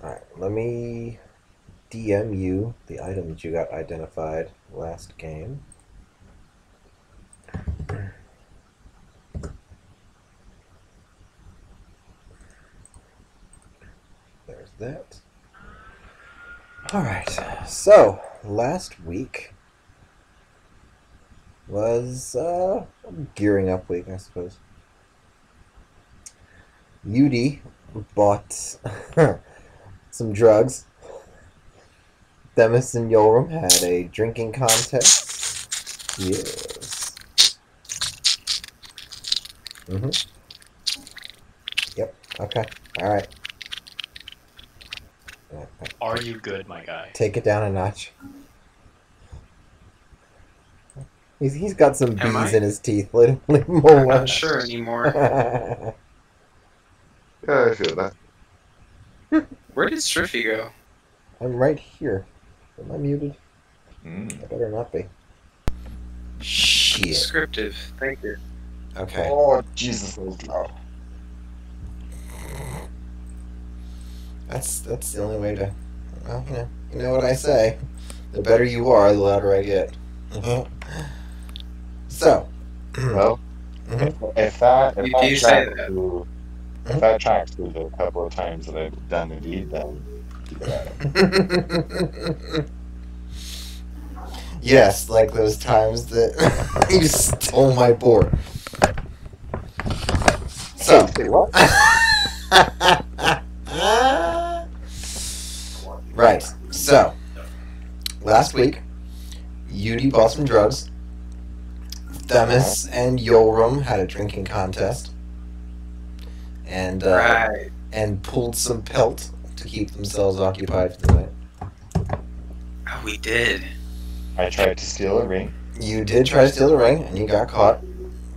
Alright, let me DM you the item that you got identified last game. There's that. Alright, so last week was a gearing up week, I suppose. Yudi bought some drugs. Themis and Yoram had a drinking contest. Yes. Yep. Okay. All right. Are you good, my guy? Take it down a notch. He's got some bees in his teeth. Let him more. I'm not sure anymore. Yeah, I feel that. Where did Striffy go? I'm right here. Am I muted? Mm. I better not be. Shit. Descriptive. Thank you. Okay. Oh, Jesus, that was loud. That's the only way to. Well, you know what I say. The better you are, the louder I get. So. Well, if that tracks through the couple of times that I've done the deed, then keep it at it. Yes, like those times that you stole my board. So. What? Right. So, last week, Yudi bought some drugs. Themis and Yoram had a drinking contest. And and pulled some pelt to keep themselves occupied for the night. Oh, we did. I tried to steal a ring. You did try to steal the ring, and you got caught.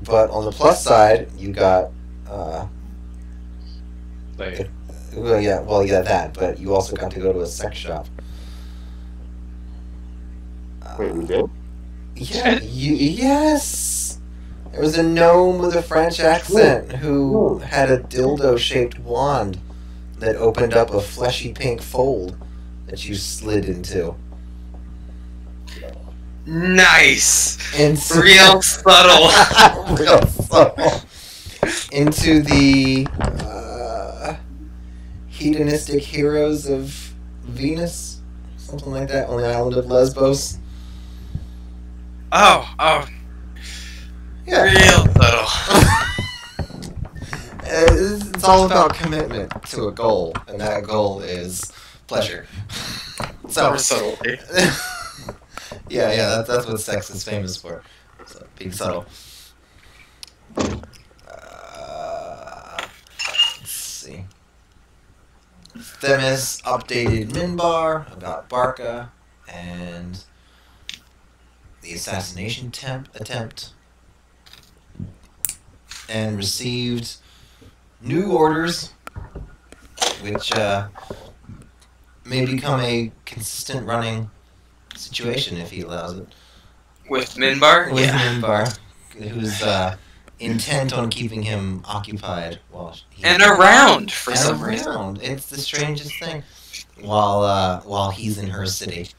But on the plus side, you got well, yeah, that. But you also got to go to a sex shop. Wait, we did? Yeah, yes. There was a gnome with a French accent who had a dildo-shaped wand that opened up a fleshy pink fold that you slid into. Nice. Real subtle. Real subtle. Into the hedonistic heroes of Venus, something like that, on the island of Lesbos. Oh. Yeah. Real subtle. It's all about commitment to a goal, and that goal is pleasure. So subtlety. Yeah, that's what sex is famous for. So, being subtle. Let's see. Themis updated Minbar about Barca and the assassination attempt, and received new orders, which may become a consistent running situation if he allows it. With Minbar? With Minbar, who's intent on keeping him occupied while and around for some reason. It's the strangest thing. While he's in her city.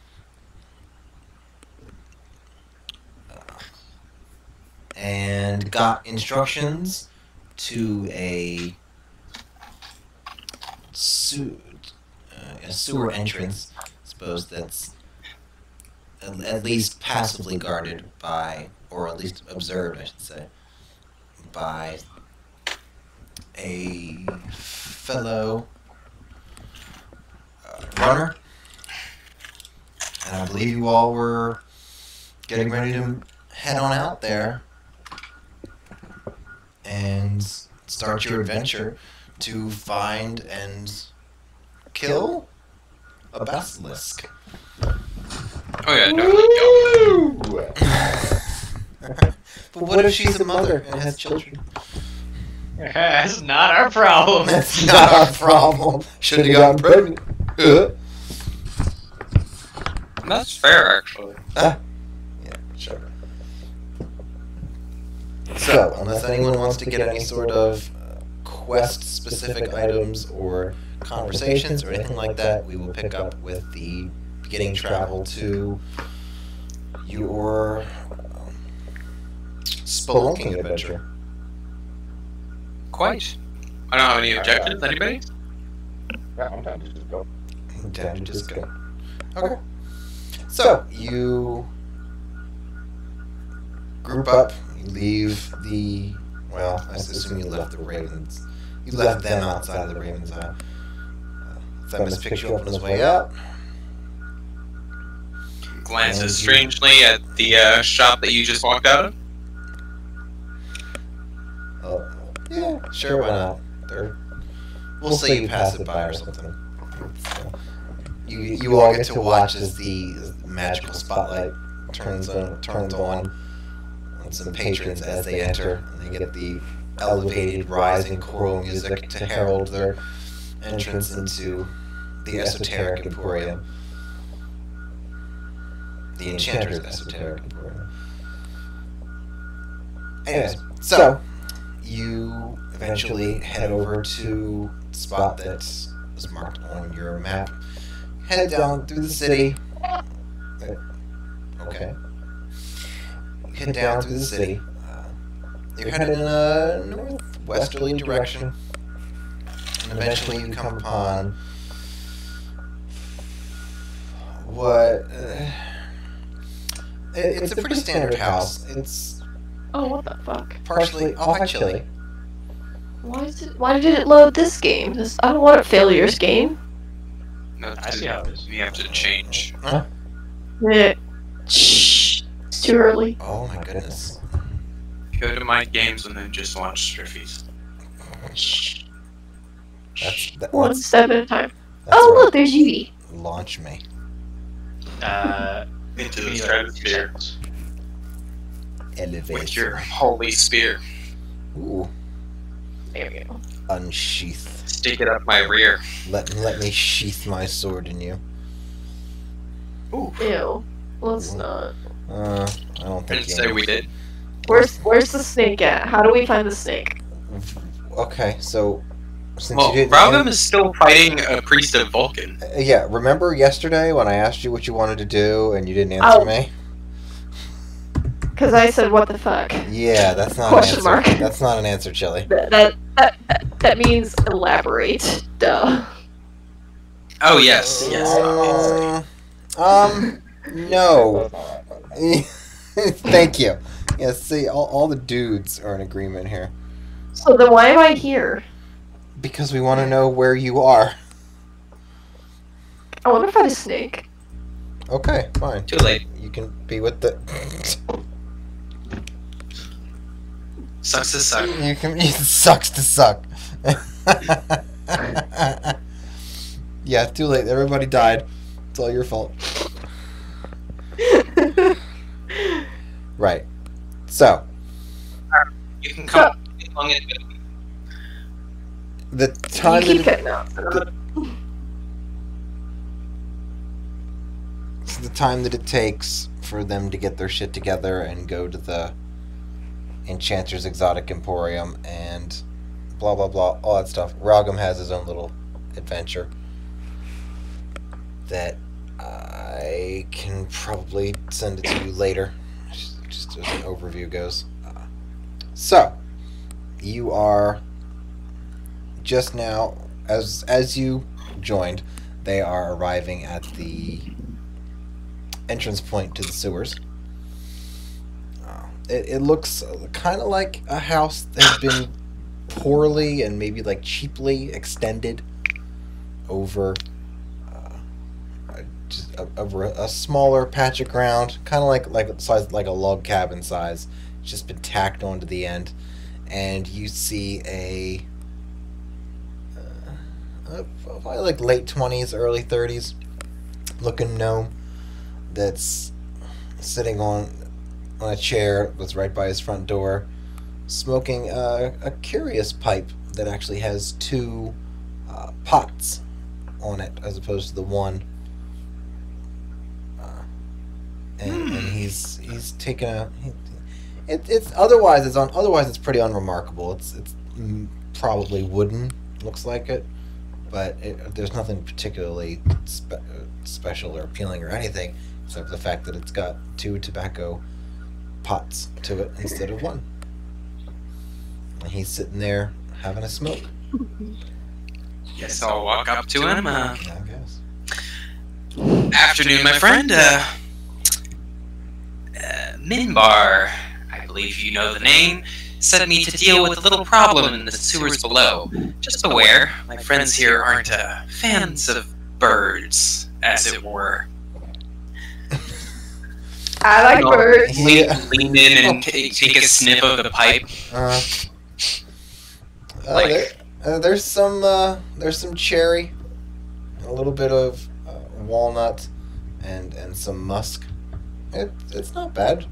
And got instructions to a sewer entrance, I suppose, that's at least passively guarded by, or at least observed, I should say, by a fellow runner. And I believe you all were getting ready to head on out there and start your adventure to find and kill a basilisk. Oh yeah, no. But what if she's a mother and has children? That's not our problem. That's not our problem. Should have gotten pregnant. That's fair, actually. Yeah, sure. So, unless anyone wants to get any sort of quest-specific items or conversations or anything like that, we will pick up with the beginning travel to your spelunking adventure. Quite. I don't have any objections. Anybody? Yeah, I'm down to just go. Down to just go. Okay. So, you group up, you leave the... Well, I assume you left the Ravens. You left them outside of the Ravens' Eye. Themis picks you up on his way out. Glances strangely at the shop that you just walked out of. Yeah, sure, why not? We'll say you pass it by or something. You all get to watch as the magical spotlight turns on some patrons as they enter. And they get the elevated, rising choral music to herald their entrance into the esoteric emporium. The Enchanter's esoteric emporium. Anyways, so you eventually head over to the spot that was marked on your map. Head down through the city. Okay. You head down through the city. You're headed in a northwesterly direction. And eventually you come upon what... it's a pretty standard house. It's... Oh, what the fuck? Partially... Oh, hi, Chili. Why did it load this game? I don't want a failures game. No, I see how it is. You have to change. Huh? Yeah. Shh. It's too early. Oh my goodness. Go to my games and then just watch Striffies. Shh. That's One step at a time. that's Oh, right. look, there's Yugi. Launch me. Into the Give me, 2 stratosphere seconds. Elevate. with your holy spear. Ooh. There we go. Unsheath. Stick it up my rear. Let me sheath my sword in you. Ooh. Ew. Let's not. I don't think Didn't say we did. Where's the snake at? How do we find the snake? Okay, so since Well, you didn't... Raugam is still fighting a priest of Vulcan. Yeah, remember yesterday when I asked you what you wanted to do and you didn't answer Oh. me? Because I said, what the fuck? Yeah, that's not Question an mark. answer. That's not an answer, Chili. That means elaborate. Duh. Oh, yes. No. Thank you. Yeah, see, all the dudes are in agreement here. So then why am I here? Because we want to know where you are. I wonder if I had a snake. Okay, fine. Too late. You can be with the... Sucks to suck. You can... It sucks to suck. Yeah, too late. Everybody died. It's all your fault. Right. So, You can come along and the time you keep that cutting out. the time that it takes for them to get their shit together and go to the Enchanter's Exotic Emporium and blah blah blah, all that stuff. Raugam has his own little adventure that I can probably send it to you later, just as an overview goes. So, you are just now, as you joined, they are arriving at the entrance point to the sewers. It looks kind of like a house that has been poorly and maybe like cheaply extended over just over a smaller patch of ground, kind of like size, like a log cabin size. It's just been tacked onto the end, and you see a probably like late 20s, early 30s looking gnome that's sitting on a chair that's right by his front door, smoking a curious pipe that actually has two pots on it as opposed to the one. And he's taken a. It's otherwise it's pretty unremarkable. It's probably wooden. Looks like it, but there's nothing particularly special or appealing or anything, except for the fact that it's got 2 tobacco pots to it instead of 1. And he's sitting there having a smoke. Guess I'll walk up to him. I guess. Afternoon, my friend. Minbar, I believe you know the name, sent me to deal with a little problem in the sewers below. Just beware, my friends here aren't fans of birds, as it were. I like birds. Lean in and take a sniff of the pipe. There's some cherry, a little bit of walnut, and some musk. It's not bad.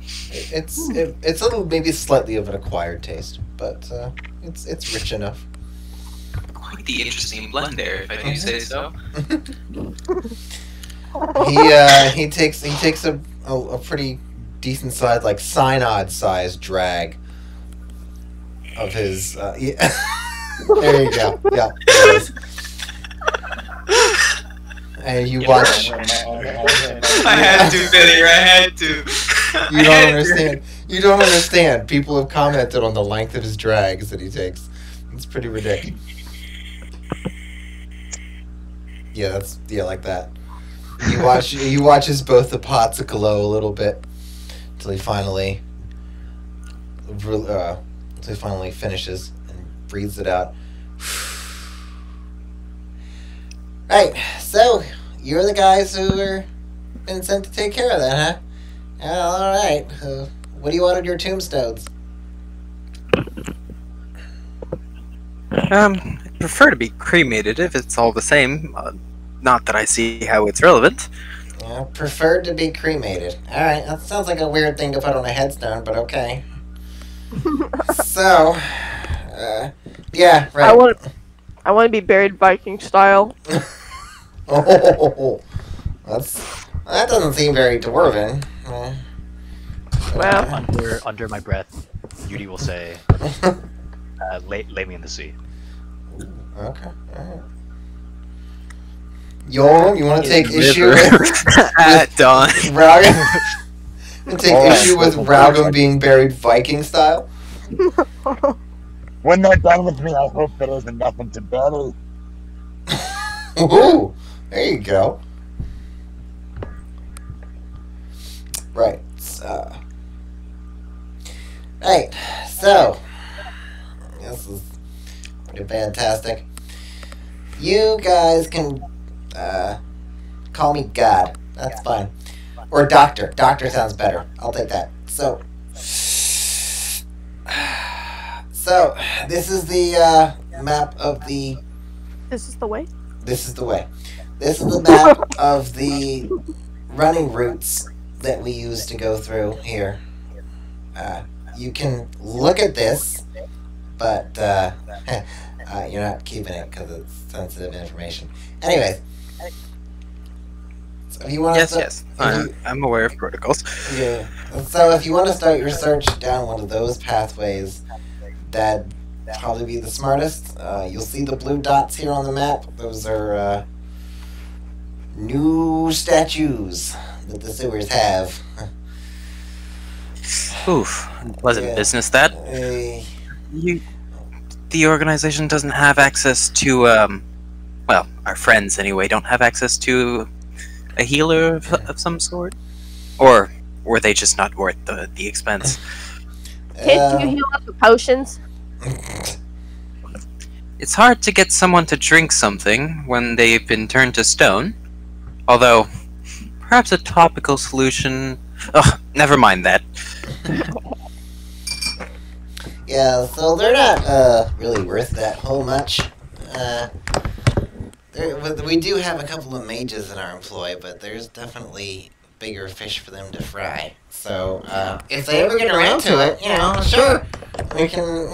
It's a little, maybe slightly of an acquired taste, but it's rich enough. Quite the interesting blend there, if I do say so. He takes a pretty decent size, like synod size drag of his. Yeah. There you go. Yeah. There it is. And you watch. I had to, Billy. I had to. You don't understand. You don't understand. People have commented on the length of his drags that he takes. It's pretty ridiculous. Yeah, like that. You watch as both the pots glow a little bit until he finally finishes and breathes it out. Right, so you're the guys who were been sent to take care of that, huh? All right. What do you want on your tombstones? I prefer to be cremated if it's all the same. Not that I see how it's relevant. Preferred to be cremated. All right, that sounds like a weird thing to put on a headstone, but okay. So, yeah, right. I want to be buried Viking style. Oh, that doesn't seem very dwarven. Well, Under my breath, Yudi will say, lay me in the sea. Okay, alright. Yoram, you want to take issue with At dawn. Raugam? You take issue with Raugam being buried Viking style? When they're done with me, I hope there isn't nothing to bury. Ooh, there you go. Right. So, this is pretty fantastic. You guys can call me God. That's fine. Or Doctor. Doctor sounds better. I'll take that. So this is the map of the... this is the way? This is the way. This is the map of the running routes that we use to go through here. You can look at this, but you're not keeping it because it's sensitive information. Anyways, so if you want Yes. I'm aware of protocols. Yeah. So if you want to start your search down one of those pathways, that'd probably be the smartest. You'll see the blue dots here on the map. Those are new statues that the sewers have. Oof. Pleasant Yeah. business, that. The organization doesn't have access to, well, our friends anyway, don't have access to a healer of some sort? Or were they just not worth the expense? Can't you heal up with potions? It's hard to get someone to drink something when they've been turned to stone. Although, perhaps a topical solution... Ugh, never mind that. Yeah, so they're not really worth that whole much. We do have a couple of mages in our employ, but there's definitely bigger fish for them to fry. So, if they ever get around to it, sure, we can,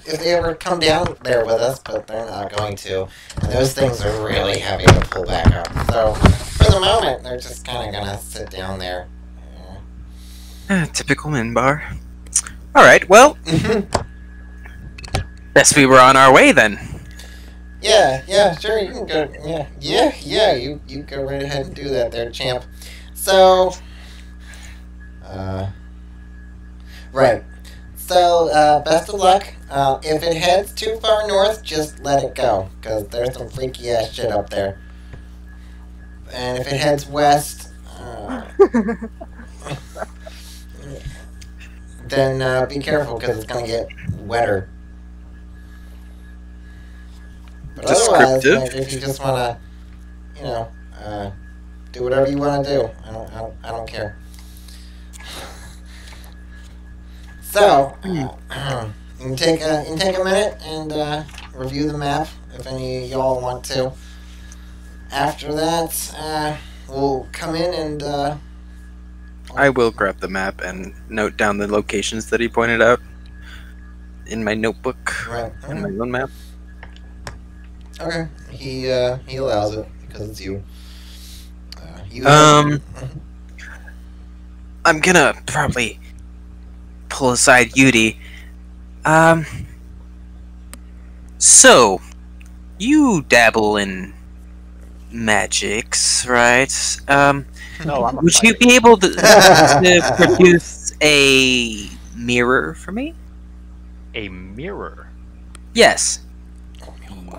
if they ever come down there with us, but they're not going to. And those things are really heavy to pull back up. So, for the moment, they're just kind of gonna sit down there. Typical Minbar. Alright, well, Best we were on our way then. Yeah, sure, you can go. Yeah, you go right ahead and do that there, champ. So, right. So, best of luck. If it heads too far north, just let it go, because there's some freaky ass shit up there. And if it heads west, then be careful, because it's gonna get wetter. But otherwise, Descriptive. like, if you just wanna, do whatever you wanna do, I don't care. So, you can take a minute and review the map if any of y'all want to. After that, we'll come in and I will grab the map and note down the locations that he pointed out in my notebook. right. In my own map. Okay. He allows it because it's you. I'm gonna probably pull aside Yudi. So, you dabble in magics, right? No, I'm a Would you fighter. be able to produce a mirror for me? A mirror? Yes.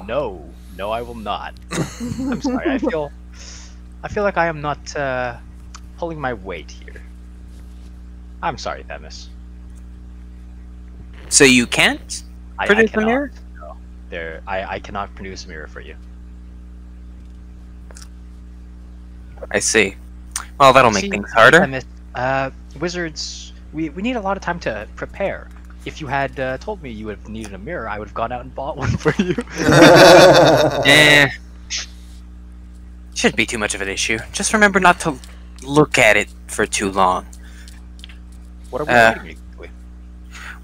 No, I will not. I'm sorry. I feel like I am not pulling my weight here. I'm sorry, Themis. So you can't I produce a cannot. mirror? No, I cannot produce a mirror for you. I see. Well, that'll make See, things harder. Themis, wizards, we need a lot of time to prepare. If you had told me you would have needed a mirror, I would have gone out and bought one for you. Eh. Shouldn't be too much of an issue. Just remember not to look at it for too long. What are we waiting exactly?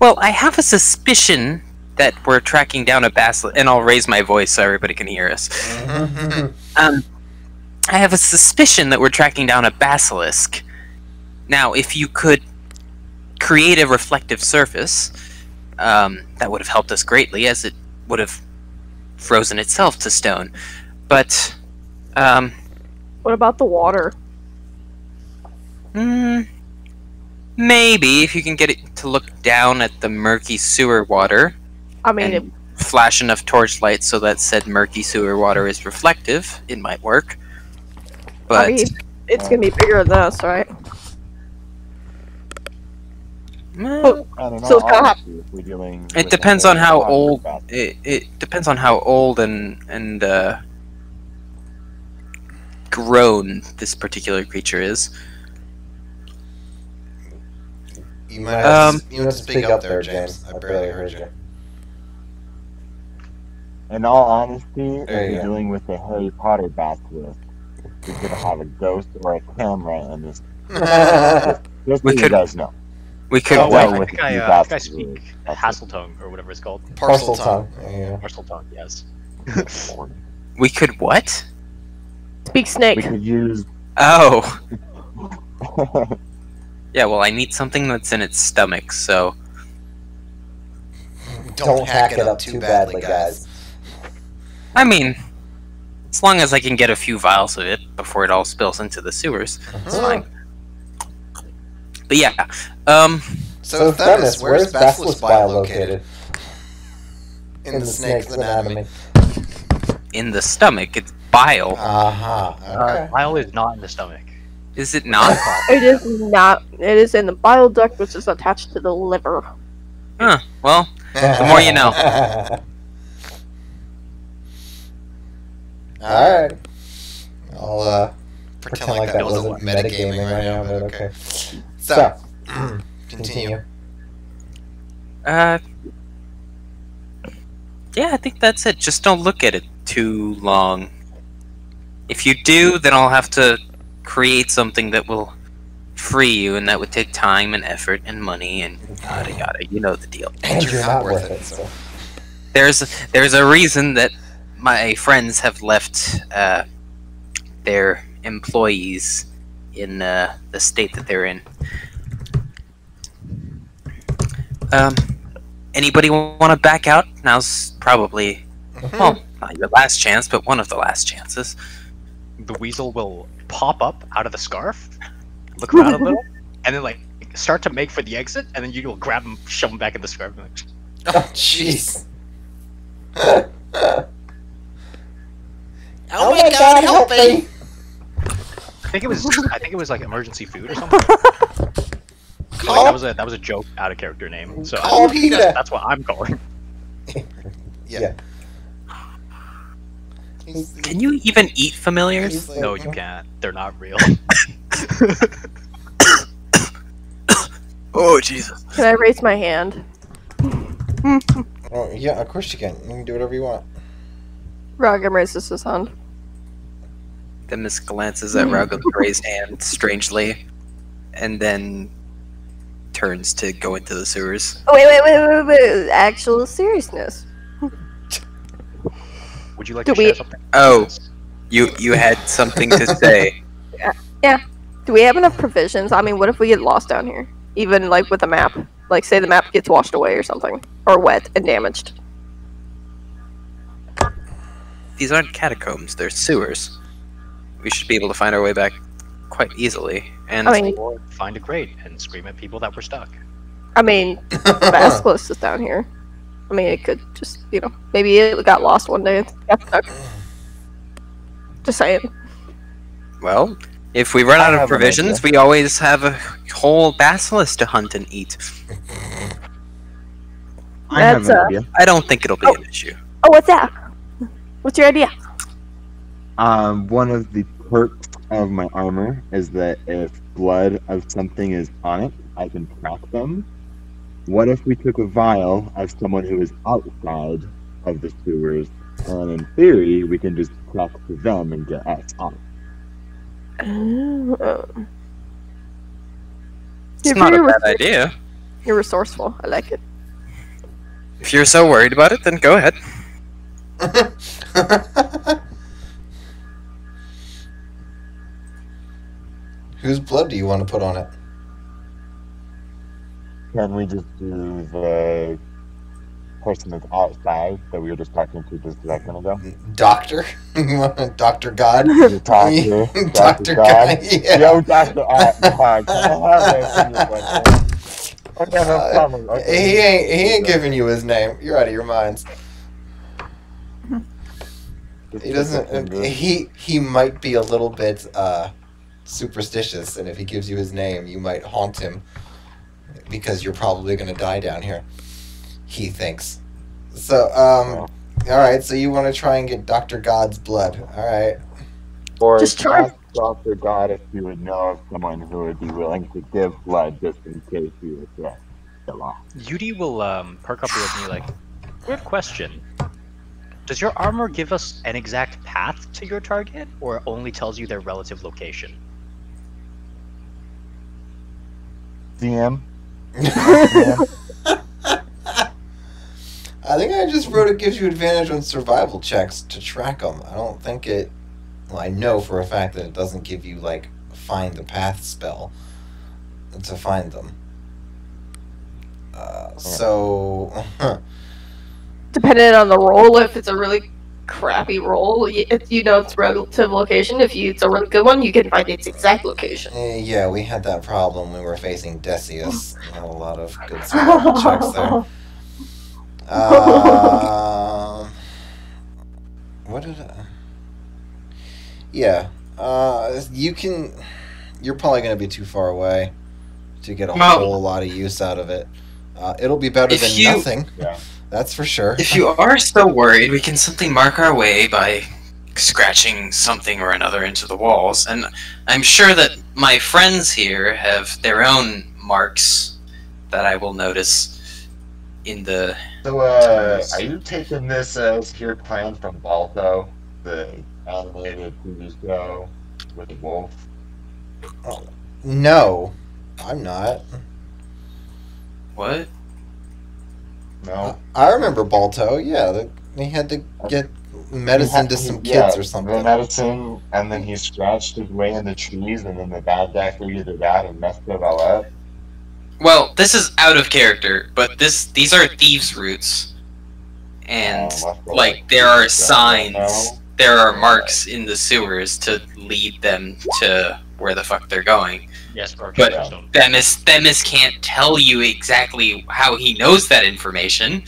Well, I have a suspicion that we're tracking down a basilisk, and I'll raise my voice so everybody can hear us. I have a suspicion that we're tracking down a basilisk. Now, if you could create a reflective surface, that would have helped us greatly, as it would have frozen itself to stone. But, What about the water? maybe if you can get it to look down at the murky sewer water I mean, and flash enough torchlight so that said murky sewer water is reflective, it might work. But it's gonna be bigger than this, right? well, I don't know. So it's gotta have- honestly, if we're dealing it with depends a on how water old. bath- It depends on how old and grown this particular creature is. You might have to speak up there, James. I barely heard you. In all honesty, if There you you're go. dealing with a Harry Potter basilisk, you're gonna have a ghost or a camera in this. Just so We you could- guys know. We could Oh, Well, well, I with think the I bastards, speak that's it. Hasseltongue, or whatever it's called. Parcel tongue. Yeah. Hasseltongue, yes. we could what? Speak snake. We could use. Oh, yeah. Well, I need something that's in its stomach. So Don't hack it up too badly, guys. I mean, as long as I can get a few vials of it before it all spills into the sewers, it's fine. But yeah, So, Themis, where's Basilisk bile located? In the snake's anatomy. in the stomach, it's bile. Okay. Bile is not in the stomach. Is it not? It is not. It is in the bile duct, which is attached to the liver. Huh. Well, the more you know. Alright. I'll pretend like that wasn't metagaming right now, but okay. So, continue. Yeah, I think that's it. Just don't look at it too long. If you do, then I'll have to create something that will free you, and that would take time and effort and money and yada yada. You know the deal. And you're not worth it, so. There's a reason that my friends have left their employees in the state that they're in. Anybody want to back out? Now's probably, well, not your last chance, but one of the last chances. The weasel will pop up out of the scarf, look around a little, and then like start to make for the exit, and then you'll grab him, shove him back in the scarf. And, like, Oh, jeez. Oh my god, help me! I think it was like emergency food or something. Like, that was a joke out of character name. So Call PETA. that's what I'm calling. Yeah. Can you even eat familiars? He's like, No, you can't. They're not real. Oh, Jesus. Can I raise my hand? Oh, yeah, of course you can. You can do whatever you want. Ragam raises his hand. Themis glances at Ragham's raised hand strangely, and then turns to go into the sewers. Oh, wait. Actual seriousness. Would you like Do to share something? Oh, you had something to say. Do we have enough provisions? I mean, what if we get lost down here? Even, like, with a map. Like, say the map gets washed away or something. Or wet and damaged. These aren't catacombs, they're sewers. We should be able to find our way back quite easily. And I mean, Or find a crate and scream at people that were stuck. Basilisk is down here. I mean, it could just, maybe it got lost one day and got stuck. Just saying. well, if we run I out of have an provisions, idea. we always have a whole basilisk to hunt and eat. I have That's, an idea. I don't think it'll be an issue. Oh, what's that? What's your idea? One of the perks of my armor is that if blood of something is on it, I can track them. What if we took a vial of someone who is outside of the sewers, and in theory, we can just track to them and get us out? It's not a bad idea. You're resourceful. I like it. If you're so worried about it, then go ahead. Whose blood do you want to put on it? Can we just do the person that's outside that we were just talking to just a second ago? Doctor? You want Dr. God? The doctor. Dr. God? Yeah. Yo, Dr. God. Can I have this in your question? Okay, no problem. Okay. He ain't giving you his name. You're out of your minds. He doesn't. He might be a little bit superstitious, and if he gives you his name, you might haunt him because you're probably going to die down here. He thinks. So, all right. So you want to try and get Dr. God's blood? All right. Or Just try- ask Dr. God if you would know of someone who would be willing to give blood just in case you would get lost. Yudi will perk up with me like, weird question. Does your armor give us an exact path to your target, or it only tells you their relative location? DM? I think I just wrote it gives you advantage on survival checks to track them. I don't think it. Well, I know for a fact that it doesn't give you like find the path spell to find them. So. Depending on the roll, if it's a really crappy roll, it's relative location. If it's a really good one, you can find its exact location. Yeah, we had that problem when we were facing Decius. We had a lot of good survival checks there. What did I... Yeah. You can... You're probably going to be too far away to get a whole lot of use out of it. It'll be better than nothing. Yeah. That's for sure. If you are so worried, we can simply mark our way by scratching something or another into the walls. And I'm sure that my friends here have their own marks that I will notice in the... So, are you taking this as your plan from Balto, the animated TV show with the wolf? Oh, no, I'm not. What? No. I remember Balto, yeah. They had to get medicine to some kids or something. The medicine, and then he scratched his way in the trees, and then the bad guy figured it out and messed it all up. Well, this is out of character, but these are thieves' routes, and like there are signs, there are marks in the sewers to lead them to where the fuck they're going. Yes, But don't. Themis can't tell you exactly how he knows that information,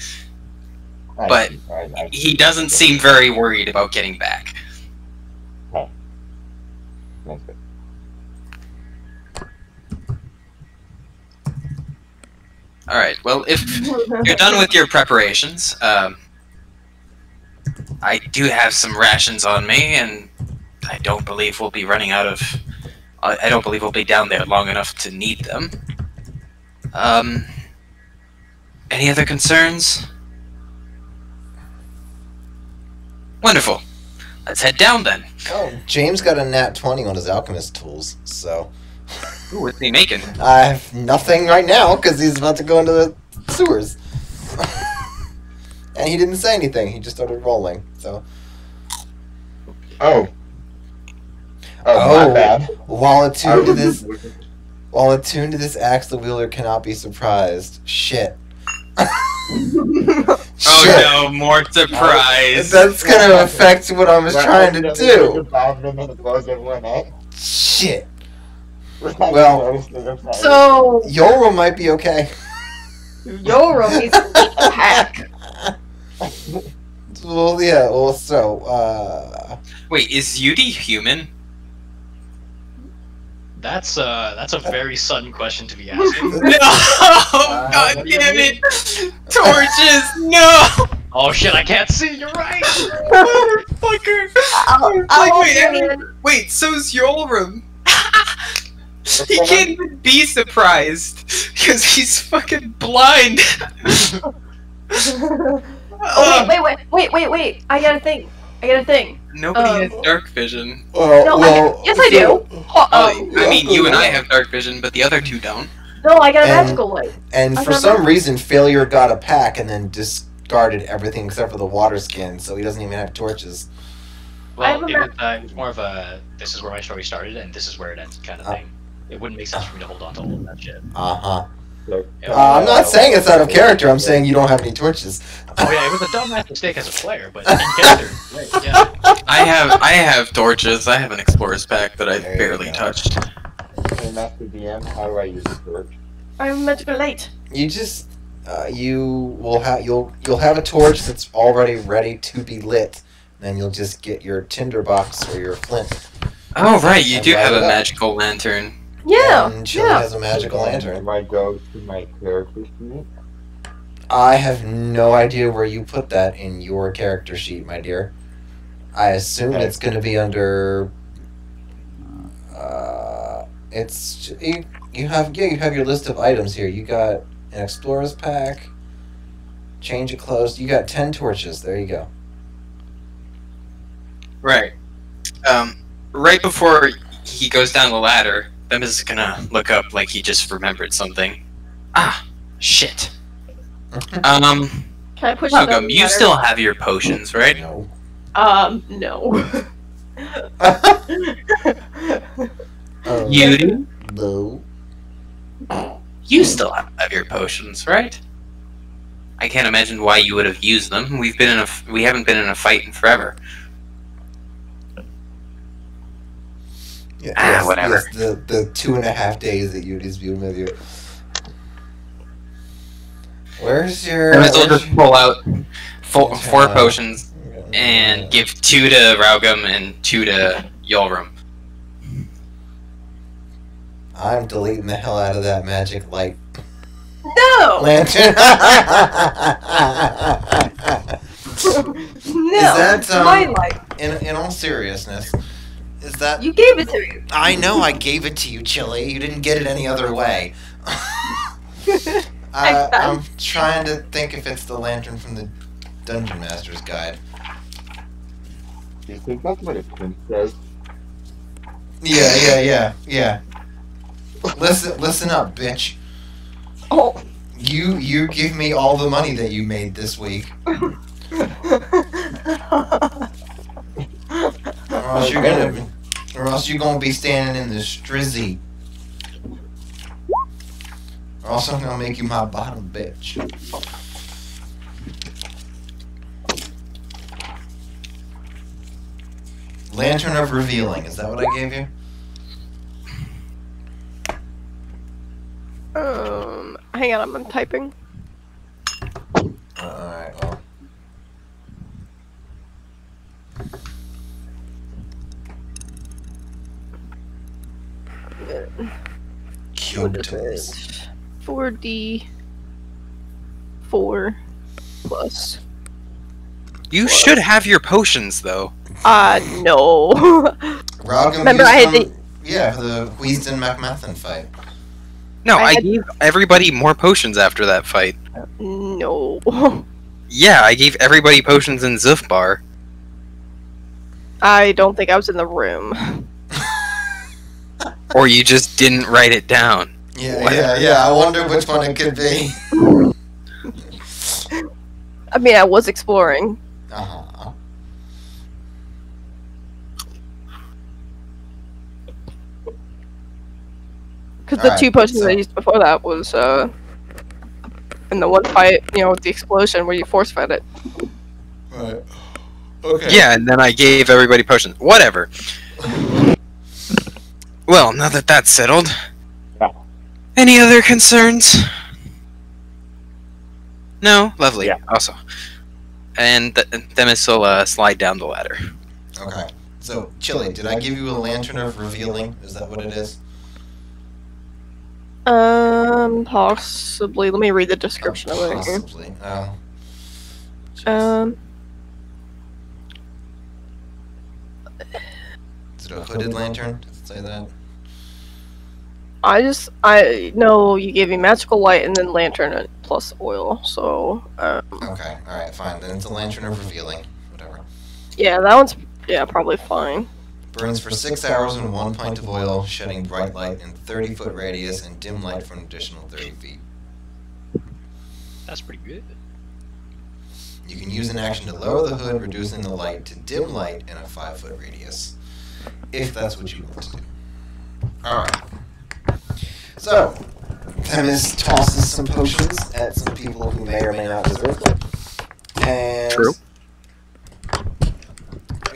but he doesn't seem very worried about getting back. That's good. Alright, well, if you're done with your preparations, I do have some rations on me, and I don't believe we'll be running out of... I don't believe we'll be down there long enough to need them. Any other concerns? Wonderful. Let's head down then. Oh, James got a nat 20 on his alchemist tools, so... Ooh, what's he making? I have nothing right now, because he's about to go into the sewers. And he didn't say anything, he just started rolling, so... Oh, my bad. While attuned to this axe, the wielder cannot be surprised. Shit. Oh Shit. no, more surprise! That's gonna affect what I was trying to do. Shit. Well, So, Yoro might be okay. Yoro needs to hack. Well, yeah, well, so, Wait, is Yudi human? That's a very sudden question to be asking. No! God damn it! Torches! No! Oh shit, I can't see. You're right. Motherfucker! Wait, so's Yolram. He can't even be surprised because he's fucking blind. Oh, wait. I got a thing. Nobody has dark vision. No, yes I do. I mean, you and I have dark vision, but the other two don't. No, I got a magical light. And for some reason, Failure got a pack and then discarded everything except for the water skin, so he doesn't even have torches. Well, it's more of a this is where my story started and this is where it ends kind of thing. It wouldn't make sense for me to hold on to all of that shit. Uh-huh. I'm not saying it's out of character, I'm saying you don't have any torches. Oh yeah, it was a dumbass mistake as a player, but in character, right, yeah. I have torches. I have an explorer's pack that I There you barely go. touched. Hey, Master DM, how do I use the torch? I have a magical light. You just you'll have a torch that's already ready to be lit. Then you'll just get your tinderbox or your flint. Oh right, you And do light have a it up. magical lantern. Yeah, And Chili has a magical lantern. Do I go to my character sheet? I have no idea where you put that in your character sheet, my dear. I assume it's going to be under. It's you have your list of items here. You got an explorer's pack, change of clothes. You got 10 torches. There you go. Right. Right before he goes down the ladder, Them is gonna look up like he just remembered something. Ah, shit. Can I push it Welcome. up You better? still have your potions, right? No. No. You do? No. You still have your potions, right? I can't imagine why you would have used them. We haven't been in a fight in forever. Yeah, whatever. Yes, the 2.5 days that you disputed with you. Where's your? I might as well just pull out four potions and give 2 to Raugum and 2 to Yolram. I'm deleting the hell out of that magic light No. lantern. No. that, my light. In all seriousness, is that? You gave it to me. I know I gave it to you, Chili. You didn't get it any other way. I'm trying to think if it's the lantern from the Dungeon Master's Guide. Do you think that's what a pimp says? Yeah. Listen up, bitch. Oh. You give me all the money that you made this week, or else you're gonna be standing in the strizzy. Or Also gonna make you my bottom bitch. Lantern of Revealing, is that what I gave you? Hang on, I'm typing. Alright, well. Cubes. 4D4 plus. You should have your potions, though. No. Remember, I had the. Yeah, for the Wheeston McMathan fight. No, I gave everybody more potions after that fight. No. Yeah, I gave everybody potions in Zufbar. I don't think I was in the room. Or you just didn't write it down. Yeah, I wonder which one it could be. I mean, I was exploring. Uh-huh. Because the two potions I used before that was, in the one fight, with the explosion where you force fed it. Right. Okay. Yeah, and then I gave everybody potions. Whatever. Well, now that that's settled, any other concerns? No? Lovely. Yeah. Also. And Themis will slide down the ladder. Okay. So, Chili, did I give you a Lantern of Revealing? Is that what it is? Possibly. Let me read the description of it here. Possibly. Is it a hooded lantern? Does it say that? I know you gave me magical light and then lantern and plus oil, so, Okay, alright, fine. Then it's a Lantern of Revealing. Whatever. yeah, that one's, probably fine. Burns for 6 hours in 1 pint of oil, shedding bright light in 30-foot radius and dim light for an additional 30 feet. That's pretty good. You can use an action to lower the hood, reducing the light to dim light in a 5-foot radius, if that's what you want to do. Alright. So, Themis tosses some potions at some people who may or may not deserve them. And True.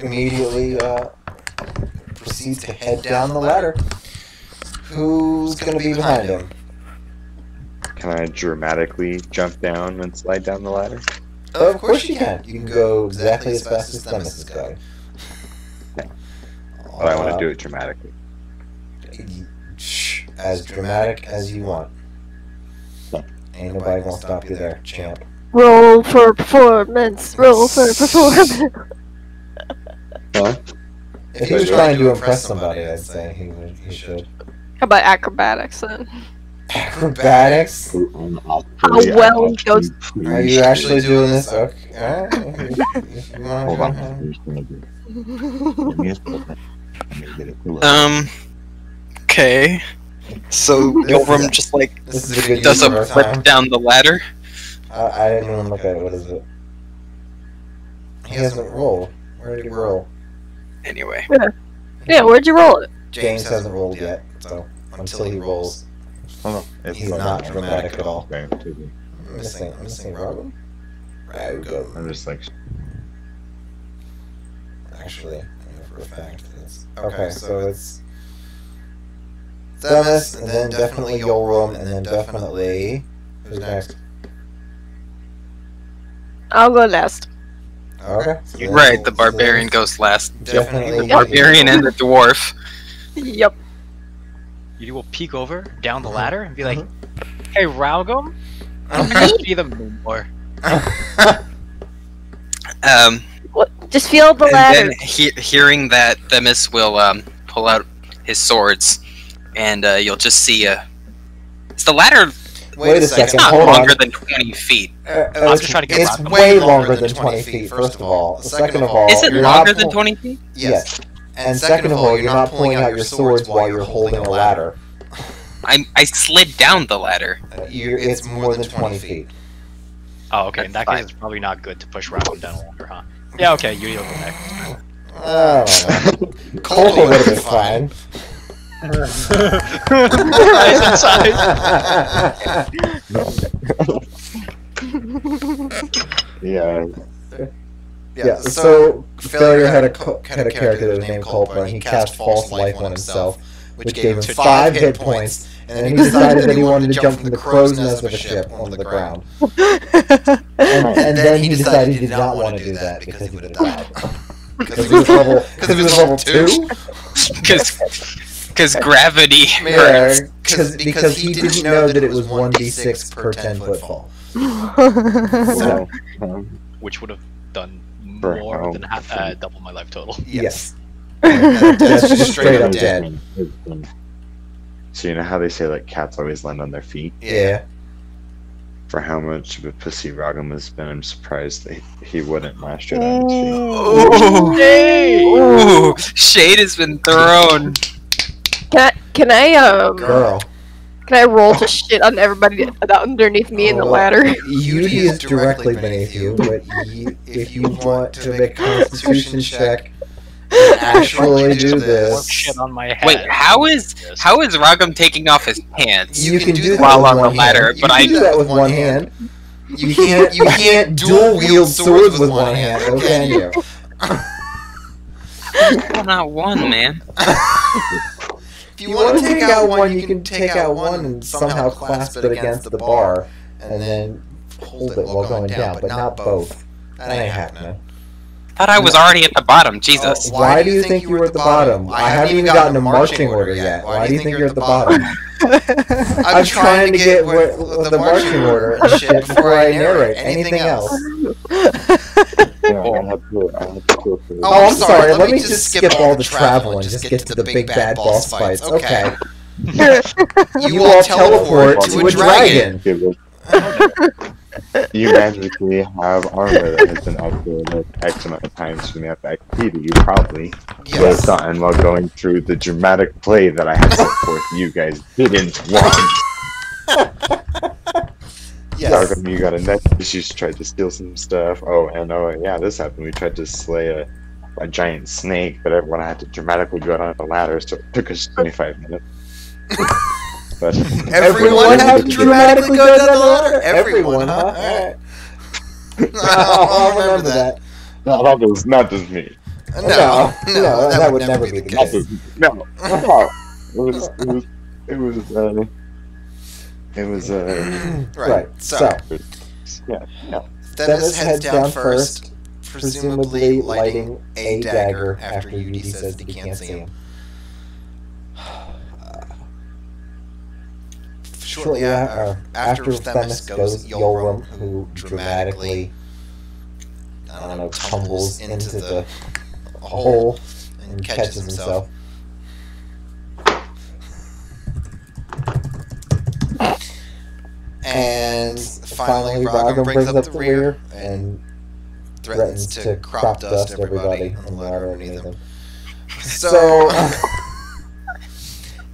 immediately proceeds to head down the ladder. Who's going to be behind him? Can I dramatically jump down and slide down the ladder? Of course you can. You can go exactly as fast as Themis is going. But I want to do it dramatically. As dramatic as you want. Ain't nobody gonna stop you there, champ. Roll for performance. Roll for performance. Huh? If he was trying to impress somebody, I'd say he should. How about acrobatics then? Acrobatics? How well he goes. Are you actually doing this? Okay. Alright. If you wanna Hold go on. ahead. Okay. So Yulrum just This is a good does use of a our flip time. down the ladder. I didn't even look at it. What is it? He hasn't rolled. Where did he roll? Anyway. Yeah, where'd you roll it? James hasn't rolled yet, so until he rolls, he's not dramatic at all. I'm missing Robin? Ragum. I'm just like, Actually, I know for a fact that it's... Okay, so it's... Themis, and then definitely Yulrum, and then definitely... Who's next? I'll go last. Okay. So then Right, the so barbarian then goes last. Definitely... The barbarian and the dwarf. Yep. You will peek over down the ladder and be like, Mm-hmm. "Hey, Ralgum, I don't want to see them anymore." What? Just feel the And ladder. then hearing that, Themis will pull out his swords, and you'll just see is the ladder Wait a second, not hold longer on. than 20 feet. I was just trying to get It's Ralgum. way longer than 20 feet, first of all. Second of all... Is it you're longer not than 20 feet? Yes. And second of all, you're not pulling out your swords while you're holding a ladder. I slid down the ladder. It's more than 20 feet. Oh, okay. In that Fine. case, it's probably not good to push Ralgum down a ladder, huh? Yeah, okay. You'll go next. I don't know. Colt would have been fine. Yeah. Yeah, so Failure had a character that was named Culpa, and he cast False Life on himself, which gave him 5 hit points, and then he decided that he wanted to jump from the crow's nest of a ship onto the ground. And then he decided he did not want to do that because he would have died. Because he was level 2? Because gravity Yeah, hurts. because he didn't know that it was 1d6 per 10-foot fall. Well, Which would have done For more how- than double my life total. Yes. That's just straight up dead. So you know how they say like cats always land on their feet? Yeah. For how much of a pussy Ragam has been, I'm surprised that he wouldn't last straight on his feet. Ooh. Ooh, shade has been thrown. Can Girl. I roll to shit on everybody underneath me in the ladder? Yudi is directly beneath you, but if you want to make a constitution check and actually do Work this, shit on my head. Wait, how is Ragam taking off his pants? you can do that while with on the one ladder, hand. but You I can do that with one hand. You can't dual wield swords with one hand, though, can you? I'm not one, man. If you want to take out one, you can take out one and somehow clasp it against the bar, and then hold it while going down, but not both. That ain't happening. Thought I was already at the bottom. Jesus. Why do you think you were at the bottom? I haven't even gotten a marching order yet. Why do you think you're at the bottom? I'm trying to get the marching order and shit before I narrate anything else. Yeah, I had to go through. Oh, I'm sorry. Let me just skip all the travel and just get to the big bad boss fights. Okay. You all teleport to a dragon. You magically have armor that has been upgraded X amount of times from the FXP that you probably would have Yes. done while going through the dramatic play that I had put forth. You guys didn't want. Yes. Darkham, you got a necklace. You tried to steal some stuff. Oh, and yeah, this happened. We tried to slay a giant snake, but everyone had to dramatically go down the ladder, so it took us 25 minutes. But Everyone had to dramatically go down the ladder? Everyone, huh? Alright. I'll remember that. No, not just me. No, that would never be the Not case. just me. No. It was Right, so yeah. Themis heads down first, presumably lighting a dagger after Yudi says that he can't see him. Shortly after Themis goes Yoram, who dramatically, I don't know, tumbles into the hole and catches himself. And finally, Ragam brings up the rear and threatens to crop dust everybody on the ladder underneath him. So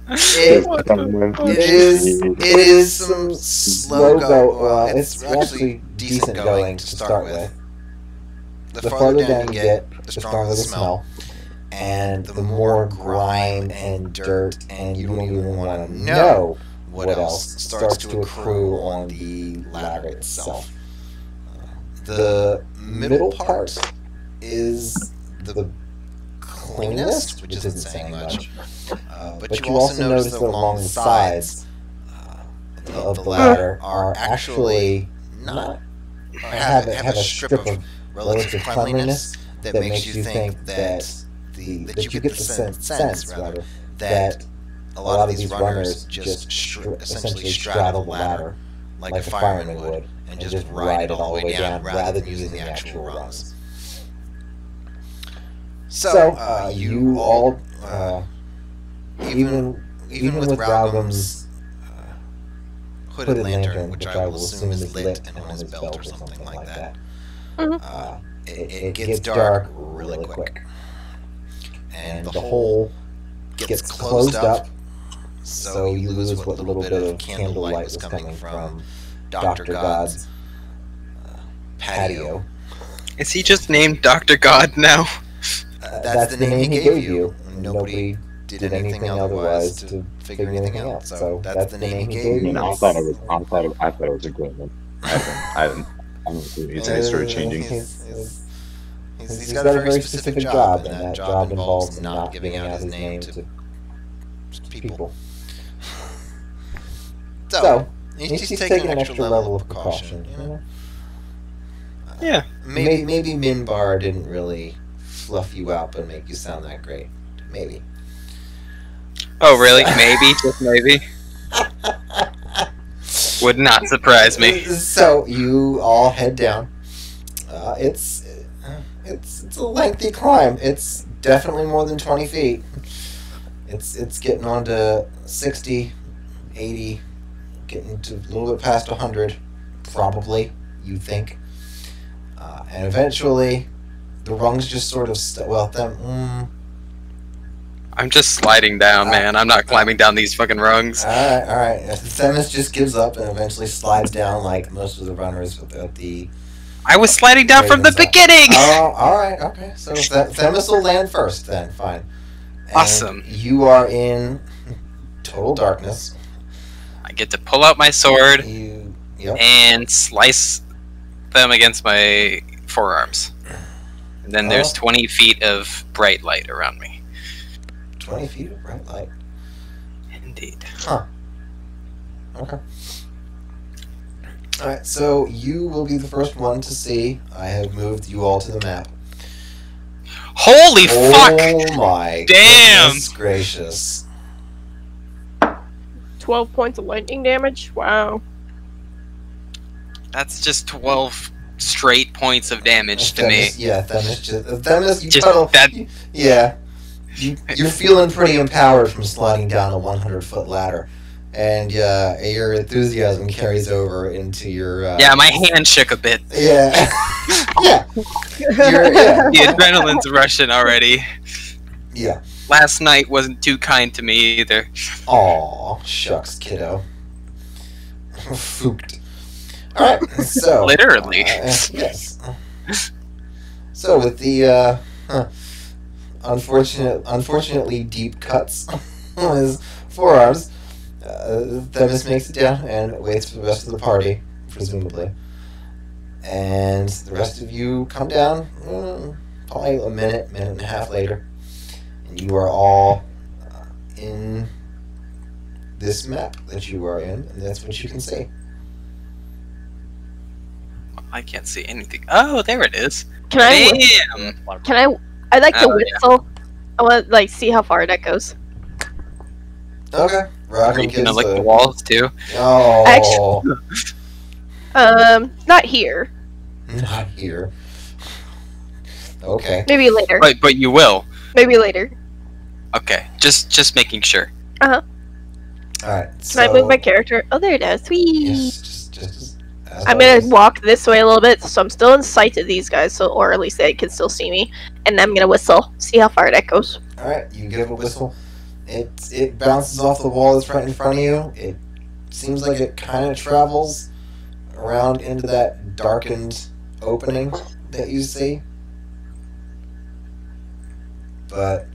it is some slow go. Well, it's actually decent going to start with. The farther down you get, the stronger the smell, and the more grime and dirt, and you don't even want to know what else starts to accrue on the ladder itself. The middle part is the cleanest, which isn't saying much. But you also notice that along the sides of the ladder are actually not have a strip of relative cleanliness that makes you think that you get the sense rather that a lot of these runners just essentially straddle the ladder like a fireman would and just ride it all the way down rather than using the actual rungs. So you all, even with Raugam's hooded lantern, which I will assume is lit and on his belt or something like that, it gets dark really quick, and the hole gets closed up, so you lose what little bit of candlelight was coming from Dr. God's patio. Is he just named Dr. God now? That's the name he gave you. Nobody did anything otherwise to figure anything out. So that's the name he I gave mean, you. I thought it was a great one. I don't know. It started changing. He's got a very specific job, and that job involves not giving out his name to people. So, he's taking an extra level of precaution, you know? Yeah. Maybe Minbar didn't really fluff you out and make you sound that great. Maybe. Oh, really? Maybe, just maybe. Would not surprise me. So you all head down. It's a lengthy climb. It's definitely more than 20 feet. It's getting on to 60, 80, getting to a little bit past 100, probably, you think. And eventually, the rungs just sort of I'm just sliding down, man. I'm not climbing down these fucking rungs. Alright. Themis just gives up and eventually slides down like most of the runners without the... I was sliding down from the beginning! Oh, alright, okay. So Themis will land first then, fine. And Awesome. You are in total darkness. I get to pull out my sword Yep. and slice them against my forearms. And then there's 20 feet of bright light around me. 20 feet of bright light. Indeed. Huh. Okay. Alright, so you will be the first one to see. I have moved you all to the map. Holy fuck! Oh my Damn! goodness gracious. 12 points of lightning damage? Wow. That's just 12 straight points of damage to me. Yeah, Themis, you Just cuddle. that- Yeah. You're feeling pretty empowered from sliding down a 100-foot ladder. And your enthusiasm carries over into your... Yeah, my hand shook a bit. Yeah. Yeah. The adrenaline's rushing already. Yeah. Last night wasn't too kind to me either. Aw, shucks, kiddo. Fooked. Alright, so... Literally. Yes. So, with the, unfortunately deep cuts on his forearms, Themis makes it down and waits for the rest of the party, presumably. And the rest of you come down probably a minute and a half later. And you are all in this map that you are in, and that's what you can see. I can't see anything. Oh, there it is. Can I? Damn. I like to Oh, yeah. whistle. I want to see how far that goes. Okay. Are you gonna lick the walls too? Oh. Not here. Not here. Okay. Maybe later. But you will. Maybe later. Okay, just making sure. Alright. Can I move my character? Oh, there it is. Sweet. Yes, just I'm gonna walk this way a little bit, so I'm still in sight of these guys, or at least they can still see me. And I'm gonna whistle. See how far that goes. Alright, you give a whistle. It bounces off the wall that's right in front of you. It seems like it kind of travels around into that darkened opening that you see. But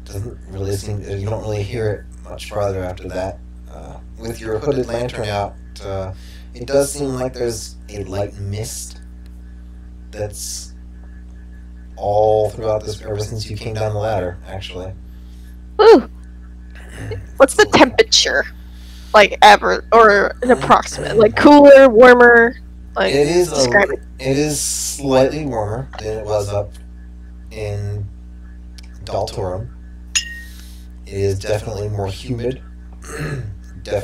doesn't really seem, you don't really hear it much farther after that. With your hooded lantern out, it does seem like there's a light mist that's all throughout this ever since you came down the ladder, actually. Woo! What's the temperature? Like average or an approximate? Like cooler, warmer? Like It is describe it. It is slightly warmer than it was up in Dhal Turum. It is definitely more humid.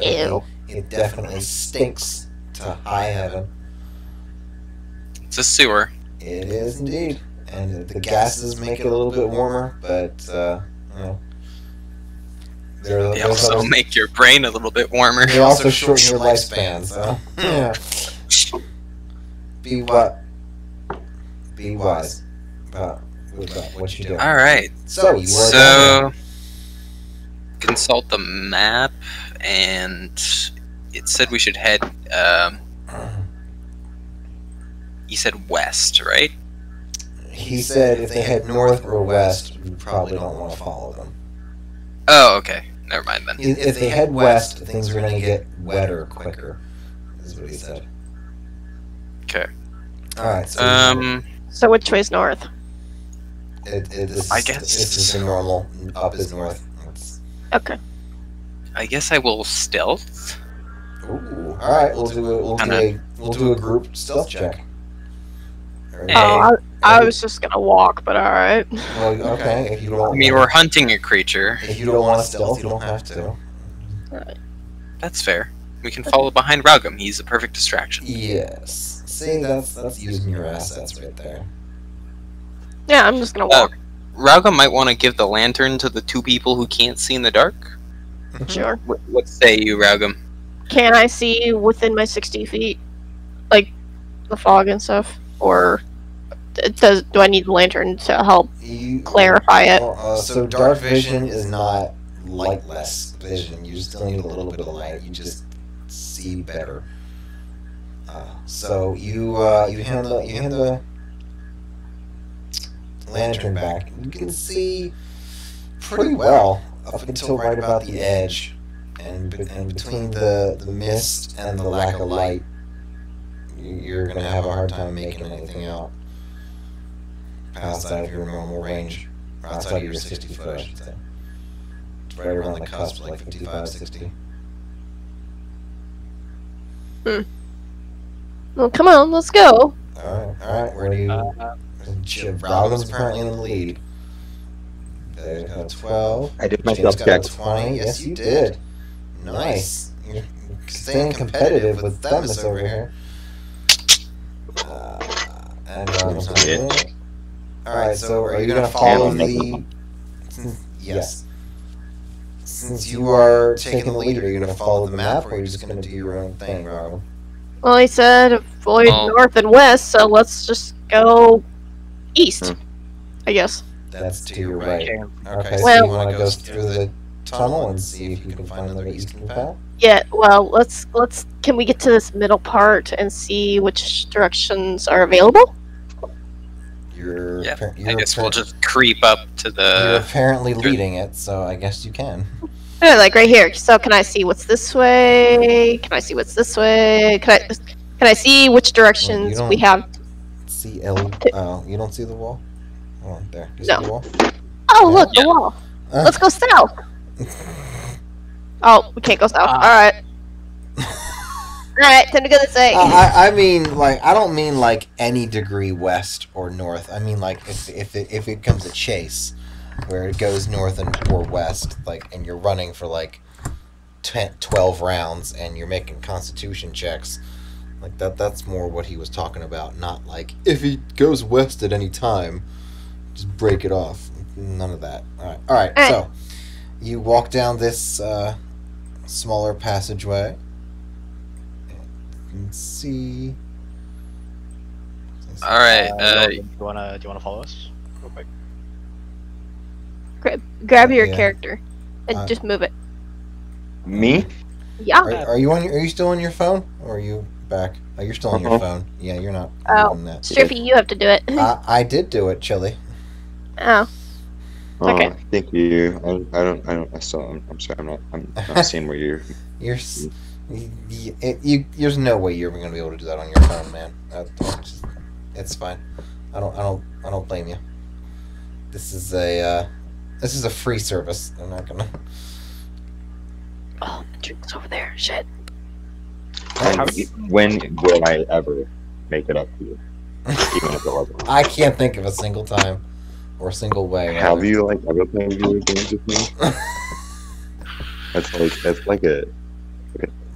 Ew. It definitely stinks to high heaven. It's a sewer. It is indeed, and the gases make it a little bit warmer, but you know, They also make your brain a little bit warmer. They also shorten your lifespan. So yeah. Be wise about what you do. All right. So you are So consult the map, and it said we should head. You said west, right? He said if they head north or west, we probably don't want to follow them. Oh, okay. Never mind then. If they head west, things are going to get wetter quicker, is what he said. Okay. Alright, so So which way's north? I guess- this is the normal. Up is north. Okay. I guess I will stealth. Ooh. Alright, we'll do a group stealth check. Hey. Oh, I was just gonna walk, but alright. Well, okay, if you don't I mean, we're hunting a creature. if you don't want to stealth, you don't have to. That's fair. We can follow behind Raugum. He's a perfect distraction. Yes. See, that's using your assets right there. Yeah, I'm just gonna walk. Raugum might want to give the lantern to the two people who can't see in the dark. Sure. What say you, Raugum? Can I see within my 60 feet? Like, the fog and stuff? Or do I need the lantern to help clarify it? So dark vision is not lightless vision. You still need a little bit of light. You just see better. So you hand the lantern back. You can see pretty well up until right about the edge, and between the mist and the lack of light, you're gonna have a hard time making anything out outside of your normal range, or outside of your 60 foot, I should say. It's right around the cusp, like 55, 60. Well, come on, let's go. Alright, where do you... Raugum's apparently in the lead. There's got 12. I did James myself got check. 20. Yes, you did. Nice. You're staying competitive with Themis over here. And Raugum's not doing it. Alright, so are you going to follow the... Yes. Since you are taking the lead, are you going to follow the map, or are you just going to do your own thing, Raugum? Well, he said avoid Well- north and west, so let's just go east, I guess. That's to your right. Okay, so Well- you want to go through the tunnel and see if you can find another eastern path? Yeah, well, let's can we get to this middle part and see which directions are available? You're, Yeah, appar- I you're, guess appar- we'll just creep up to you're the. apparently leading it, so I guess you can. Yeah, like right here. So can I see what's this way? Can I see what's this way? Can I see which directions don't- we have? See Oh, you don't see the wall? Oh, there. You see No. the wall? Oh, look, Yeah. the wall. Let's go south. Oh, we can't go south. All right. All right, time to go this way. I mean, like, I don't mean like any degree west or north. I mean like if it comes a chase, where it goes north or west, like, and you're running for like 12 rounds and you're making Constitution checks, like that's more what he was talking about. Not like if he goes west at any time, just break it off. None of that. All right. So you walk down this smaller passageway. You can see. All right. Do you wanna follow us real quick? Grab your Yeah. character and Uh, just move it. Me? Yeah. Are you on? Are you still on your phone, or are you back? Oh, you're still on your Uh-huh. phone. Yeah, you're not Oh. doing that. Strippy, you have to do it. I did do it, Chili. Oh. Okay. Oh, thank you. I'm sorry. I'm not seeing where you're. You're. There's no way you're going to be able to do that on your phone, man. It's fine. I don't blame you. This is a free service. I'm not gonna. Oh, the drink's over there. Shit. When will I ever make it up to you? Even if it wasn't. I can't think of a single time or a single way. Have you ever played video games with me? It's like a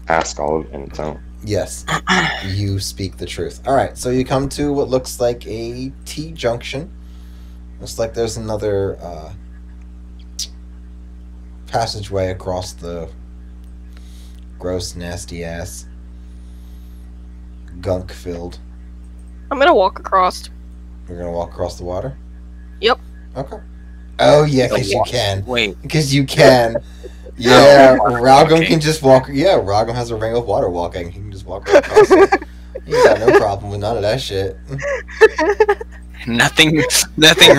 ask olive in its own. Yes, you speak the truth. All right, so you come to what looks like a T junction. Looks like there's another passageway across the gross, nasty ass, gunk filled. I'm gonna walk across. You're gonna walk across the water. Yep. Okay. Oh yeah, because you can. Wait. Because you can. Yeah, Raugum can just walk. Yeah, Raugum has a ring of water walking. He can just walk right across it. He got no problem with none of that shit. Nothing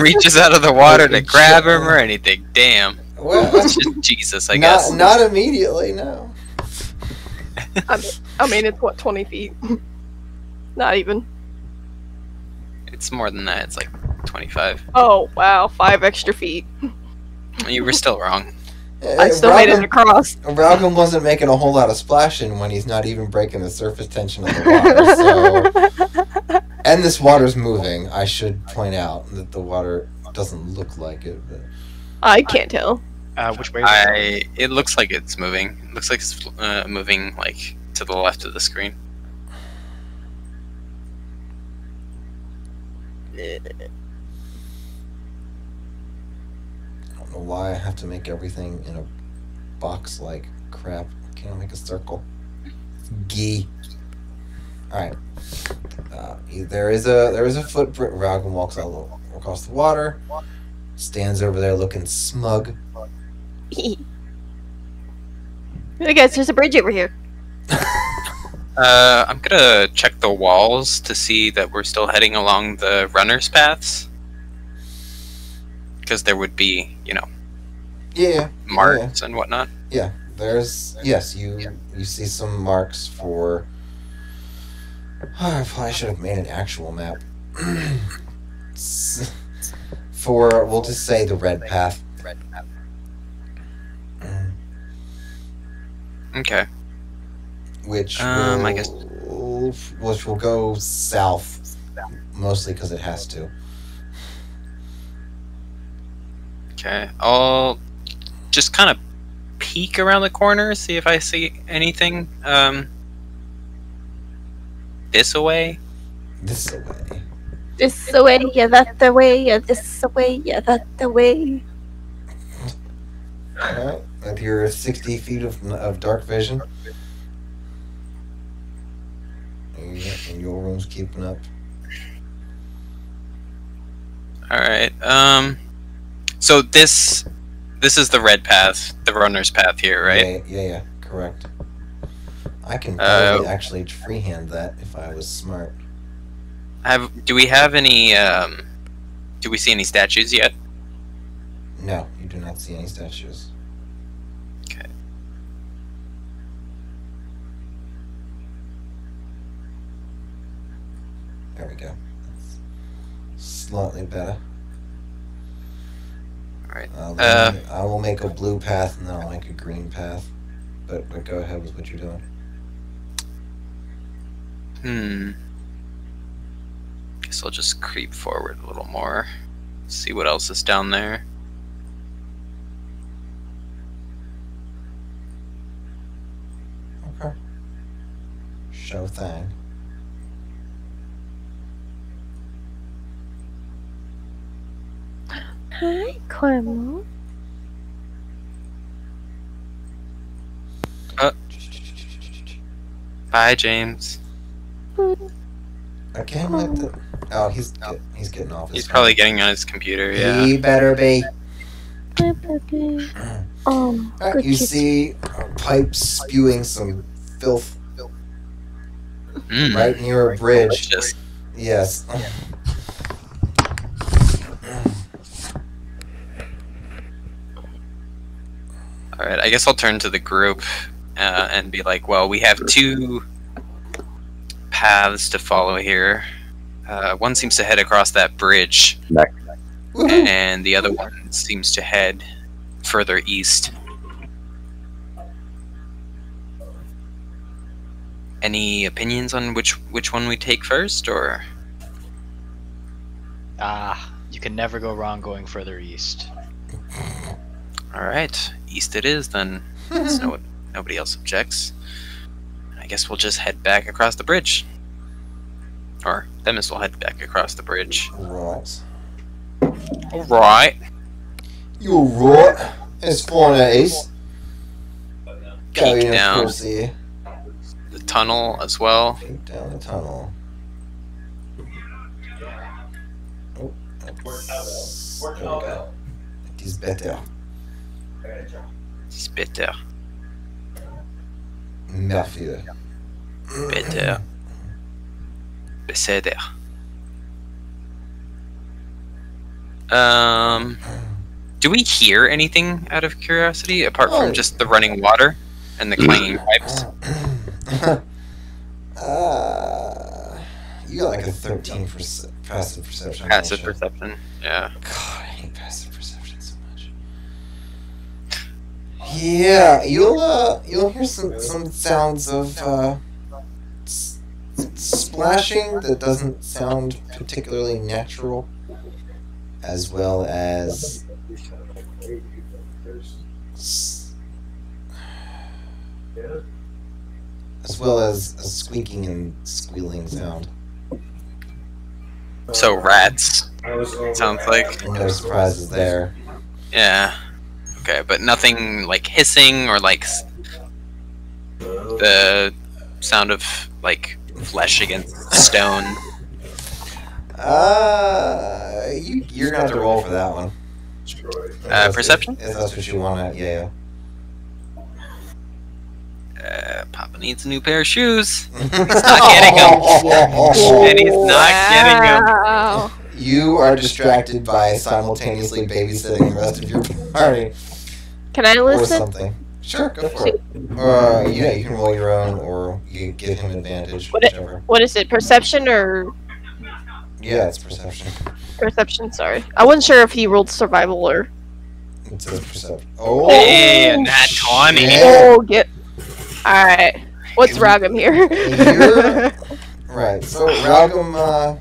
reaches out of the water to grab him or anything. Damn. Well, Jesus, I guess. not immediately. No. I mean, it's what, 20 feet? Not even. It's more than that. It's like 25. Oh wow, 5 extra feet. You were still wrong. I still made it across. Ralgam wasn't making a whole lot of splashing when he's not even breaking the surface tension of the water. So, and this water's moving. I should point out that the water doesn't look like it. But... I can't tell. Which way? Is it It looks like it's moving. It looks like it's moving like to the left of the screen. I don't know why I have to make everything in a box like crap. Can't I make a circle? Gee. Alright. There is a footprint. Ralgam walks out across the water. Stands over there looking smug. Hey guys, there's a bridge over here. I'm gonna check the walls to see that we're still heading along the runners' paths. Because there would be, marks and whatnot. Yeah, you see some marks for... I probably should have made an actual map. For, we'll just say the red path. Okay. Which I guess... which will go south, mostly because it has to. Okay, I'll just kind of peek around the corner, see if I see anything, this away. This away. This away, yeah, that the way, yeah, this away, yeah, that the way. Alright, with your 60 feet of dark vision. And your room's keeping up. Alright, so this is the red path, the runner's path here, right? Yeah, correct. I can probably actually freehand that if I was smart. Do we have any, do we see any statues yet? No, you do not see any statues. Okay. There we go. That's slightly better. Alright. I will make a blue path and then I'll make a green path. But go ahead with what you're doing. Guess I'll just creep forward a little more. See what else is down there. Okay. Show thing. Hi, Cormo. Bye, James. I can't let the... Oh, he's getting off his He's phone. probably getting on his computer, yeah. He better be. Good You kiss. see pipes spewing some filth right near a bridge. Delicious. Yes. Alright, I guess I'll turn to the group and be like, well, we have 2 paths to follow here. One seems to head across that bridge, Woohoo. and the other one seems to head further east. Any opinions on which one we take first, or? You can never go wrong going further east. Alright, east it is then. Since nobody else objects. I guess we'll just head back across the bridge. Or Themis will head back across the bridge. Right. Alright. You're right. It's fine at east. Peek down Here. the tunnel as well. Peek down the tunnel. Oh, that's... There we go. It is better. It's better. Mafia. Better. Do we hear anything out of curiosity apart from just the running water and the clanging pipes? You got like a 13 passive perception. Passive perception. Yeah. God, I hate passive perception so much. Yeah, you'll hear some sounds of splashing that doesn't sound particularly natural, as well as a squeaking and squealing sound. So rats. Sounds like. No surprises there. Yeah. Okay, but nothing like hissing or like the sound of like flesh against stone. You're gonna have to roll for that one. Perception? If that's what you want to, yeah. Papa needs a new pair of shoes. He's not getting them. And he's not getting them. Wow. You are distracted by simultaneously babysitting the rest of your party. Can I Or listen? something. Sure, go for it. Yeah, you can roll your own, or you give him advantage, whichever. What is it? Perception or Yeah, it's perception. perception? Sorry, I wasn't sure if he rolled survival or. It says perception. Oh, Hey, nat 20. shit. Oh, get. All right. What's Ragam here? You're- Right, so Ragam,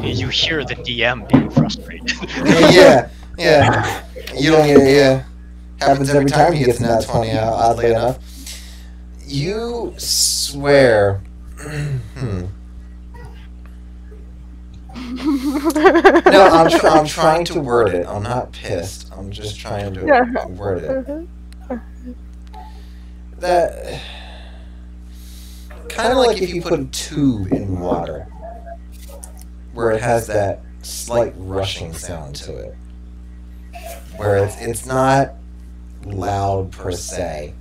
You hear the DM being frustrated. yeah. You don't get it, yeah. Happens every time he gets a nat 20 out, oddly enough. You swear. No, I'm trying to word it. I'm not pissed. I'm just trying to word it. That kind of like if you put a tube in water, where it has that slight rushing sound to it, where it's not loud per se,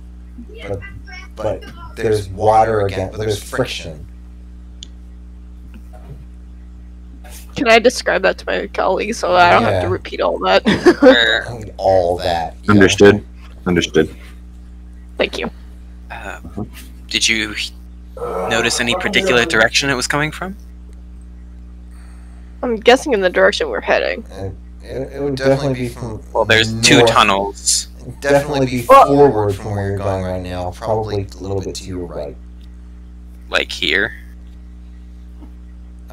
but there's water again, but there's friction. Can I describe that to my colleagues so I don't have Yeah. to repeat all that? I need all that. Yeah. Understood. Thank you. Did you notice any particular direction it was coming from? I'm guessing in the direction we're heading. It would definitely be from. Well, there's two north. tunnels. Definitely be forward from where you're going right now. Probably a little bit to your right. Like here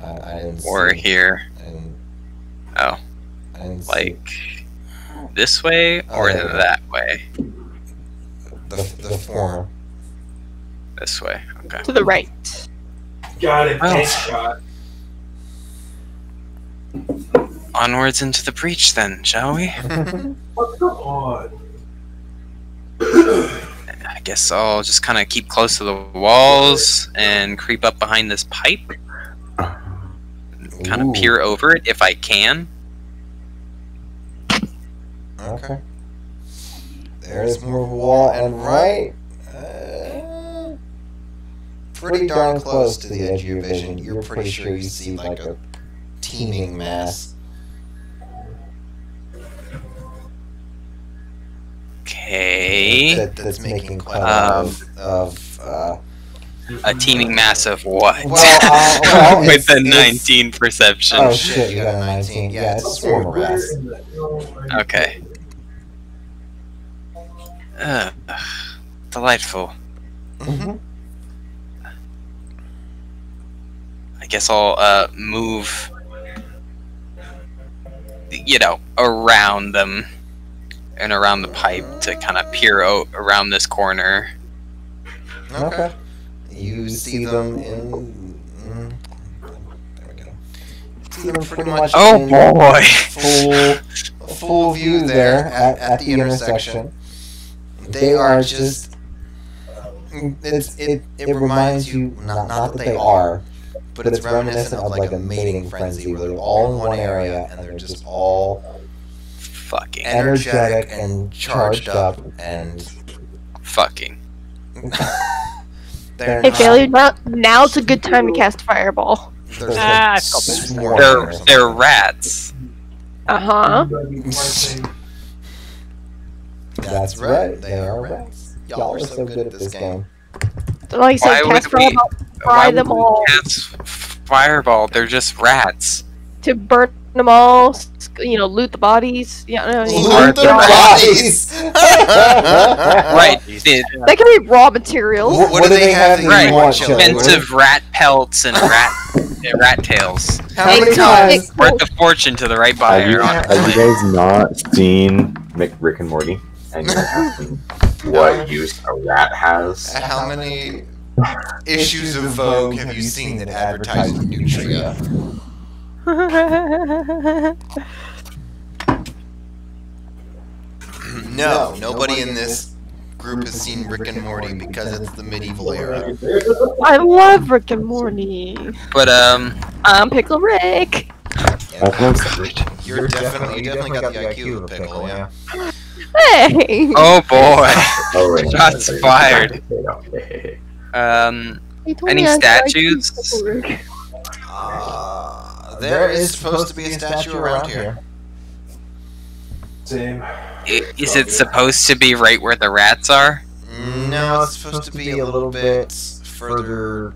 I didn't or see. here. I Oh, didn't see like this way or yeah. that way? the former. This way. Okay. To the right. Got it. Oh. Headshot. Onwards into the breach, then, shall we? What's going on? I guess I'll just kind of keep close to the walls and creep up behind this pipe. Kind of Ooh. peer over it if I can. Okay. There's more of a wall, and right, pretty darn close to the edge of your vision, you're pretty sure you see like a teeming mass. Okay. That's making quite a lot of A teeming mass of what? well, With the it's- 19 perception. oh shit, you got a 19. Yeah, it's a swarm of rats. Okay. Delightful. Mhm. I guess I'll move, around them and around the pipe to kind of peer out around this corner. Okay. You see them in. There we go. See them pretty much. Oh in boy! full view there at the intersection. They are just. It reminds you not that they are, but it's reminiscent of like a mating frenzy where they're all in one area and they're just all Fucking. energetic and charged up and. Fucking. They're Hey, not- Bailey, now's a good time to cast Fireball. I felt bad. swarming or something. They're rats. Uh-huh. That's right. They are rats. Y'all are so good at this game. So like I said, cast fireball, fry them all. Cast fireball. They're just rats. To burn them all, loot the bodies. Loot the bodies! Right. They can be raw materials. What do they have that you Right. want, Chili? Expensive rat pelts and rat tails. How many times? Worth a fortune to the right Have you, buyer. have honestly. you guys not seen Rick and Morty? And you're asking what use a rat has? How many issues of Vogue have you seen that advertise Nutria? No, nobody in this group has seen Rick and Morty because it's the medieval era. I love Rick and Morty. But I'm Pickle Rick. You definitely got the IQ of a pickle, yeah. Hey. oh boy. Oh, right. Shots fired. He told Any me I had statues? Pickle Rick. There is supposed to be a statue around here. Same. Is it supposed to be right where the rats are? No, it's supposed to be a little bit further.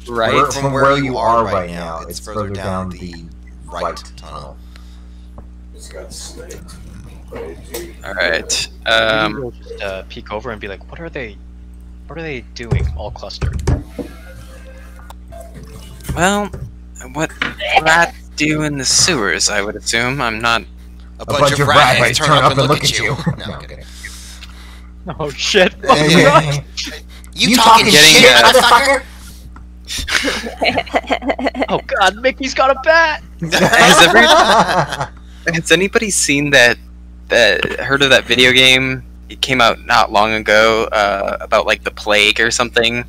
Right. From where you are right now, it's further down the right tunnel. It's got snaked. All right. We'll just peek over and be like, what are they doing all clustered? Well, what rats do in the sewers? I would assume. I'm not. A bunch of rats turn up and look at you. No, I'm kidding. Oh shit! You talking Getting, shit, motherfucker? Oh god, Mickey's got a bat! Has anybody seen that? Heard of that video game? It came out not long ago about like the plague or something.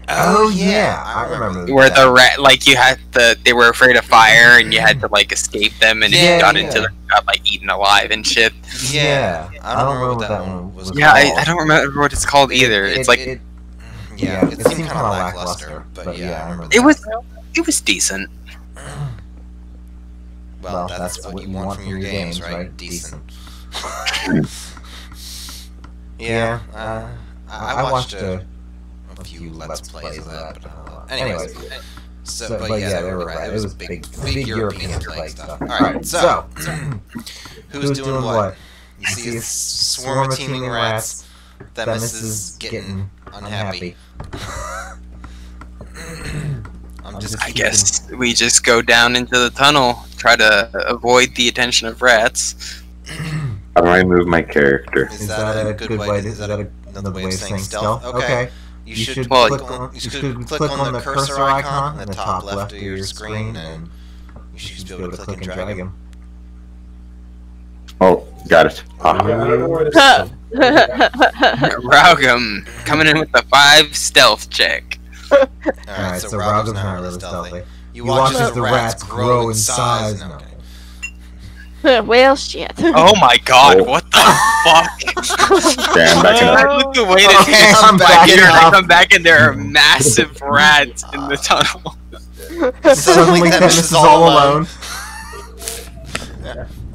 Oh yeah, I remember. Where the rat, like they were afraid of fire and you had to like escape them, and if you got into them, you got like eaten alive and shit. Yeah, I don't remember what that one was. Yeah, I don't remember what it's called either. It's like it seemed kind of lackluster, but yeah, I remember. it was decent. Well, that's what you want from your games, right? Decent. Yeah, I watched a few Let's Plays of that, but anyways. So, but yeah, they were right. It was big European plague stuff. Alright, so, who's doing what? You see a swarm of teeming rats. Themis is getting unhappy. I guess we just go down into the tunnel, try to avoid the attention of rats. How do I move my character? Is that a good way? Is that another way of saying stealth? Okay. You should Well, click on the cursor icon at the top left of your screen, and you should be able to click and drag him. Oh, got it. Raugum coming in with the 5 stealth check. Alright, so Raugum's not really stealthy. You watch as the rats grow in size. No, okay. Well, shit. Oh my god, what the fuck? Damn, back it up. Look the way that Okay, I'm backing I up. come back and there are massive rats in the tunnel. Suddenly Themis is all alone.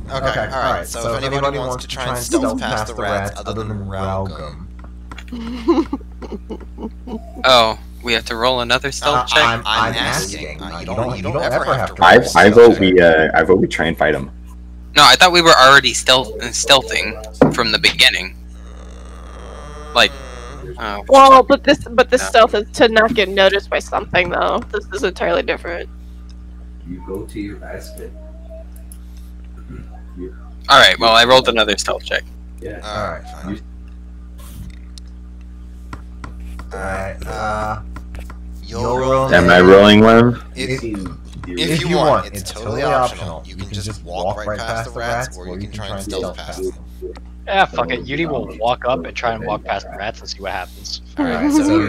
Okay, alright, so if anybody wants to try and stealth past the rats other than Raugum. Oh, we have to roll another stealth check? I'm asking. You don't ever have to I vote we try and fight him. No, I thought we were already stealthing from the beginning. Like, oh. Well, but this stealth is to not get noticed by something, though. This is entirely different. You go to your basket. Alright, well, I rolled another stealth check. Yeah. Alright, fine. Alright, you'll roll. Am I rolling one? If you want, it's totally optional. You can just walk right past the rats, or you can try and stealth past them. Yeah, fuck it. Yudi will walk up and try and walk past the rats and see what happens. Alright, so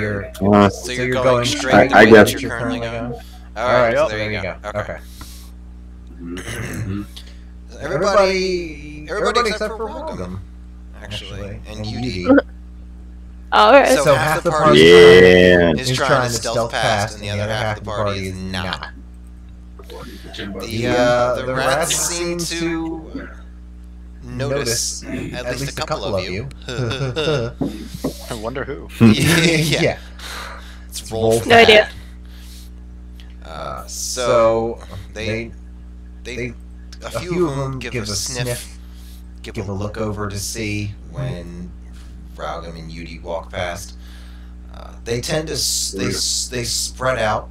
you're going straight the I way guess. that you're currently going? Alright, so there you go. Okay. Everybody except for Raugum, actually, and Yudi. Okay. So half the party Yeah. is trying to stealth past, and the other half of the party is not. The rats seem to notice at least a couple of you. I wonder who. Yeah. Let's roll for No idea. that. So they a few of them give a sniff, give a look over to see when Raugam and Yudi walk past. They tend to they spread out.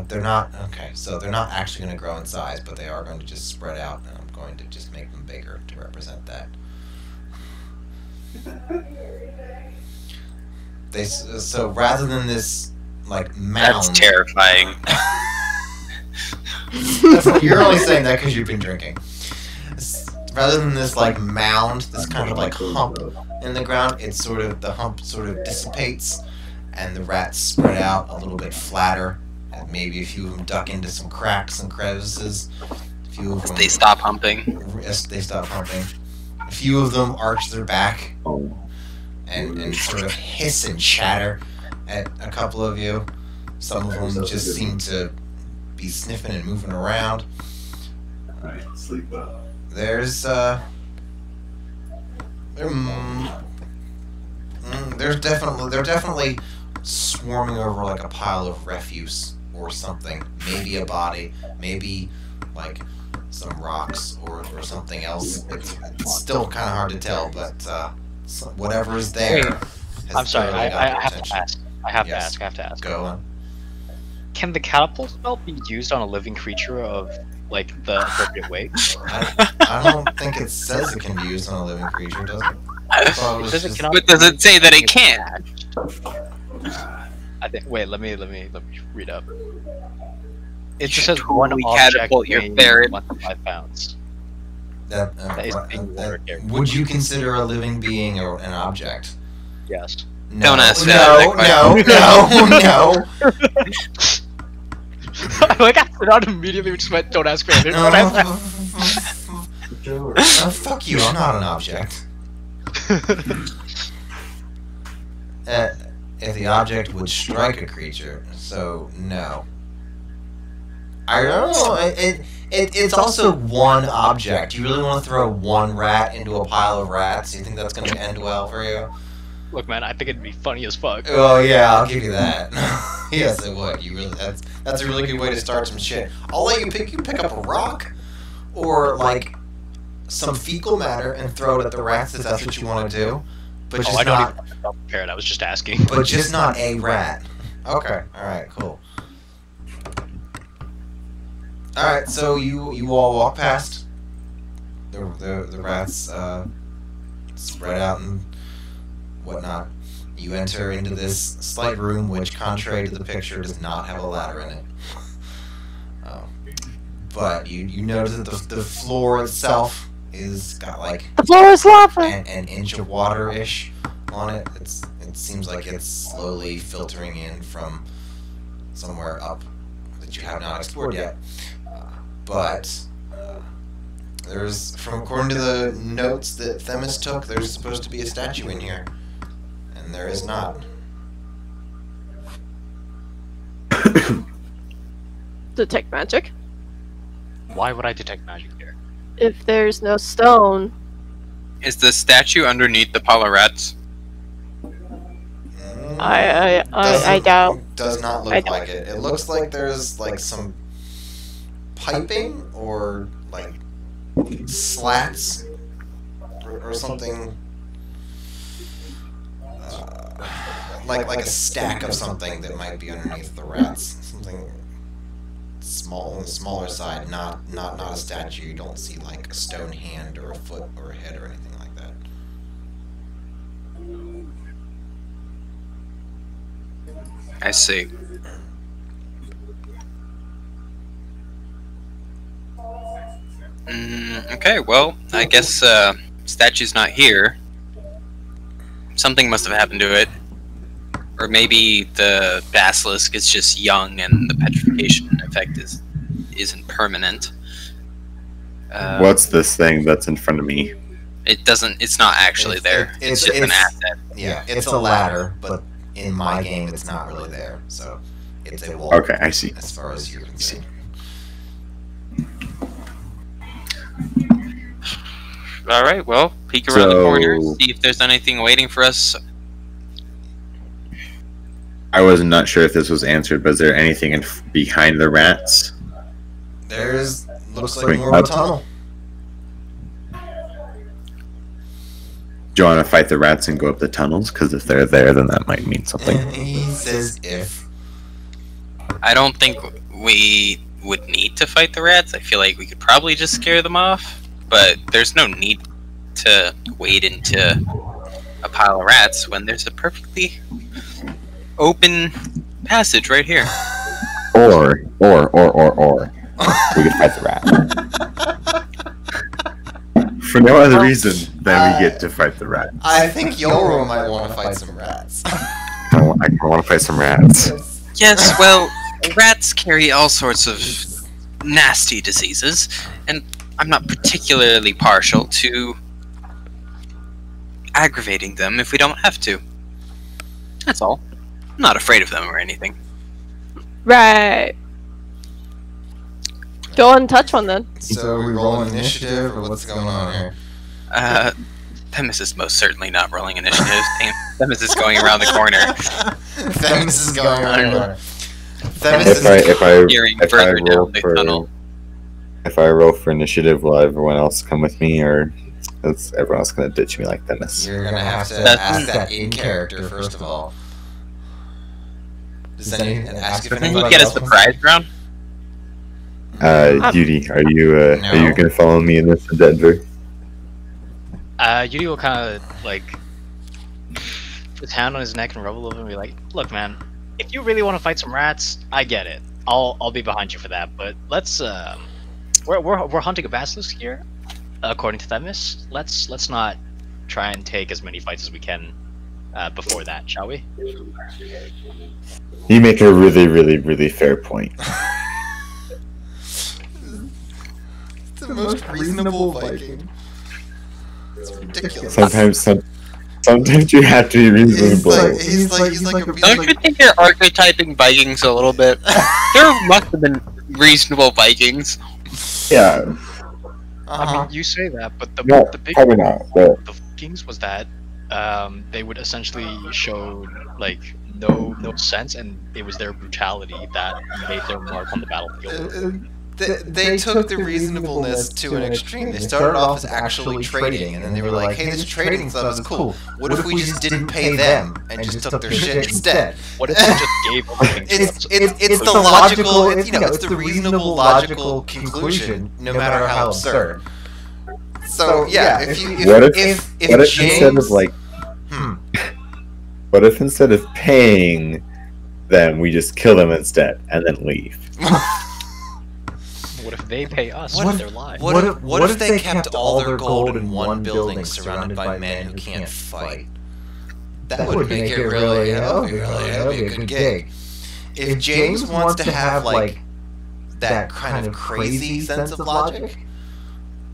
They're not okay. So they're not actually going to grow in size, but they are going to just spread out, and I'm going to just make them bigger to represent that. So rather than this like mound. That's terrifying. You're only saying that because you've been drinking. Rather than this like mound, this kind of like hump in the ground, it's sort of the hump sort of dissipates, and the rats spread out a little bit flatter, and maybe a few of them duck into some cracks and crevices. A few of them They stop humping. They stop humping. A few of them arch their back and sort of hiss and chatter at a couple of you. Some of them just seem to be sniffing and moving around. Alright, sleep well. There's they're definitely swarming over like a pile of refuse or something. Maybe a body, maybe like some rocks or something else. It's still kind of hard to tell, but whatever is there. I'm sorry, clearly got I their have to attention. ask. I have Yes. to ask. Go on. Can the catapult spell be used on a living creature of like the appropriate weight? I don't think it says it can be used on a living creature, does it? I thought it was Does it just- cannot But does it say that it can't? I think. Wait, let me read up. It You just should says one totally object catapult your weighing ferret. 1 to 5 pounds. that, That is being water character. would you consider a living being or an object? Yes. No, Don't ask no, that no. Like I said out immediately, which meant don't ask me. Don't ask that. Fuck you, I'm not an object. If the object would strike a creature, so no. I don't know. It's also one object. You really want to throw one rat into a pile of rats? You think that's going to end well for you? Look, man, I think it'd be funny as fuck. Oh yeah, I'll give you that. Yes, it would. You really that's a really good way to start some shit. I'll let you pick up a rock or like some fecal matter and throw it at the rats if that's what you want to do. But Oh, just I don't not even feel prepared. I was just asking. but just not a rat. Okay. All right. Cool. All right. So you all walk past the rats spread out and whatnot. You enter into this slight room, which, contrary to the picture, does not have a ladder in it. But you notice that the floor itself is got like The floor is lava. an inch of water-ish on it. It seems like it's slowly filtering in from somewhere up that you have not explored yet. There's, according to the notes that Themis took, there's supposed to be a statue in here, and there is not. Detect magic. Why would I detect magic here? If there's no stone, Is the statue underneath the pile of rats? I doubt. Does not I look doubt. like it. It looks like there's like some piping or like slats or something, like a stack of something that might be underneath the rats. Something small on the smaller side, not a statue. You don't see like a stone hand or a foot or a head or anything like that. I see. Okay, well, I guess statue's not here. Something must have happened to it. Or maybe the basilisk is just young and the petrification effect isn't permanent. What's this thing that's in front of me? It doesn't. It's not actually there. It's just an asset. Yeah, it's a ladder, but in my game, it's not really there. So it's a wall. Okay, I see. As far as you're concerned. All right. Well, peek around the corner, So- see if there's anything waiting for us. I was not sure if this was answered, but is there anything behind the rats? There's looks like Wait, more of a tunnel. Do you want to fight the rats and go up the tunnels? Because if they're there, then that might mean something. He says if. I don't think we would need to fight the rats. I feel like we could probably just scare them off. But there's no need to wade into a pile of rats when there's a perfectly open passage right here. Or. We could fight the rat. For no other reason than we get to fight the rat. I think Yoro might want to fight some rats. I want to fight some rats. Yes, well, rats carry all sorts of nasty diseases, and I'm not particularly partial to aggravating them if we don't have to. That's all. I'm not afraid of them or anything. Right. Go on and touch one then. So are we rolling initiative, or what's going on here? Themis is most certainly not rolling initiative. Themis is going around the corner. Themis is going around the corner. Themis If is Peering I further roll down the for tunnel. if I roll for initiative, will everyone else come with me, or is everyone else gonna ditch me like Dennis? You're gonna have to That's- ask that in character first of all. Does any ask if Doesn't he anybody get a else wants- surprise round? Judy, are you No. gonna follow me in this endeavor? Yudi will kind of like put his hand on his neck and rub a little bit and be like, "Look, man, if you really want to fight some rats, I get it. I'll be behind you for that. But let's we're hunting a basilisk here, according to Themis. Let's not try and take as many fights as we can before that, shall we?" You make a really, really, really fair point. It's the most reasonable Viking. It's ridiculous. Sometimes you have to be reasonable. He's like a Don't you think you're archetyping Vikings a little bit? There must have been reasonable Vikings. Yeah, I mean, you say that, but the no, big probably not. But the Vikings was that they would essentially show like no sense, and it was their brutality that made their mark on the battlefield. They took the reasonableness to an extreme. They started off as actually trading, and then they were like, "Hey, this trading stuff is cool. What if we just didn't pay them and just took their shit instead?" What if they just gave them It's the logical, it's the reasonable logical conclusion, no matter how absurd. So yeah, if James, instead of like, what if instead of paying them, we just kill them instead and then leave? What if they pay us What with if- their lives? What if they kept all their gold in one building, surrounded by men who can't fight? That would make it really, that would be a good gig. If James wants to have like that kind of crazy sense of logic,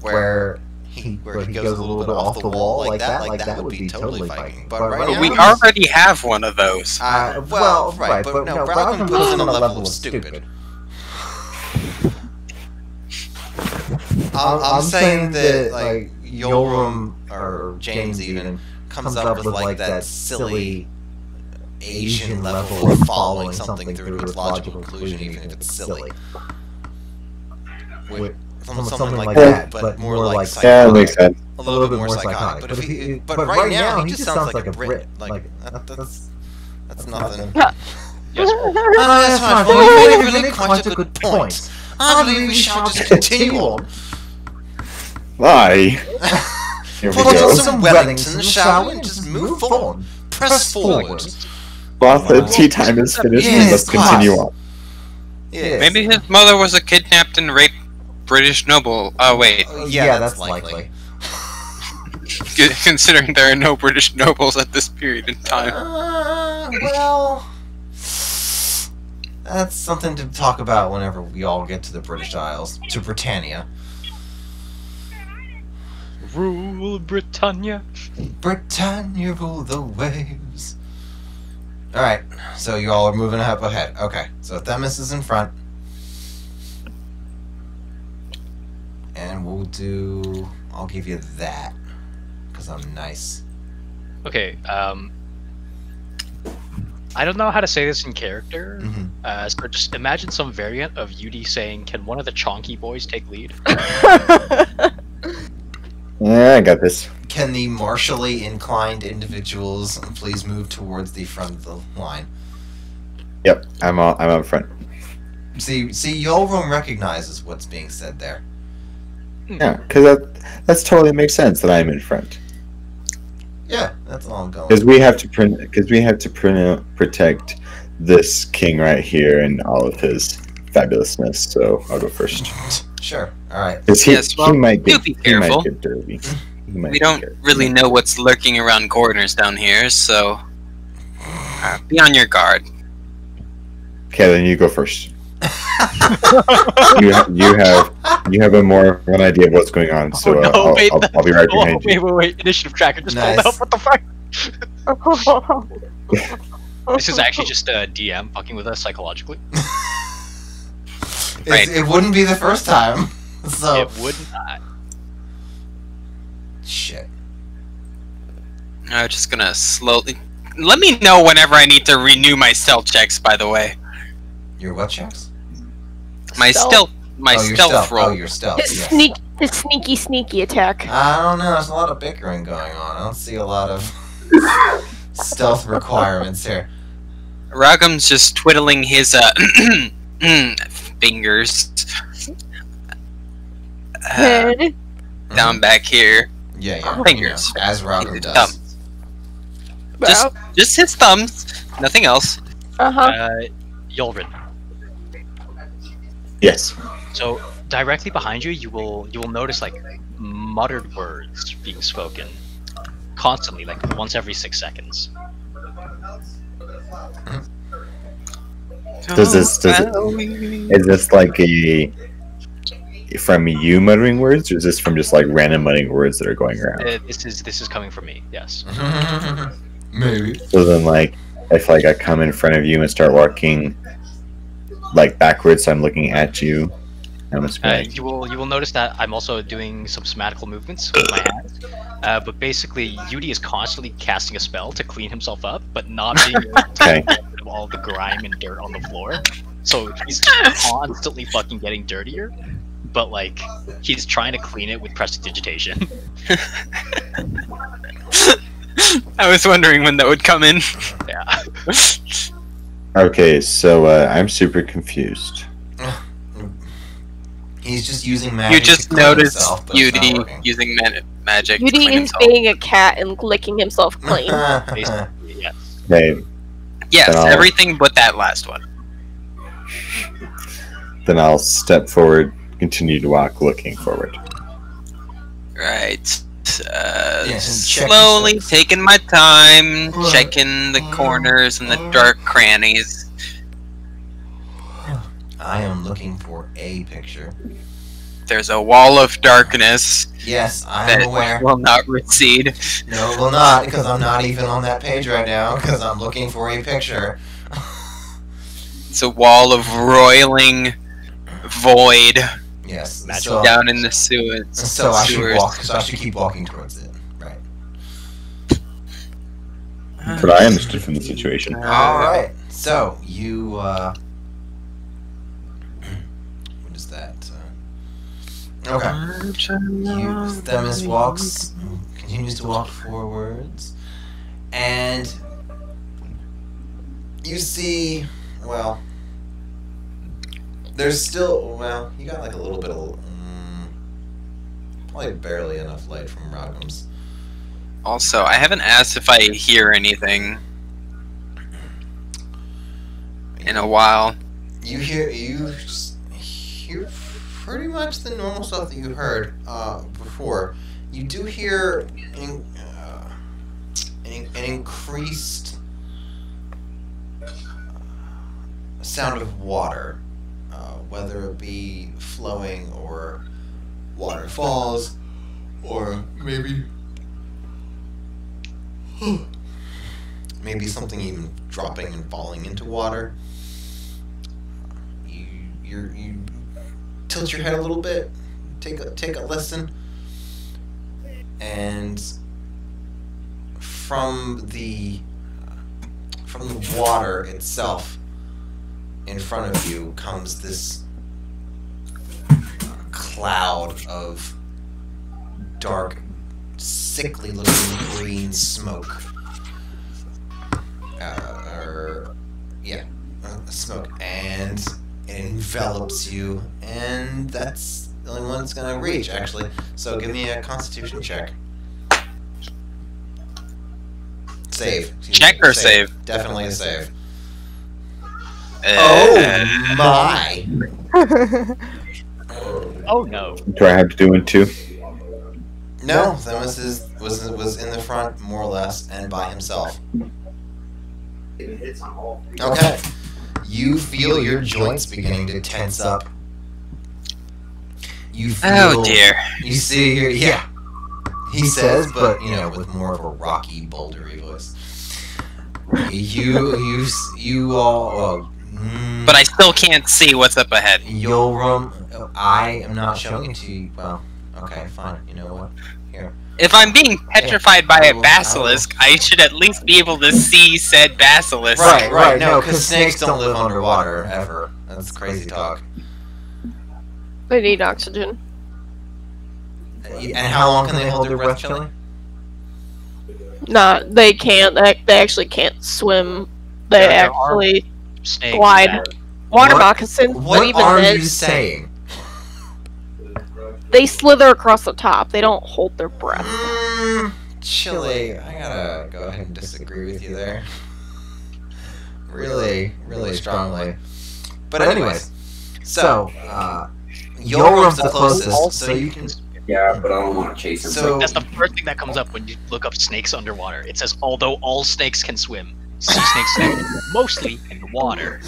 where he goes a little bit off the wall like that would be totally Viking. But right now, We already have one of those. well, right, but no, Browman puts us on a level of stupid. I'm saying that like Yoram or James even comes up with like that silly Asian level of following something through its logical conclusion, even if it's silly. With something like that, but more like Yeah, that psychotic. makes sense. A little bit more psychotic. But right now he just sounds like a Brit. Like that's nothing. Yes, That's fine. Well, you really quite a good point. I believe we shall just continue on. Lie. Here we Put on go. some Wellingtons, shall we, and just move on. Press forward. While the tea time is finished, we Yes, must continue on. Yes. Maybe his mother was a kidnapped and raped British noble. Oh wait, Yeah, that's likely. considering there are no British nobles at this period in time. Well, that's something to talk about whenever we all get to the British Isles, to Britannia. Rule Britannia. Britannia rule the waves. Alright, so you all are moving up ahead. Okay, so Themis is in front. And we'll do... I'll give you that. Because I'm nice. Okay, I don't know how to say this in character. So just imagine some variant of UD saying, "Can one of the chonky boys take lead?" Yeah, I got this. Can the martially inclined individuals please move towards the front of the line? Yep, I'm up front. See, Yolrum recognizes what's being said there. Yeah, because that's totally makes sense that I'm in front. Yeah, that's all I'm going. Because we have to protect this king right here and all of his fabulousness. So I'll go first. Sure. All right. Because Yes, well, he might do get, be he might careful. get dirty. We don't really know what's lurking around corners down here, so be on your guard. Okay, then you go first. you have a more of an idea of what's going on, so Oh, no, I'll be right behind you. Wait! Initiative tracker just Nice. pulled up. What the fuck? This is actually just a DM fucking with us psychologically. Right. It wouldn't be the first time. So It would not. shit. I'm just gonna slowly. Let me know whenever I need to renew my stealth checks. By the way, Your what checks? my Stealth. stealth, your stealth roll. Oh, your stealth. His Yes. sneaky attack. I don't know. There's a lot of bickering going on. I don't see a lot of stealth requirements here. Ragum's just twiddling his fingers Head. down back here. Yeah. Fingers. Yeah, as Ragum His does. thumbs. Just his thumbs, nothing else. Yulrin. Yes. So directly behind you, you will notice like muttered words being spoken constantly, like once every 6 seconds. Is this like a from you muttering words, or is this from just like random muttering words that are going around? This is coming from me. Yes. Maybe. So then, like, if like I come in front of you and start walking like backwards, so I'm looking at you. I'm just like, You will notice that I'm also doing some somatical movements with my hands. But basically, Yudi is constantly casting a spell to clean himself up, but not being able to Okay. get rid of all the grime and dirt on the floor. So he's just constantly fucking getting dirtier. But like, he's trying to clean it with prestidigitation. I was wondering when that would come in. Yeah. okay, so I'm super confused. He's just using magic. You just to clean noticed himself, but it's not Yudi working. using magic to Yudi clean is himself. being a cat and licking himself clean. Basically, yes. Okay, Yes, Then I'll- everything but that last one. then I'll step forward, continue to walk, looking forward. Right. Yes, and check Slowly yourself. taking my time, Right. checking the corners and the dark crannies. I am looking for a picture. There's a wall of darkness Yes, I'm that aware. will not recede. No, it will not, because I'm not even on that page right now, because I'm looking for a picture. It's a wall of roiling void Yes, Magic so, down in the sewers. so I should sewers. walk. So I should keep walking towards it. Right. That's what I understood from the situation. All right. So you. What is that? Okay. Themis continues to walk forwards, and you see, well, there's still, well, you got like a little bit of, probably barely enough light from Ragum's. Also, I haven't asked if I hear anything in a while. You hear pretty much the normal stuff that you heard before. You do hear an increased sound of water, whether it be flowing or waterfalls Or maybe something even dropping and falling into water. You tilt your head a little bit, take a listen, and from the water itself in front of you comes this cloud of dark, sickly looking green smoke. Smoke, and it envelops you, and that's the only one that's gonna reach, actually. So give me a Constitution check. Save. Check or save? Definitely a save. Oh my! Oh no. Do I have to do one too? No, Themis was in the front, more or less, and by himself. Okay. You feel your joints beginning to tense up. You feel, Oh dear. You see your, yeah. He says, but you know, with more of a rocky, bouldery voice. You all. But I still can't see what's up ahead. Yolrum, I am not showing it to you. Well, okay, fine. You know what? Here. If I'm being petrified by a basilisk, I should at least be able to see said basilisk. Right. No, because snakes don't live underwater ever. That's crazy talk. They need oxygen. And how long can they hold their breath, Chili? They can't. They actually can't swim. They There are actually snakes glide. that- Water What- moccasins. but What even are then, you saying? they slither across the top. They don't hold their breath. Chili, I gotta go ahead and disagree with you there. Really, really strongly. But anyways, so, Yorum's the closest, so you can... Yeah, but I don't want to chase him. So, That's the first thing that comes up when you look up snakes underwater. It says, although all snakes can swim, sea snakes swim mostly in the water.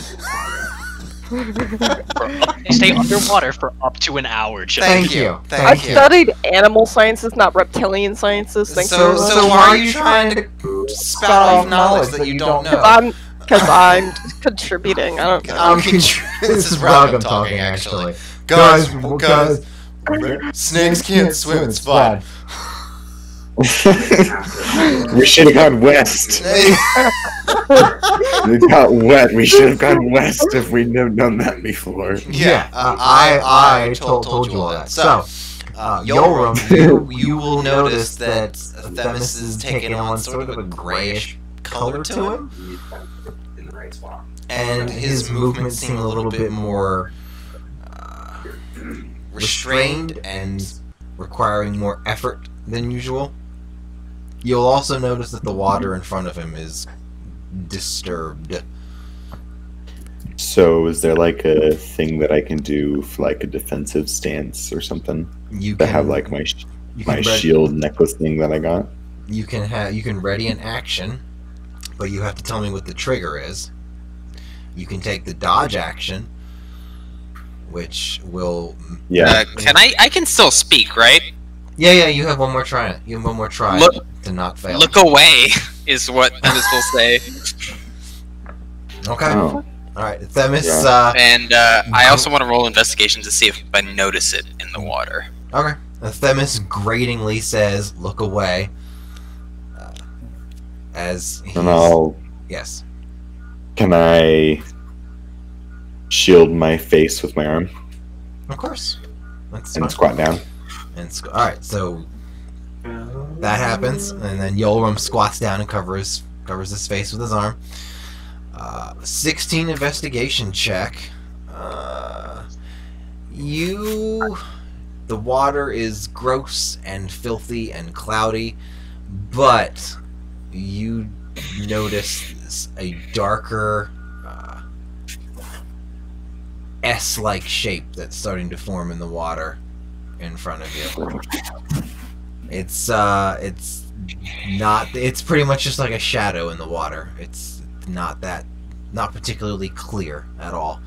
They stay underwater for up to an hour. thank you. I Thank you. studied animal sciences, not reptilian sciences. Thanks So, very much. so why are you trying to spout off knowledge that you don't know? Because I'm contributing. I don't know. This is Rug I'm talking, actually. Guys, snakes can't swim, it's fine. We should have gone west. We got wet. We should have gone west if we'd never done that before. Yeah, I told you all that. So, Yoram, you will notice that Themis is taking on sort of a grayish color to him, in the right spot. and his movements seem a little bit more restrained and requiring more effort than usual. You'll also notice that the water in front of him is disturbed. So, is there like a thing that I can do for like a defensive stance or something? You To can have like my you can ready- shield necklace thing that I got. You can ready an action, but you have to tell me what the trigger is. You can take the dodge action, which will Yeah. Can I can still speak, right? Yeah, you have one more try. You have one more try Look- to not fail. Look away is what Themis will say. Okay. Oh. All right, Themis. Yeah. And I also want to roll investigation to see if I notice it in the water. Okay. Themis gratingly says, "Look away." As he's, And I'll. yes. Can I shield my face with my arm Of course. That's and fine. squat down? All right, so that happens, and then Yolram squats down and covers his face with his arm. 16 investigation check. The water is gross and filthy and cloudy, but you notice a darker S-like shape that's starting to form in the water in front of you. It's pretty much just like a shadow in the water. It's not particularly clear at all.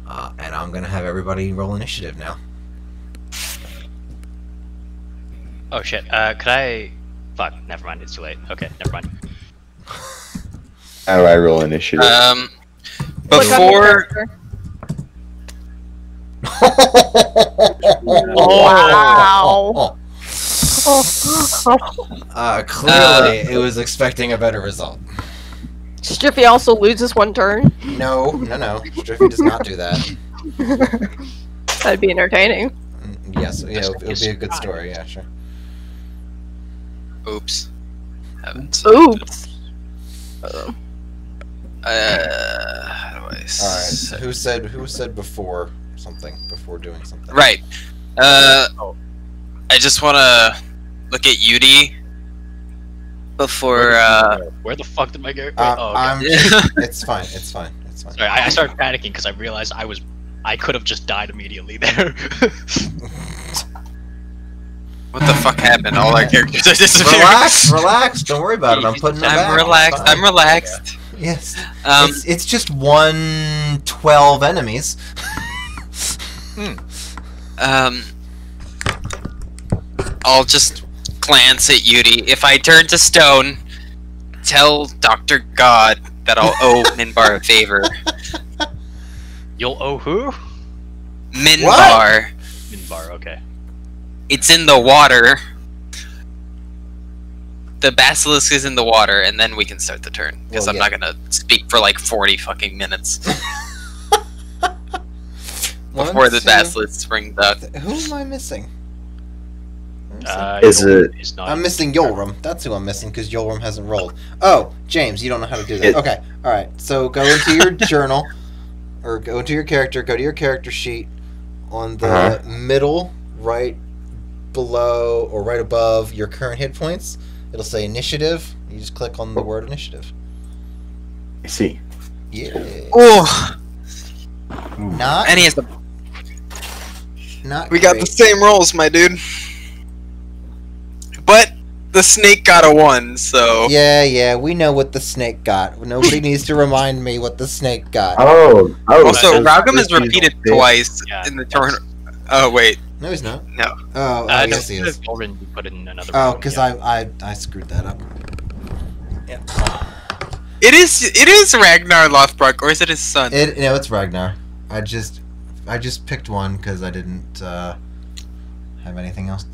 And I'm gonna have everybody roll initiative now. Oh shit. Could I? Fuck. Never mind. It's too late. Okay. Never mind. How do I roll initiative? Click on the Before. character. Wow. Oh. Clearly, it was expecting a better result. Striffy also loses one turn. No. Striffy does not do that. That'd be entertaining. Yes, yeah, it would be a good story. Yeah, sure. Oops. Heavens. Oops. How do I? All right. So who said before something? Before doing something? Right. I just want to look at Yudi before. Where the fuck did my go? I'm. Okay. It's fine. It's fine. It's fine. Sorry, I started panicking because I realized I could have just died immediately there. What the fuck happened? All our characters are disappearing. Relax. Don't worry about it. I'm putting it back. I'm relaxed. It's fine. I'm relaxed. Yes. Um. It's just 112 enemies. I'll just glance at Yudi. If I turn to stone, tell Dr. God that I'll owe Minbar a favor. You'll owe who? Minbar. Minbar. Okay. It's in the water. The basilisk is in the water, and then we can start the turn. Because Well, I'm not gonna speak for like 40 fucking minutes before the basilisk springs up. Who am I missing? Is Yul it- is not I'm missing Yolrum. That's who I'm missing because Yolrum hasn't rolled. Oh, James, you don't know how to do that. It- Okay, all right. So go into your journal, or go into your character. Go to your character sheet on the middle, right below or right above your current hit points. It'll say initiative. You just click on the word initiative. I see. Yeah. Oh, Not. and he has the. Not. We got the great. same rolls, my dude. But the snake got a 1, so. Yeah. We know what the snake got. Nobody needs to remind me what the snake got. Oh. Also, so Raugam is this is- repeated twice Yeah, in the turn. Oh wait, No, he's not. no. Oh, yes, he is. Already put in another. Oh, room, because yeah. I screwed that up. Yeah. It is Ragnar Lothbrok, or is it his son? No, it's Ragnar. I just picked one because I didn't have anything else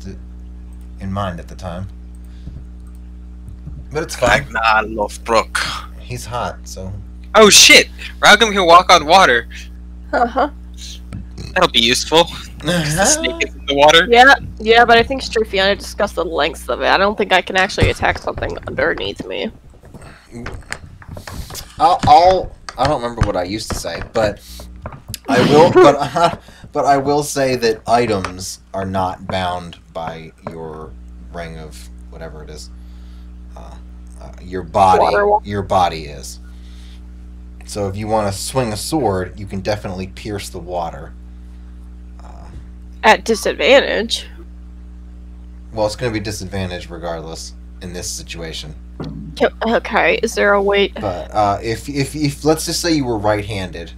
in mind at the time. But it's fine. Ragnar Lothbrok. He's hot, so. Oh shit! Raugam can walk on water. Uh-huh. That'll be useful. 'Cause the snake is in the water. Yeah, but I think Striffy and I discussed the lengths of it. I don't think I can actually attack something underneath me. I don't remember what I used to say, but I will. But I will say that items are not bound by your ring of whatever it is. Your body. Water. Your body is. So if you want to swing a sword, you can definitely pierce the water. At disadvantage. Well, it's going to be disadvantaged regardless in this situation. Okay, is there a way? But if let's just say you were right-handed,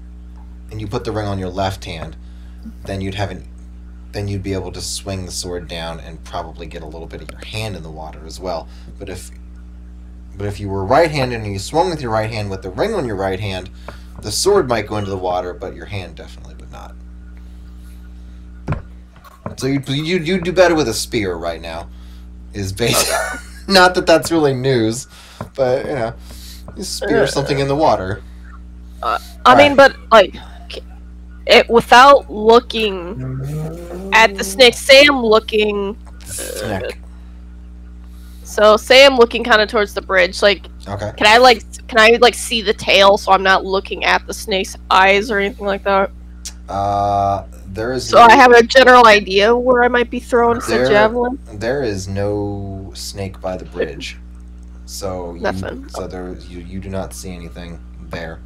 and you put the ring on your left hand, then you'd be able to swing the sword down and probably get a little bit of your hand in the water as well. But if you were right-handed and you swung with your right hand with the ring on your right hand, the sword might go into the water, but your hand definitely would not. So you do better with a spear right now. Is basically not that that's really news, but you spear something in the water. I mean, but like, it without looking at the snake. Say I'm looking. Snack. So say I'm looking kind of towards the bridge. Like, Okay. can I see the tail so I'm not looking at the snake's eyes or anything like that? There is. So I have a general idea where I might be throwing the javelin. There is no snake by the bridge, so Nothing. you do not see anything there.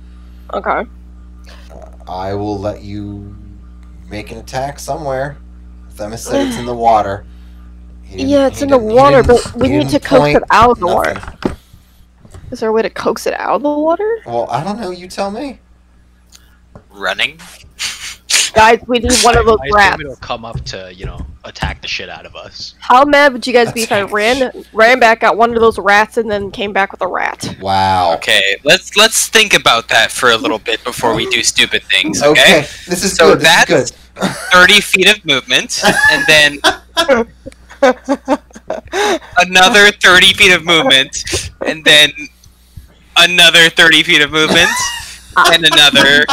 Okay. I will let you make an attack somewhere. Themis said it's in the water. Yeah, it's in the water, but we need to coax it out of the water. Is there a way to coax it out of the water? Well, I don't know. You tell me. Running. Guys, we need one of those I assume rats. it'll come up to attack the shit out of us. How mad would you guys be if I ran back, got one of those rats, and then came back with a rat? Wow. Okay, let's think about that for a little bit before we do stupid things. Okay, Okay. this is So good. This is that's good. 30 feet of movement, and then another 30 feet of movement, and then another 30 feet of movement, and another,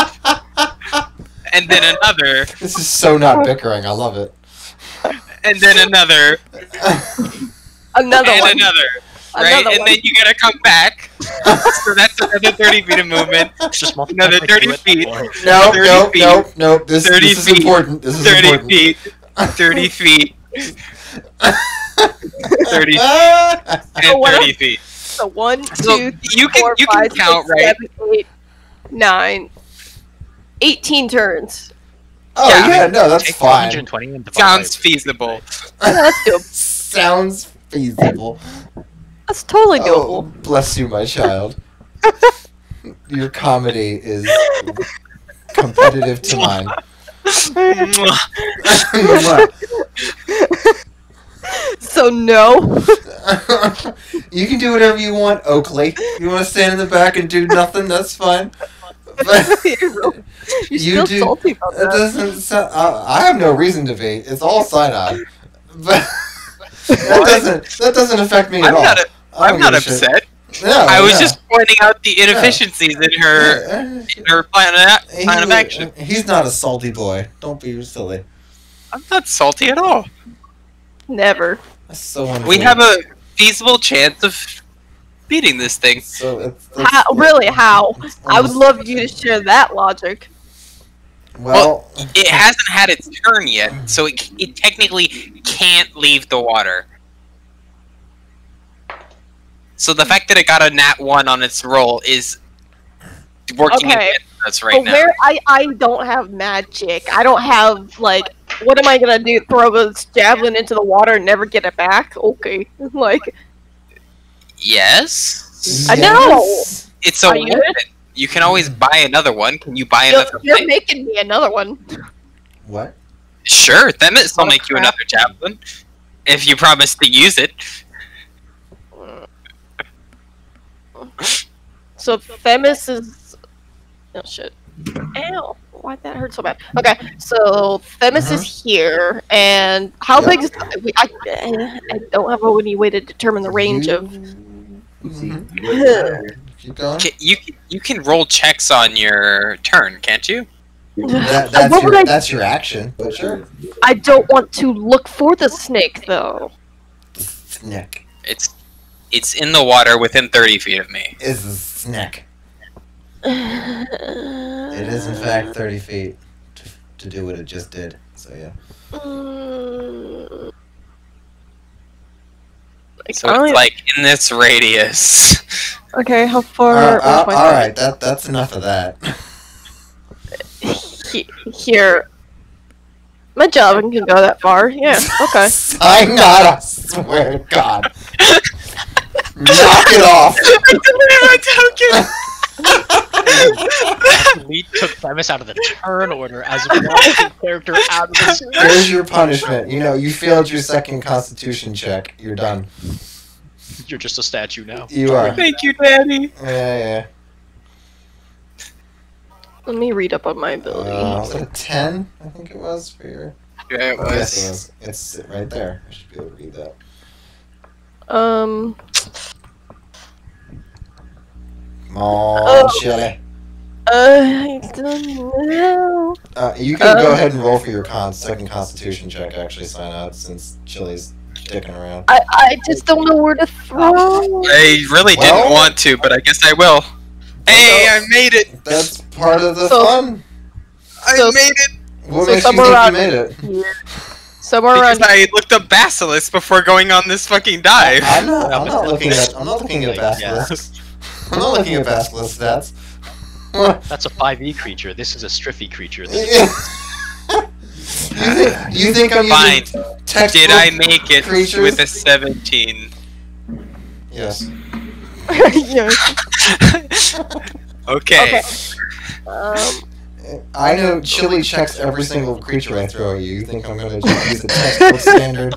and then another, This is so not bickering. I love it. and then another, Another and one. another. Right, Another and one. then you gotta come back. So that's another 30 feet of movement. Just multiply Another by 30 two at that feet. point. No, 30 no, feet. no, no. This 30 is feet. important. This is 30 important. feet. 30 feet. 30 Ah! and what 30 feet. So 1, 2, So 3, you can 4, you can 5, count, 6, right? 7, 8, 9, 18 turns. Oh Yeah. yeah, no, that's Take fine. 120 and divide Sounds by- feasible. Yeah, that's doable. Sounds feasible. That's totally Oh, doable. bless you, my child. Your comedy is competitive to mine. So no. You can do whatever you want, Oakley. You want to stand in the back and do nothing? That's fine. But You're you still do. salty about It that. doesn't. I have no reason to be. It's all cyanide. But that doesn't affect me at I'm all. not. I don't I'm not give a shit. upset. No, I was yeah. just pointing out the inefficiencies in her plan of action. He's not a salty boy. Don't be silly. I'm not salty at all. Never. That's so wonderful. We have a feasible chance of beating this thing. So it's How, really, how? it's I would almost- love you to share that logic. Well, It hasn't had its turn yet, so it technically can't leave the water. So the fact that it got a nat 1 on its roll is working Okay. against us right But now. where I don't have magic. I don't have, like, what am I gonna do? Throw a javelin into the water and never get it back? Okay. Like, Yes? I know! yes. It's a Are you weapon. You can always buy another one. Can you buy you're, another you're blade? making me another one. What? Sure, Themis will Oh, make you crap. another javelin. If you promise to use it. So Themis is. Oh shit! Ow! Why'd that hurt so bad? Okay, so Themis is here, and how big is? I don't have any way to determine the range of. Keep going. Okay, you can roll checks on your turn, can't you? What would I- That's your action, but sure. I don't want to look for the snake though. Snack It's in the water within 30 feet of me. is a snack. It is in fact 30 feet to do what it just did. So yeah. So it's like in this radius. Okay, how far? all right, that's enough of that. Here. My job can go that far. Yeah. Okay. I'm not. I swear to God. Knock it off. We took Themis out of the turn order as a walking character out of the series. Here's your punishment. You know, you failed your second Constitution check. You're done. You're just a statue now. You are. Thank you, Daddy. Yeah. Let me read up on my ability. Was it a 10? I think it was for your. Yeah, it was. Yes, it was. It's right there. I should be able to read that. Um. Come on, Shelley. I don't know. You can go ahead and roll for your second Constitution check. Actually, sign out since Chili's dicking around. I just don't know where to throw. I really Well- didn't want to, but I guess I will. Hey, I made it! That's part of the So- fun. I So- made it! What so makes you somewhere think you around made it? here. Somewhere Because around. I looked up Basilisk before going on this fucking dive. I'm not looking at Basilisk. I'm not looking at Basilisk stats. That's a 5e creature. This is a Striffy creature. This you think I'm Fine. using textbook Did I make it creatures? with a 17? Yes. Yes. Okay. Um. I know Chili checks every single creature I throw at you. You think I'm going to just use the textbook standard?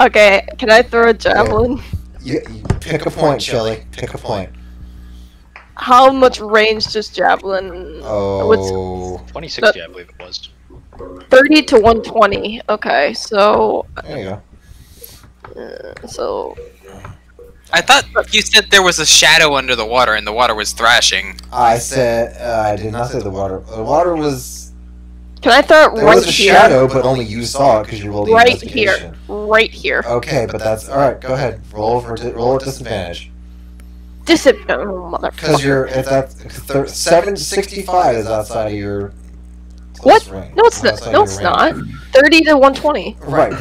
Okay, can I throw a javelin? You pick a point, Chili. Pick a point. How much range does javelin? Oh. 2060, I believe it was. 30 to 120. Okay, so There you go. so I thought you said there was a shadow under the water and the water was thrashing. I said, I did not say the water. The water was. can I throw it There right was a here? shadow, but only you saw it because you rolled the Right investigation. here. Right here. Okay, but that's alright. Go ahead. Roll at disadvantage. Oh, Because motherfucker. you're at that 765 is outside of your. What? close range. No, it's not. Outside No, of it's your not. range. 30 to 120. Right.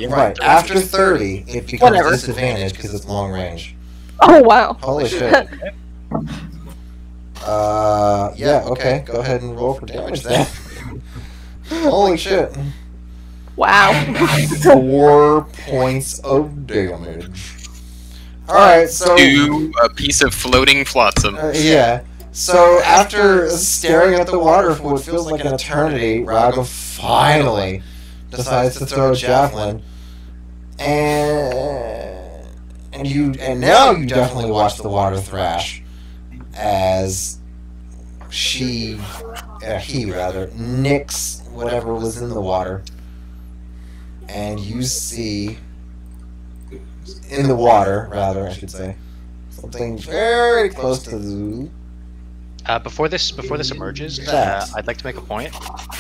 Right. After 30, it becomes Whatever. disadvantage because it's long range. Oh wow. Holy shit. Yeah. Okay. Go ahead and roll for damage then. Holy shit. Wow. 4 points of damage. Alright, so. To a piece of floating flotsam. Yeah. So after staring at the water for what feels like an eternity, Raga finally decides to throw a javelin, and now you definitely watch the water thrash as he nicks whatever was in the water, and you see in the water, rather I should say, something very close to the. Before this emerges, Yes. I'd like to make a point.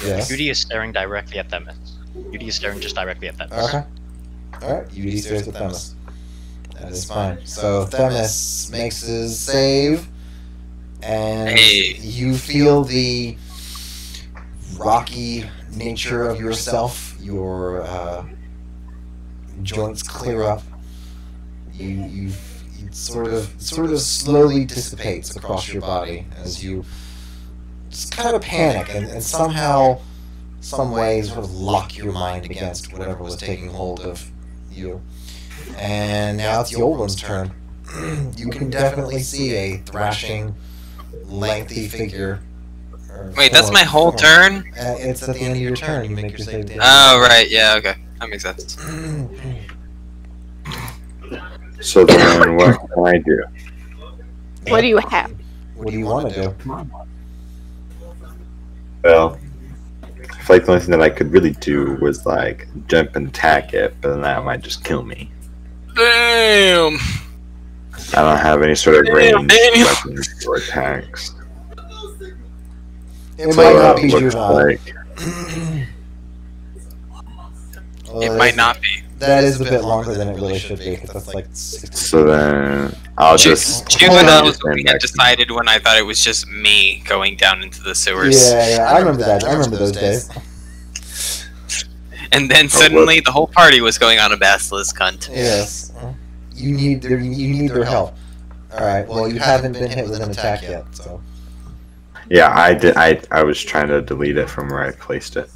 Yes. Yudi is staring directly at Themis. Yudi is staring just directly at Themis. Okay. Alright, Yudi stares at Themis. That is fine. So Themis makes his save, and Hey. you feel the rocky nature of yourself. Your joints clear up. You it sort of slowly dissipates across your body as you just kind of panic and somehow, some way, sort of lock your mind against whatever was taking hold of you. And now it's the old one's turn. You can definitely see a thrashing, lengthy figure. Wait, that's my whole turn? It's at the end of your turn. You make your save. at the end of Oh, your turn. right, yeah, okay. That makes sense. So then, what can I do? What do you have? What do you want to do? Well, I feel like the only thing that I could really do was like jump and attack it, but then that might just kill me. Damn! I don't have any sort of Damn, ranged Daniel. weapons or attacks. It So might not that be looks juvenile. like It might not be. That is a bit longer than it really should be, because that's like 60. so. Then I'll just Juvenile was stand what we back. had decided when I thought it was just me going down into the sewers. Yeah, I remember that. I remember those days. And then suddenly the whole party was going on a Basilisk hunt. Yes. You need their help. Alright, well, you haven't been hit with an attack yet, so. Yeah, I did. I was trying to delete it from where I placed it.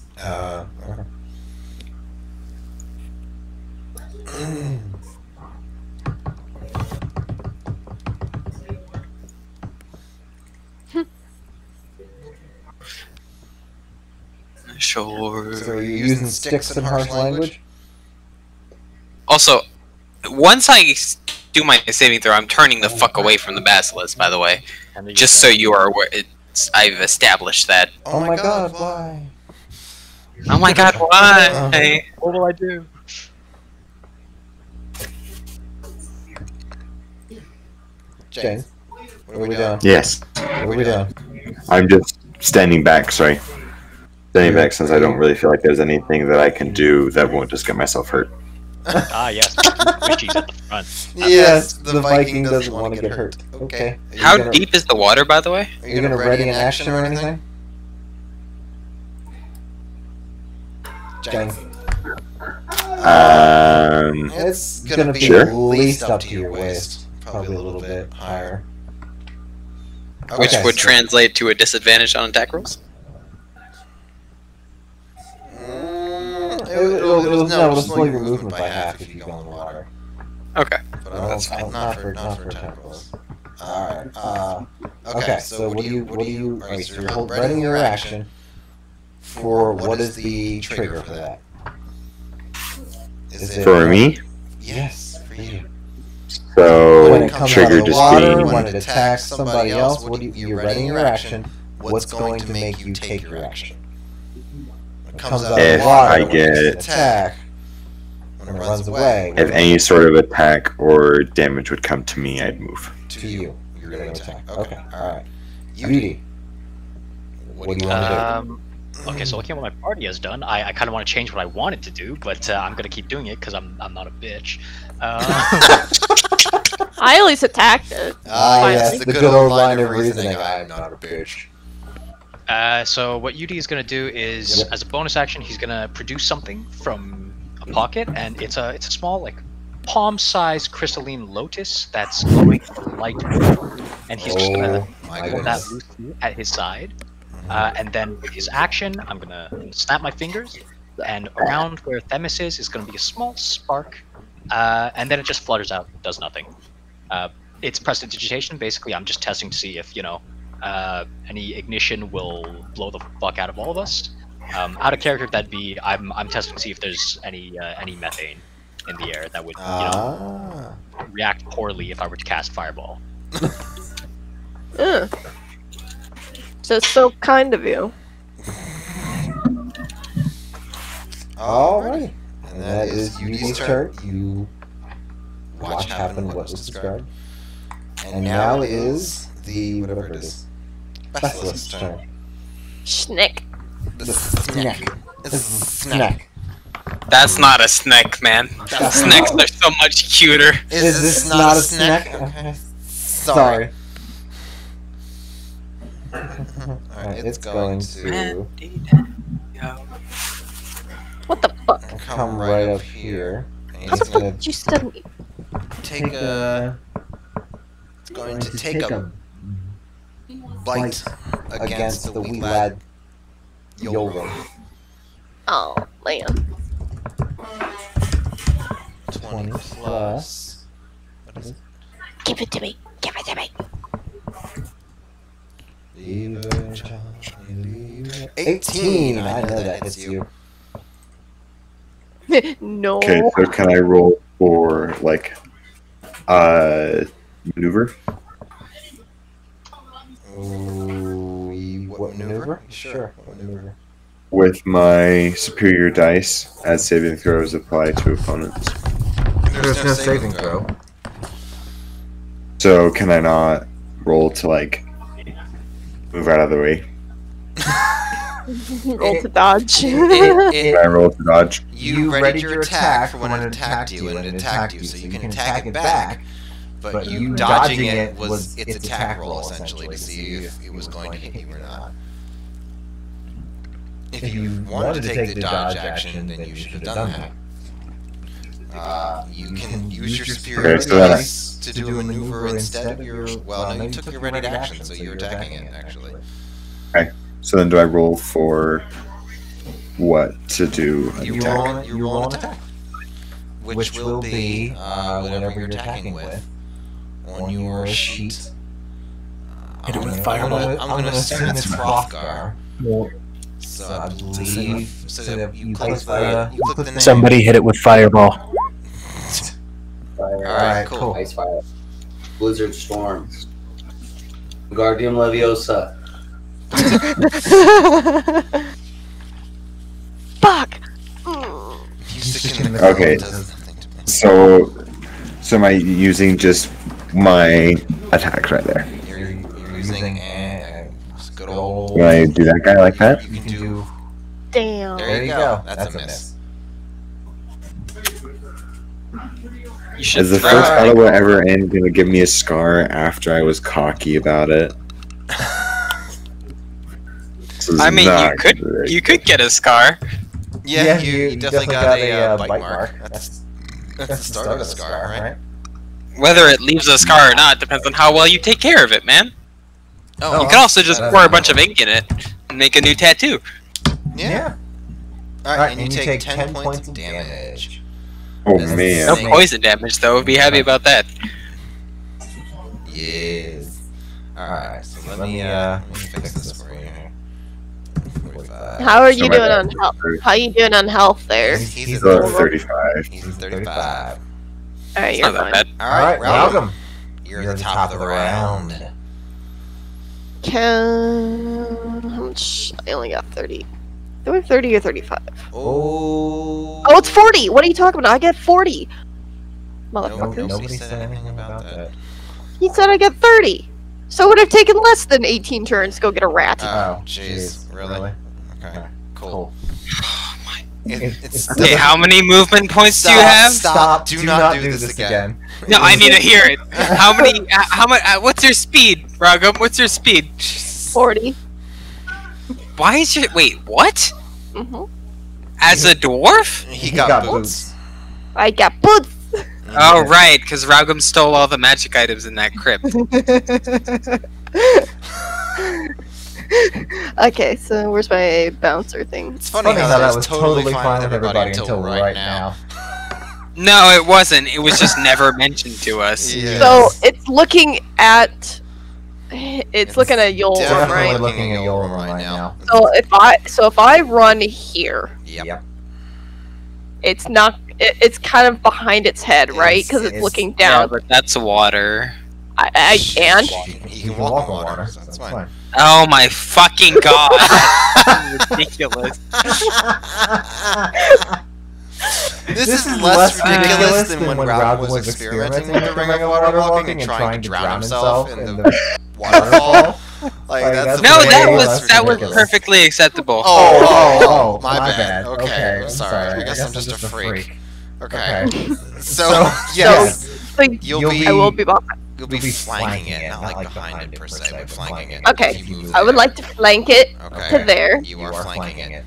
Sure. So are you using sticks and harsh language? Also, once I do my saving throw, I'm turning the fuck away from the Basilisk, by the way. And then Just so you are aware, I've established that. Oh my god, why? Oh my god, why? What will I do? James, what are we doing? Yes, What are we doing? I'm just standing back. Sorry, standing back since I don't really feel like there's anything that I can do that won't just get myself hurt. Ah, yes. Wishy's at the front. Yes, the Viking doesn't want to get hurt. Okay. Are you How gonna- deep is the water, by the way? Are you gonna ready an action or anything? James. It's gonna be Sure. at least up to your waist. Probably a little bit higher. Which Okay, would so- translate to a disadvantage on attack rolls? It'll slow your movement by half if you go in the water. Okay. But That's fine. not for attack rolls. Alright, Okay, so what do you? Alright, so you're readying your action. For what is the trigger for that? Is it For me? Yes, for you. When So it comes out trigger of the just water, being when it attacks somebody else, you're readying your action. What's going to make you take your action? When it comes out of If the water, I when it's an get- attack, when it runs away, if any sort of attack or damage would come to me, I'd move. to you, you're going to attack. Okay, all right. Beauty. What do you want to do? Okay, so looking at what my party has done, I kind of want to change what I wanted to do, but I'm gonna keep doing it because I'm not a bitch. I at least attacked it. Yes, Finally. the good old line of reasoning. I'm not a bitch. So what Yudi is gonna do is, as a bonus action, he's gonna produce something from a pocket, and it's a small, like, palm-sized crystalline lotus that's glowing light blue, and he's just gonna hold that loosely at his side. And then with his action, I'm gonna snap my fingers, and around where Themis is gonna be a small spark, and then it just flutters out, does nothing. It's prestidigitation. Basically, I'm just testing to see if any ignition will blow the fuck out of all of us. Out of character, that'd be I'm testing to see if there's any methane in the air that would react poorly if I were to cast Fireball. Ugh. Just so kind of you. Alright. And that is Yudi's turn. You watch happen what was described. And now is the whatever it is. Basilisk's turn. Schnick. The snack. This is a snack. That's not a snack, man. Snacks are so much cuter. Is this not a snack? Okay. Sorry. Alright, it's going to What the fuck? come right up here. And How the it's gonna fuck did you send me? take a. It's going to take a bite against the wee lad Yolo. Oh, man. 20 plus. What is it? Give it to me. Give it to me. 18! I know that hits you. No. Okay, so can I roll for like maneuver? Ooh, what maneuver? Sure, what maneuver? With my superior dice, as saving throws apply to opponents. There's no saving throw. So can I not roll to like move out of the way? Roll to dodge. Can I roll to dodge? You readied your attack for when it attacked you, so you can attack it back. But you dodging it was its attack roll, essentially, to see if it was going to hit you or not. If you wanted to take the dodge action, then you should have done that. You can use your superior dice to do a maneuver instead of your. Well, no, you took your ready action, so you're attacking it, actually. Okay. So then do I roll for what to do an You attack? roll an attack. Which will be whatever you're attacking with on your sheet. Hit it with fireball. I'm gonna assume it's Hrothgar. So I believe. So that you click the name. Somebody hit it with fireball. Alright, cool. Ice fire. Blizzard storm. Guardian Leviosa. Fuck. Okay. So am I using just my attack right there? You're using a good old. Can I do that guy like that? You can do. Damn. There you go. That's a miss. You should Is the throw first it. battle ever end gonna give me a scar after I was cocky about it? This is I mean, not good. you could get a scar. Yeah, you definitely got a bite mark. That's the start of a scar, right? Whether it leaves a scar or not depends on how well you take care of it, man. Oh, You can also just pour a bunch of ink in it and make a new tattoo. Yeah. Alright, and you take 10 points of damage. Oh This is man. No Same. poison damage, though. Be happy about that. Yes. Alright, so Let me fix this for you. 45. How are you doing on health? How you doing on health there? He's So at 35. He's at 35. Alright, you're Not that fine. bad. Alright, welcome. You're at the top of the round. How much? I only got 30. Do I have 30 or 35? Oh. Oh, it's 40! What are you talking about? I get 40! Motherfuckers. Nobody said anything about that. He said I get 30! So it would have taken less than 18 turns to go get a rat. Oh, jeez. Really? Okay. Cool. It's Okay, how many movement points do you have? Stop. Do not do this again. No, I need to hear it. How many? How much? What's your speed, Ragum? What's your speed? 40. Why is your wait? What? Mm-hmm. As a dwarf? He got boots. I got boots! Oh right, because Ragum stole all the magic items in that crypt. Okay, so where's my bouncer thing? It's funny how that was totally fine with everybody until right now. No, it wasn't. It was just never mentioned to us. Yes. So it's looking at looking at Yul, Definitely right? looking at Yul right now. So if I run here, Yep. it's not. It's kind of behind its head, right? Because it's looking Yeah, down. but that's water. I can. He can walk on water, so that's fine. Oh my fucking god! That's ridiculous. This is less ridiculous than when Ralph was experimenting with the ring of water walking and trying to drown himself in the waterfall. Like that's No, way that less was ridiculous. perfectly acceptable. Oh, my bad. Okay, I'm sorry. I guess I'm just a freak. Okay. So yes, So you'll be I will be behind. you'll be flanking it, not like behind it per se, but flanking it. Okay, If you move I would there. like to flank it Okay. to there, You are flanking it.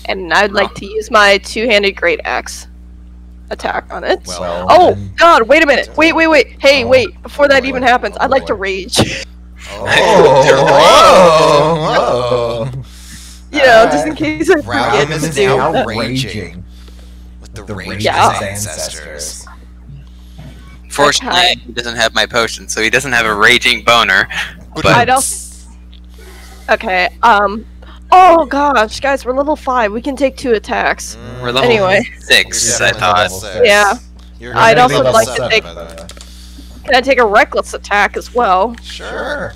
and I'd like to use my two-handed great axe attack on it. Well, Oh then- God! Wait a minute! Wait! Hey! Oh. Wait! Before that even boy. happens, Oh, I'd like to boy. rage. Oh, You know, just in case I forget Ralph to is do now that. raging with the rage of Yeah. his ancestors. Fortunately, Okay. he doesn't have my potion, so he doesn't have a raging boner. But I don't. Okay. Oh gosh, guys, we're level 5. We can take 2 attacks. we're level Anyway. 6, I Definitely thought. level 6. Yeah. You're I'd gonna be also level like to 7, take- by the way. Can I take a reckless attack as well? Sure.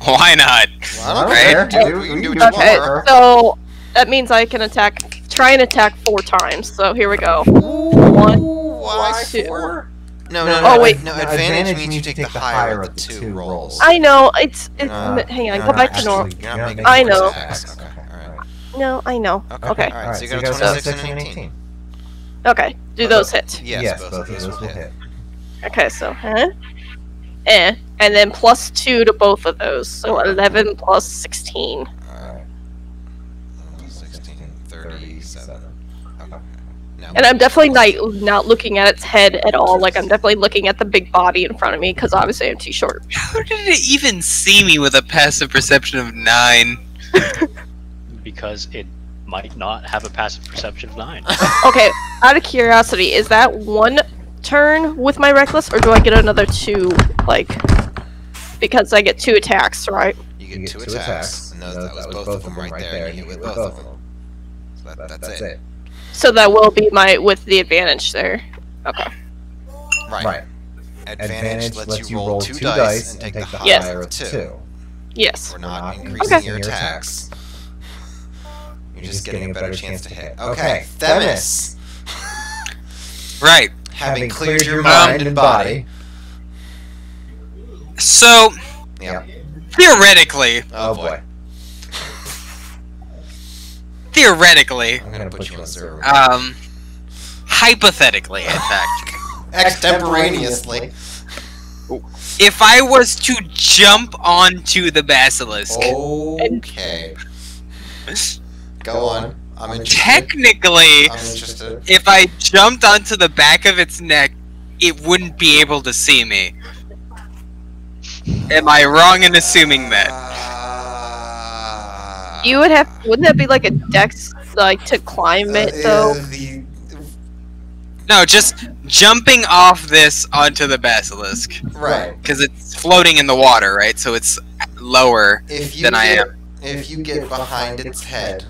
Why not? Well, I don't Right. care. We can do what you Okay, want. so that means I can try and attack 4 times. So here we go. 1. Why 2. 4? No, Oh, wait. No, advantage means you take the higher of the 2 rolls. I know. It's hang on. Go back to Actually, normal. you're not making I more know. attacks. Okay, alright. No, I know. Okay. Alright, so you got a 26 and an 18. Okay. Do those hit? Yes, both of those will hit. Okay. So and then plus 2 to both of those. So 11 plus 16. Alright. 16, 37. Okay. Now, And I'm definitely not looking at its head at all. Like I'm definitely looking at the big body in front of me because obviously I'm too short. How did it even see me with a passive perception of 9? Because it might not have a passive perception of 9. Okay, out of curiosity, is that 1 turn with my reckless, or do I get another 2? Like, because I get 2 attacks, right? you get 2 attacks, and that was both of them right there, and you hit with both of them. So that's it. So that will be my with the advantage there. Okay. Right. Advantage lets you roll 2 dice and take the higher Yes. of 2. Yes. We're not increasing Okay. your attacks. You're just getting a better chance to hit. Okay, Themis. Right. Having cleared your mind and body. So, Yeah. theoretically, Oh boy. I'm gonna put you on server. hypothetically, in fact, Extemporaneously. if I was to jump onto the basilisk, Okay. Go on. I'm interested. technically, I'm interested. if I jumped onto the back of its neck, it wouldn't be able to see me. Am I wrong in assuming that? You would have. Wouldn't that be like a dex, like to climb it though? No, just jumping off this onto the basilisk. Right. Because it's floating in the water, right? So it's lower than I am. If you get behind its head,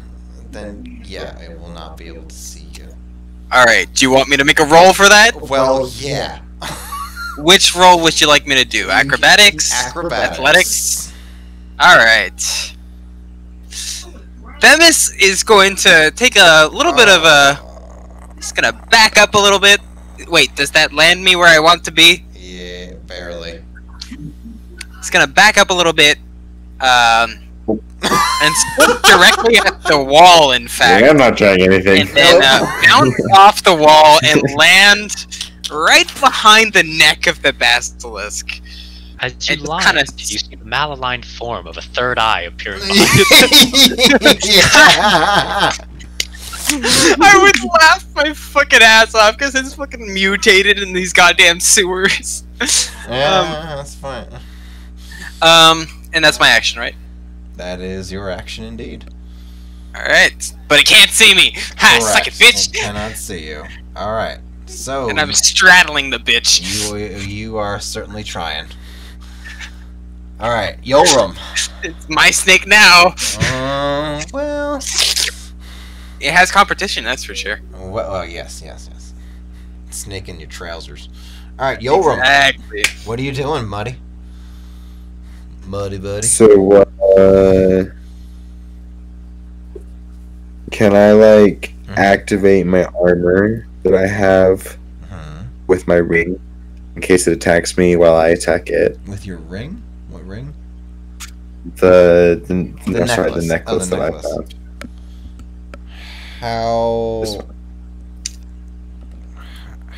then yeah, it will not be able to see you. Alright, do you want me to make a roll for that? Well, yeah. Which roll would you like me to do? Acrobatics? Acrobatics. Athletics? Alright. Themis is going to take a little bit of a... He's gonna back up a little bit. Wait, does that land me where I want to be? Yeah, barely. He's gonna back up a little bit. And swim directly at the wall, in fact. Yeah, I'm not trying anything. And then bounce off the wall and land right behind the neck of the basilisk. As you It's land, kinda- you see the malaligned form of a third eye appearing behind Yeah. I would laugh my fucking ass off because it's fucking mutated in these goddamn sewers. Yeah, that's fine. And that's my action, right? That is your action indeed. Alright. But it can't see me! Ha! Suck it, bitch! It cannot see you. Alright, so... And I'm straddling the bitch. You are certainly trying. Alright, Yoram. It's my snake now. Well... It has competition, that's for sure. Well, yes. Snake in your trousers. Alright, Yoram. Exactly. What are you doing, Muddy? Muddy buddy. So, can I, like, activate my armor that I have with my ring in case it attacks me while I attack it? With your ring? What ring? The necklace. necklace Oh, the that necklace. I found.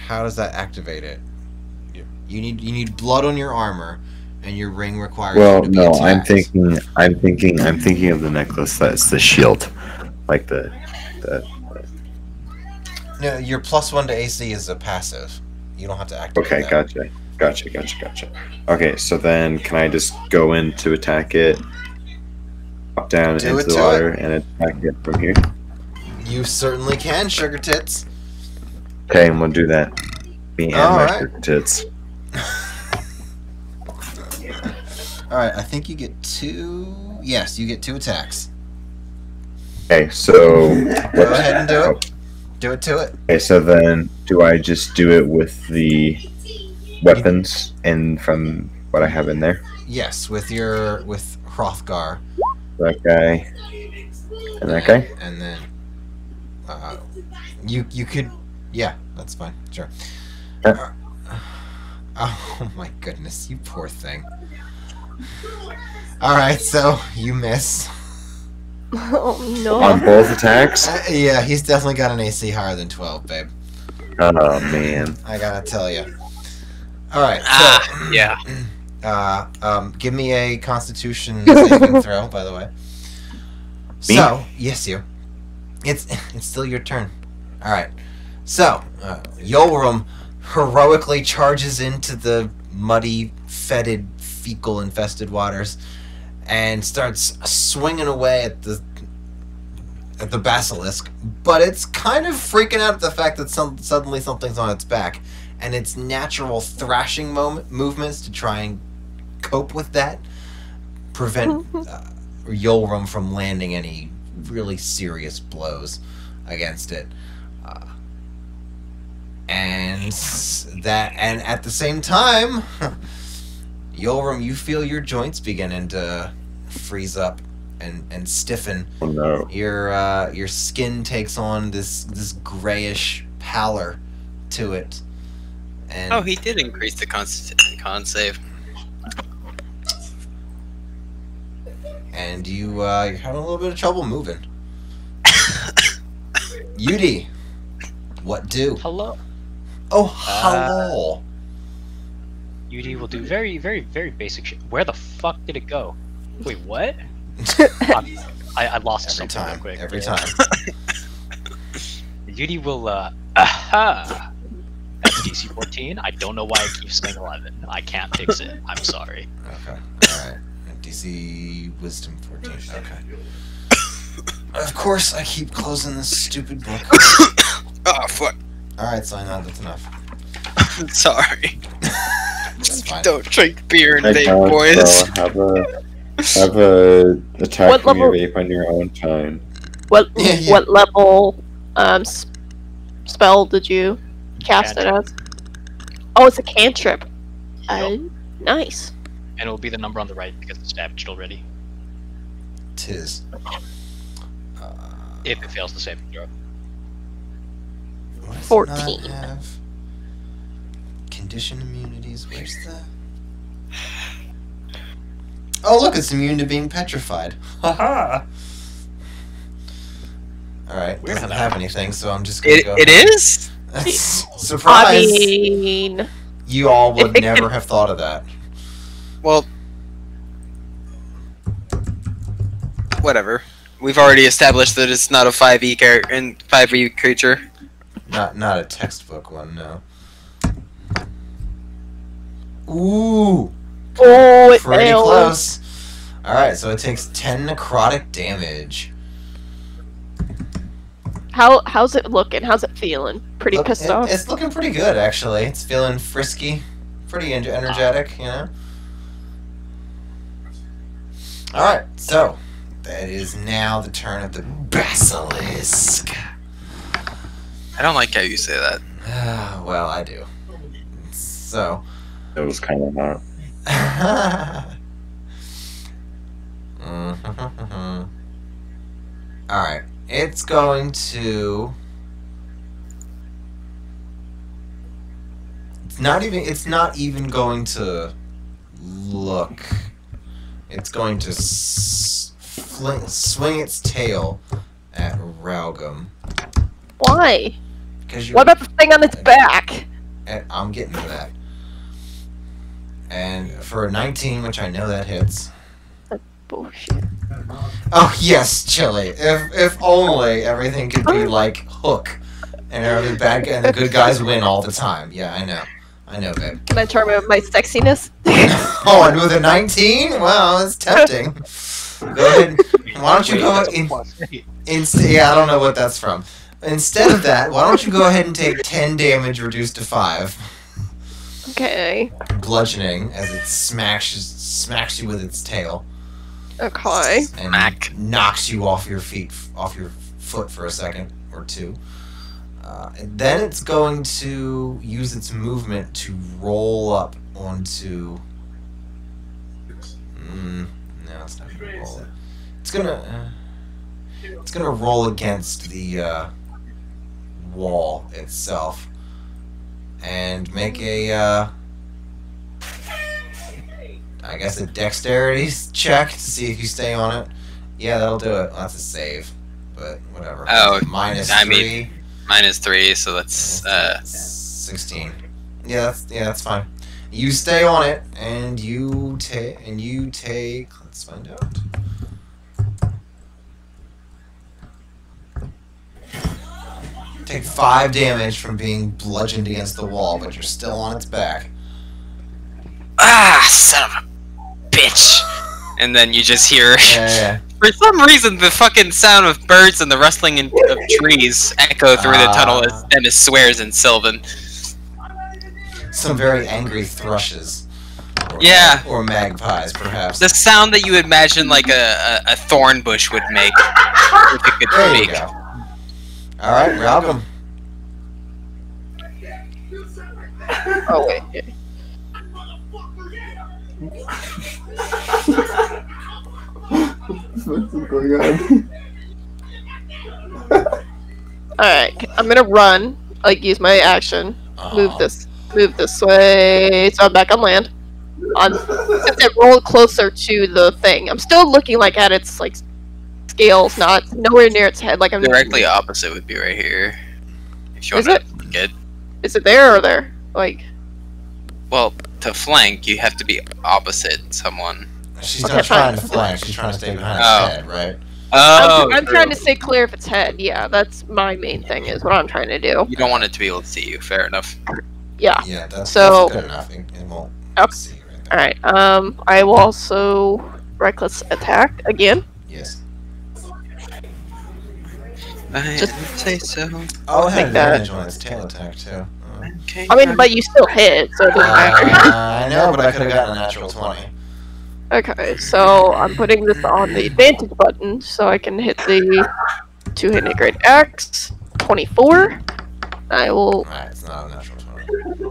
How does that activate it? You need blood on your armor, and your ring requires Well, you to be no, attacked. I'm thinking of the necklace that's the shield, like the. No, your +1 to AC is a passive. You don't have to activate Okay, that. gotcha. Okay, so then can I just go in to attack it, hop down Do into it the to water, and attack it from here? You certainly can, Sugar Tits. Okay, I'm gonna do that. Me and my Alright. sugar tits. Alright, I think you get 2... Yes, you get 2 attacks. Okay, so Go ahead and do it. Do it to it. Okay, so then do I just do it with the weapons and from what I have in there? Yes, with Hrothgar. That guy and that guy? And then you could, yeah, that's fine. Sure. Okay. Oh my goodness, you poor thing. All right, so you miss. Oh no. On both attacks? Yeah, he's definitely got an AC higher than 12, babe. Oh man. I gotta tell you. All right. So, Yeah. give me a Constitution saving throw, by the way. Me? So, yes, you. It's still your turn. All right. So, Yoram heroically charges into the muddy, fetid, fecal-infested waters and starts swinging away at the basilisk. But it's kind of freaking out at the fact that suddenly something's on its back, and its natural thrashing movements to try and cope with that prevent Yoram from landing any really serious blows against it. And at the same time, Yoram, you feel your joints beginning to freeze up and stiffen. Oh no. Your skin takes on this grayish pallor to it. And Oh, he did increase the con save. and you're having a little bit of trouble moving. Yudi, what do? Hello. Oh, hello. UD will do very, very, very basic shit. Where the fuck did it go? Wait, what? I lost Every something time. real quick. Every Yeah. time. UD will, aha! That's DC 14. I don't know why it keeps saying 11. I can't fix it. I'm sorry. Okay. Alright. DC Wisdom 14. Okay. Of course, I keep closing this stupid book. Oh, fuck. Alright, so I know that's enough. Sorry. That's fine. Don't drink beer and I vape, can't, boys. so have a attack What from your level- vape on your own time. What Yeah. what level spell did you cast it as? Oh, it's a cantrip. Nice. And it will be the number on the right because it's damaged already. Tis. If it fails the saving throw. What does it 14. not have? Condition immunities. Where's the? Oh, look, it's immune to being petrified. Haha. All right, Weird how doesn't that have anything, so I'm just gonna go. It is? Surprise! I mean, You all would It never can- have thought of that. Well, whatever. We've already established that it's not a 5e character and 5e creature. Not a textbook one, no. Ooh, oh, it pretty failed. close. All right, so it takes 10 necrotic damage. How's it looking? How's it feeling? Pretty Look, pissed off. It's looking pretty good, actually. It's feeling frisky, pretty energetic, you know. All right, so that is now the turn of the Basilisk. I don't like how you say that. Well, I do. So. It was kind of not. Alright, it's going to... It's not even going to look. It's going to swing its tail at Raugum. Why? Because What about the thing on its back? I'm getting to that. And for a 19, which I know that hits. Bullshit. Oh yes, Chili. If only everything could be like Hook, and every bad and the good guys win all the time. Yeah, I know, babe. Can I charm it with my sexiness? Oh, and with a 19? Well, it's tempting. Go ahead. Why don't you go yeah, I don't know what that's from. Instead of that, why don't you go ahead and take 10 damage reduced to 5? Okay. Bludgeoning as it smacks you with its tail. Okay. And Smack. knocks you off your foot for a second or two. And then it's going to use its movement to roll up onto. No, it's not gonna roll. It's gonna roll against the wall itself and make a. I guess a dexterity check to see if you stay on it. Yeah, that'll do it. Well, that's a save, but whatever. Oh, minus I 3. mean, minus 3, so that's 16. Yeah, that's fine. You stay on it, and you take. Let's find out. Take 5 damage from being bludgeoned against the wall, but you're still on its back. son of a bitch. And then you just hear, Yeah. for some reason, the fucking sound of birds and the rustling of trees echo through the tunnel as Dennis swears in Sylvan. Some very angry thrushes. Or, Yeah. Or magpies, perhaps. The sound that you would imagine like a thorn bush would make if it could There you speak. go. Alright, welcome. Oh wait. What's going on? Alright, I'm gonna run. Like use my action. Move this way. So I'm back on land. Since it rolled closer to the thing. I'm still looking like at its like scales, not nowhere near its head. Like I'm Directly opposite would be right here. If you Is want it? to get Is it there or there? Like well, to flank, you have to be opposite someone. She's Okay, not trying to fine. flank, she's trying to stay behind Oh. his head, right? Oh, I'm true. trying to stay clear if it's head. Yeah, that's my main thing. Is what I'm trying to do. You don't want it to be able to see you. Fair enough. Yeah. Yeah, that's So- good enough. It won't Okay. see you right there. All right. I will also reckless attack again. Yes. I Just- would say so. Oh, it had Like that. advantage on its tail attack too. Okay. I mean, but you still hit, so it doesn't matter. I know, but I could have gotten a natural 20. Okay, so I'm putting this on the advantage button so I can hit the two-handed great axe. 24. I will. Alright, it's not a natural 20.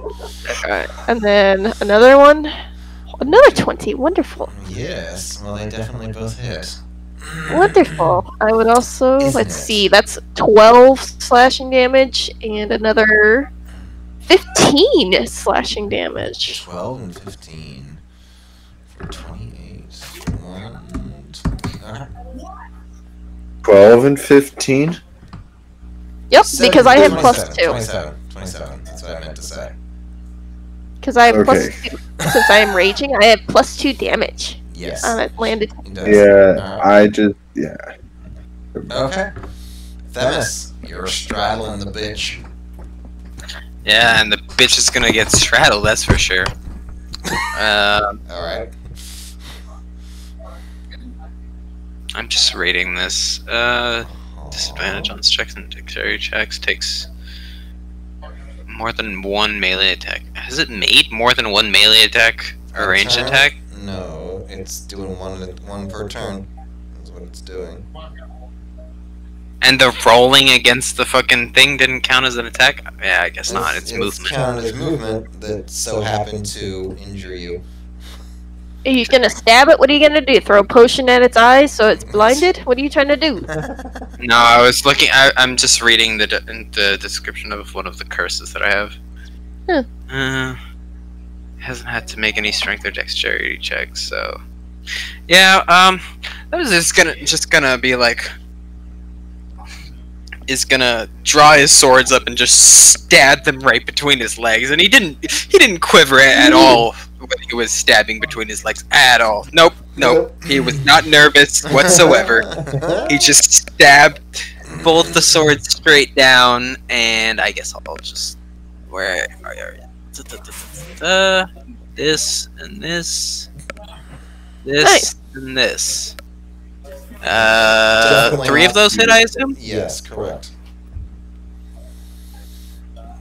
Okay, and then another one. Another 20. Wonderful. Yes, well, they definitely both hit. Wonderful. I would also. Isn't Let's it? see. That's 12 slashing damage and another 15 slashing damage. 12 and 15 for 28. 1, 2, 12 and 15. Yep, because I have plus 2. 27. That's what I meant to say. Because I have plus Okay. 2. Since I am raging, I have plus 2 damage Yes. on it landed. He does. Yeah, Alright. yeah. Okay. Themis, you're straddling the bitch. Yeah, and the bitch is gonna get straddled, that's for sure. Alright. I'm just rating this. Disadvantage on checks and dexterity checks takes more than one melee attack. Has it made more than one melee attack or ranged Turn? attack? No, it's doing one per turn. That's what it's doing. And the rolling against the fucking thing didn't count as an attack? Yeah, I guess not. It's movement. counted as movement that so happened to injure you. Are you gonna stab it? What are you gonna do? Throw a potion at its eyes so it's blinded? What are you trying to do? No, I was looking. I'm just reading the description of one of the curses that I have. Huh. Hasn't had to make any strength or dexterity checks, so yeah. That was just gonna be like, is gonna draw his swords up and just stab them right between his legs, and he didn't quiver at all when he was stabbing between his legs at all. Nope. He was not nervous whatsoever. He just stabbed both the swords straight down, and I guess I'll just this and this, Nice. and this. Definitely 3 of those hit, I assume. Yes, correct.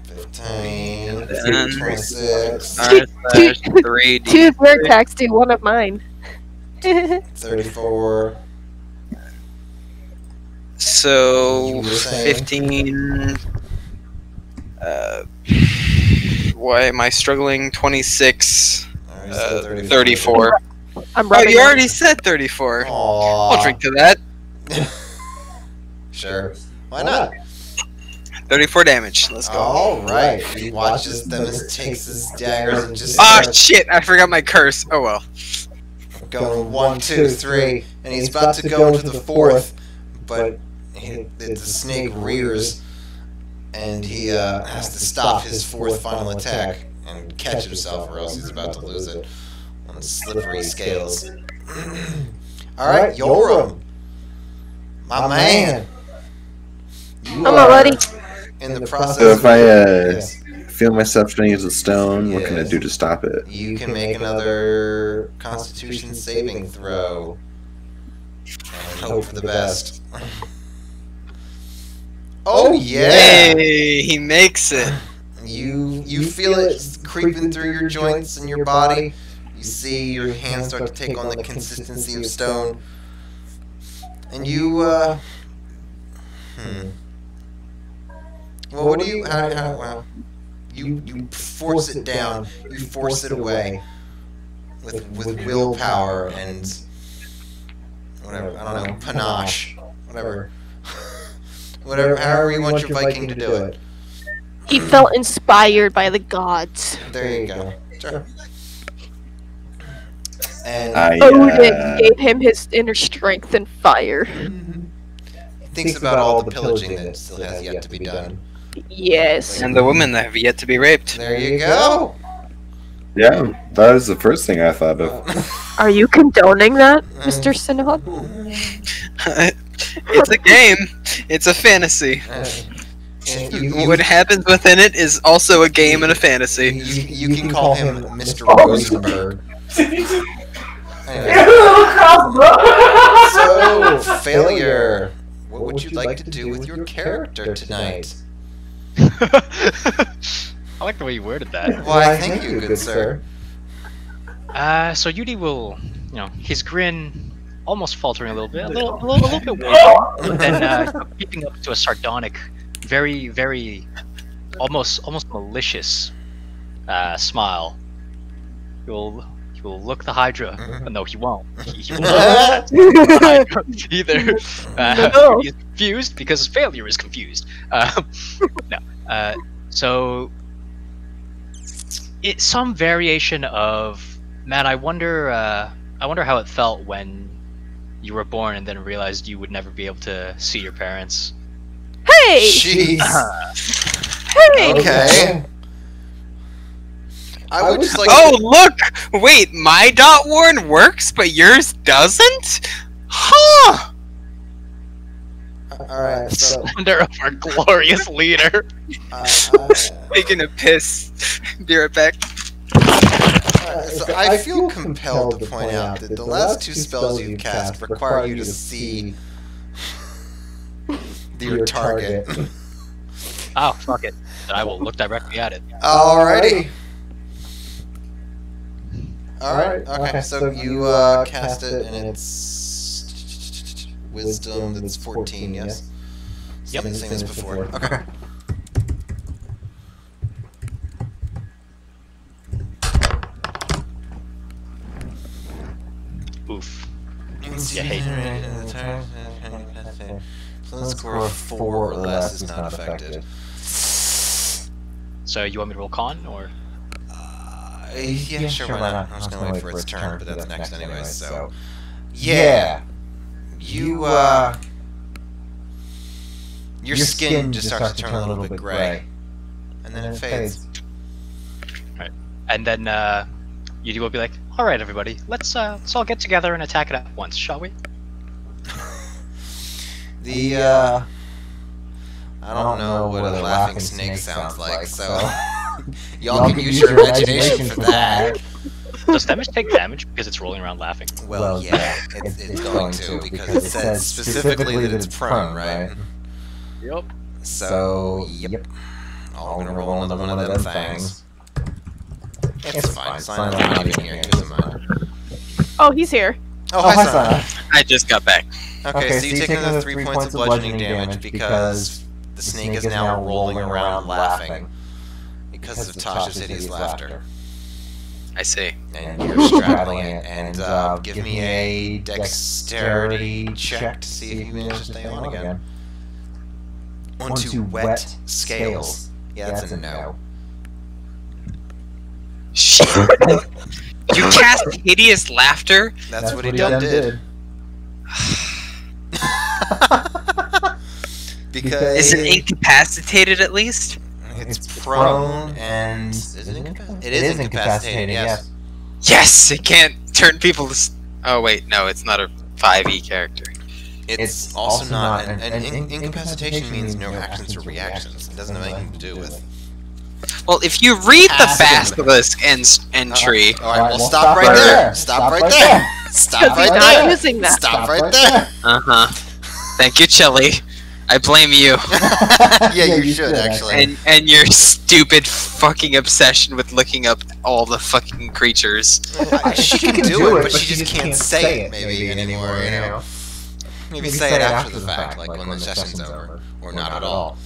15, Then- 26, Two- 3 2 of your attacks do 1 of mine. 34. So You were saying? 15. Why am I struggling? 26. Alright, so 34. I'm Oh, rubbing you on- already said 34. Aww. I'll drink to that. Sure. Why not? 34 damage. Let's go. Alright. He watches them as takes his daggers and just Ah, starts shit! I forgot my curse. Oh well. going 1, 2, 3, and he's about to go into the 4th, but the snake rears, and he has to stop his 4th final attack and catch himself, or else he's about to lose it on slippery scales. Alright, Yoram. My man. You I'm not are ready. in the process So if I yes. feel myself turning into stone, what can I Yes. do to stop it? You can make another Constitution saving throw and hope for the best. Oh yeah! Hey, he makes it. You feel it creeping through your joints and your body. You see your hands start to take on the consistency of stone, and you Well, what do you? Well, you force it down. You force it away with willpower and whatever. I don't know, panache, whatever, whatever. However you want your Viking to do it. He felt inspired by the gods. There you go. Sure. And Odin gave him his inner strength and fire. he thinks about all the pillaging that still has yet to be done. Yes. And the women that have yet to be raped. There you go. Yeah, that was the first thing I thought of. Are you condoning that, Mr. Sinhawk? It's a game. It's a fantasy. And What happens within it is also a game and a fantasy. you can call him Mr. Rosenberg. Anyway. So, failure. What would would you like to do with your character tonight? I like the way you worded that. Why, thank you, good sir. So Yudi will, his grin almost faltering a little bit, a little bit weird, and then keeping up to a sardonic, very, very, almost malicious smile. He will look the Hydra. No, he won't. He will not look the Hydra either. No. He's confused because failure is confused. No. So it's some variation of, man, I wonder how it felt when you were born and then realized you would never be able to see your parents. Hey! Jeez. Hey! Okay. I would just like. Oh, look! Wait, my dot warn works, but yours doesn't? Huh! Alright, so. Under of our glorious leader. Taking a piss. Be right back. So I feel compelled to point out that the last two spells you cast require you to see your target. Oh, fuck it. Then I will look directly at it. Alrighty. Alright, okay, so you cast it and it's wisdom, that's 14, yes? Yep. Same as before. Okay. Oof. Yeah, score of 4 or less is not affected. So you want me to roll con, or? Yeah, sure, why not? I'm just gonna wait for its turn, but that's next anyway, so... Yeah! You, your skin just starts to turn a little bit gray. And then it fades. Right. And then, Yudi will be like, alright everybody, let's all get together and attack it at once, shall we? I don't know what a laughing snake sounds like, so... Y'all can use your imagination for that. Does damage take damage because it's rolling around laughing? Well, yeah, it's going to, because it says specifically that it's prone, right? Yep. So, yep. I'm gonna roll another one of them things. It's fine, Sina's not even here, he doesn't mind. Oh, he's here. Oh, hi, Sina. I just got back. Okay, so you take another 3 points of bludgeoning damage because the snake is now rolling around laughing. Because of Tasha's hideous laughter. I see. And you're straddling it. And give me a dexterity check to see if you manage to stay on again. Onto wet scales. Yeah, that's a no. Shit. You cast hideous laughter? That's what he did. Because... Is it incapacitated at least? It's prone and... Is it incapacitated? It is incapacitated, yes. Yes! It can't turn people to... Oh wait, no, it's not a 5e character. It's also not... And incapacitation means no actions or reactions. It doesn't have anything to do with... Well, if you read the Basilisk entry... Alright, well stop right there! Stop right there! Stop right there! Using that. Stop right there! Uh-huh. Thank you, Chili. I blame you. Yeah, you should, actually. And your stupid fucking obsession with looking up all the fucking creatures. She can do it, but she just can't say it, maybe, anymore, you know? Maybe say it after the fact, like when the session's over. Or not at all.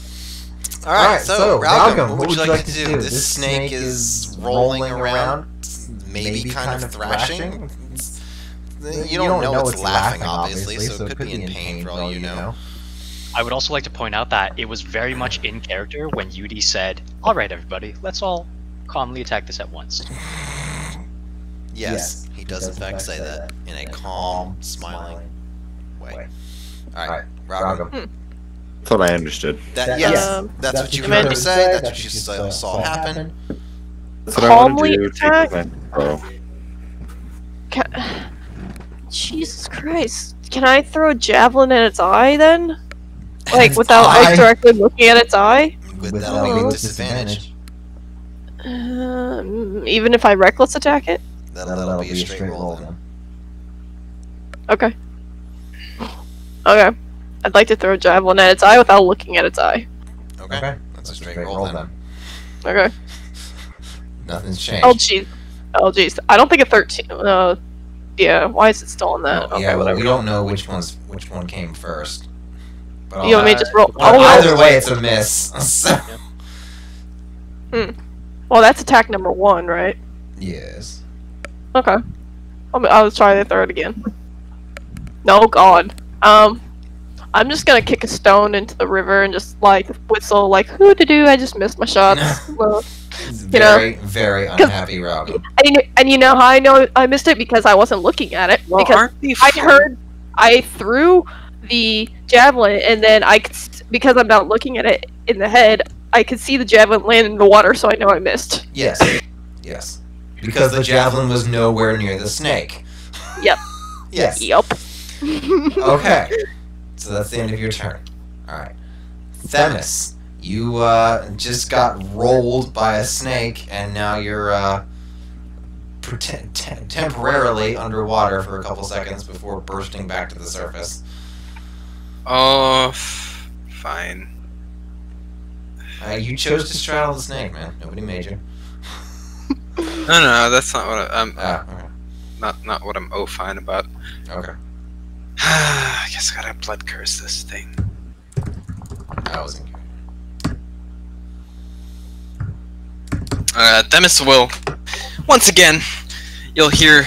Alright, so, Ralgam, what would you like to do? This snake is rolling around, maybe kind of thrashing. You don't know it's laughing, obviously, so it could be in pain for all you know. I would also like to point out that it was very much in character when Yudi said, alright everybody, let's all calmly attack this at once. Yes, he does in fact say that in a calm, smiling way. Alright, Ralgam. Thought I understood. Yes, that's what you heard him say, that's what you saw happen. That's what I want Calmly to do. attack? Oh. Jesus Christ. Can I throw a javelin at its eye then? Like, without like directly looking at its eye? That'll be with disadvantage. Even if I reckless attack it? That'll be a straight roll then. Okay. Okay. I'd like to throw a javelin at its eye without looking at its eye. Okay. That's a straight roll then. Okay. Nothing's changed. Oh jeez. Oh jeez. I don't think a 13. Yeah. Why is it still on that? Okay, yeah, well, whatever. we don't know which one came first. But You want me to just roll? well, either way, it's a miss. So. Well, that's attack number 1, right? Yes. Okay. I'll try to throw it again. No, God. I'm just gonna kick a stone into the river and just like whistle like hoo-doo-doo. I just missed my shots. Well, It's you know, very unhappy Robin. and you know how I know I missed it because I wasn't looking at it. Well, because aren't they I threw the javelin and then because I'm not looking at it in the head, I could see the javelin land in the water, so I know I missed. Yes. Yes. Because the javelin was nowhere near the snake. Yep. Yes. Yep. Okay. So that's the end of your turn. Alright. Themis, you just got rolled by a snake, and now you're temporarily underwater for a couple seconds before bursting back to the surface. Oh, fine. You chose to straddle the snake, man. Nobody made you. No, that's not what I'm. Okay. Not what I'm fine about. Okay. I guess I gotta blood curse this thing. I wasn't good. Themis will once again. You'll hear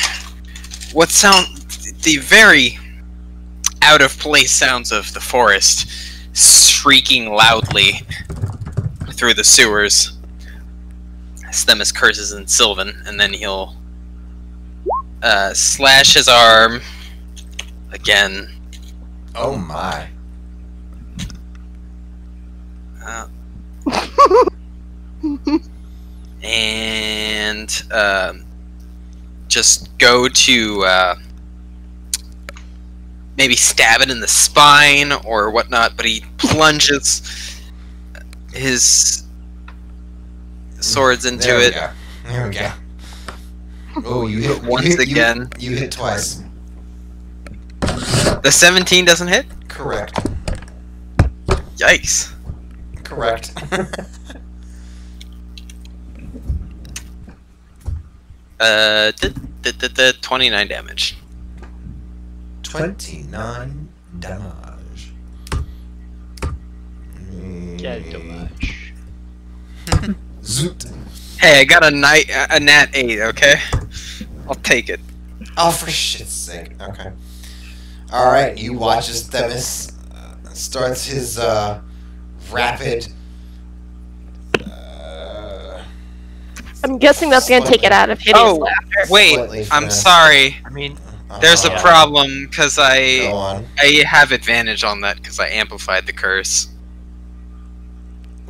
what sound the very out of place sounds of the forest shrieking loudly through the sewers. Themis curses in Sylvan, and then he'll slash his arm again. Oh my. And just go to maybe stab it in the spine or whatnot, but he plunges his swords into There we it. go. There we go. Oh, you hit Once again. You hit twice. The 17 doesn't hit? Correct. Yikes. Correct. The 29 damage. 29 damage. Damage. Zoot. Hey, I got a nat 8, okay? I'll take it. Oh, for shit's sake. Okay. Alright, you watch as Themis starts his rapid. I'm guessing that's gonna take it out of hideous Oh, laughter. wait, Slightly I'm fast. sorry. I mean, There's a Yeah. problem, because Go I on. have advantage on that, because I amplified the curse.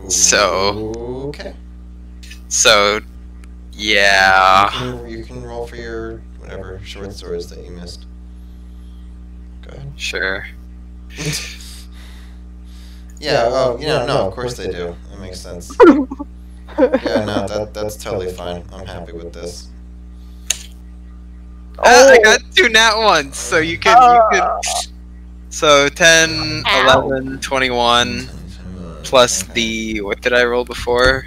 So- Okay. So, yeah. You can roll for your whatever short swords that you missed. Go ahead. Sure. Yeah, well, no, of course they do. That makes sense. Yeah, no, that's totally fine. I'm happy with this. I got 2 nat 1s, so you can. So 10, Ow. 11, 21, plus the. What did I roll before?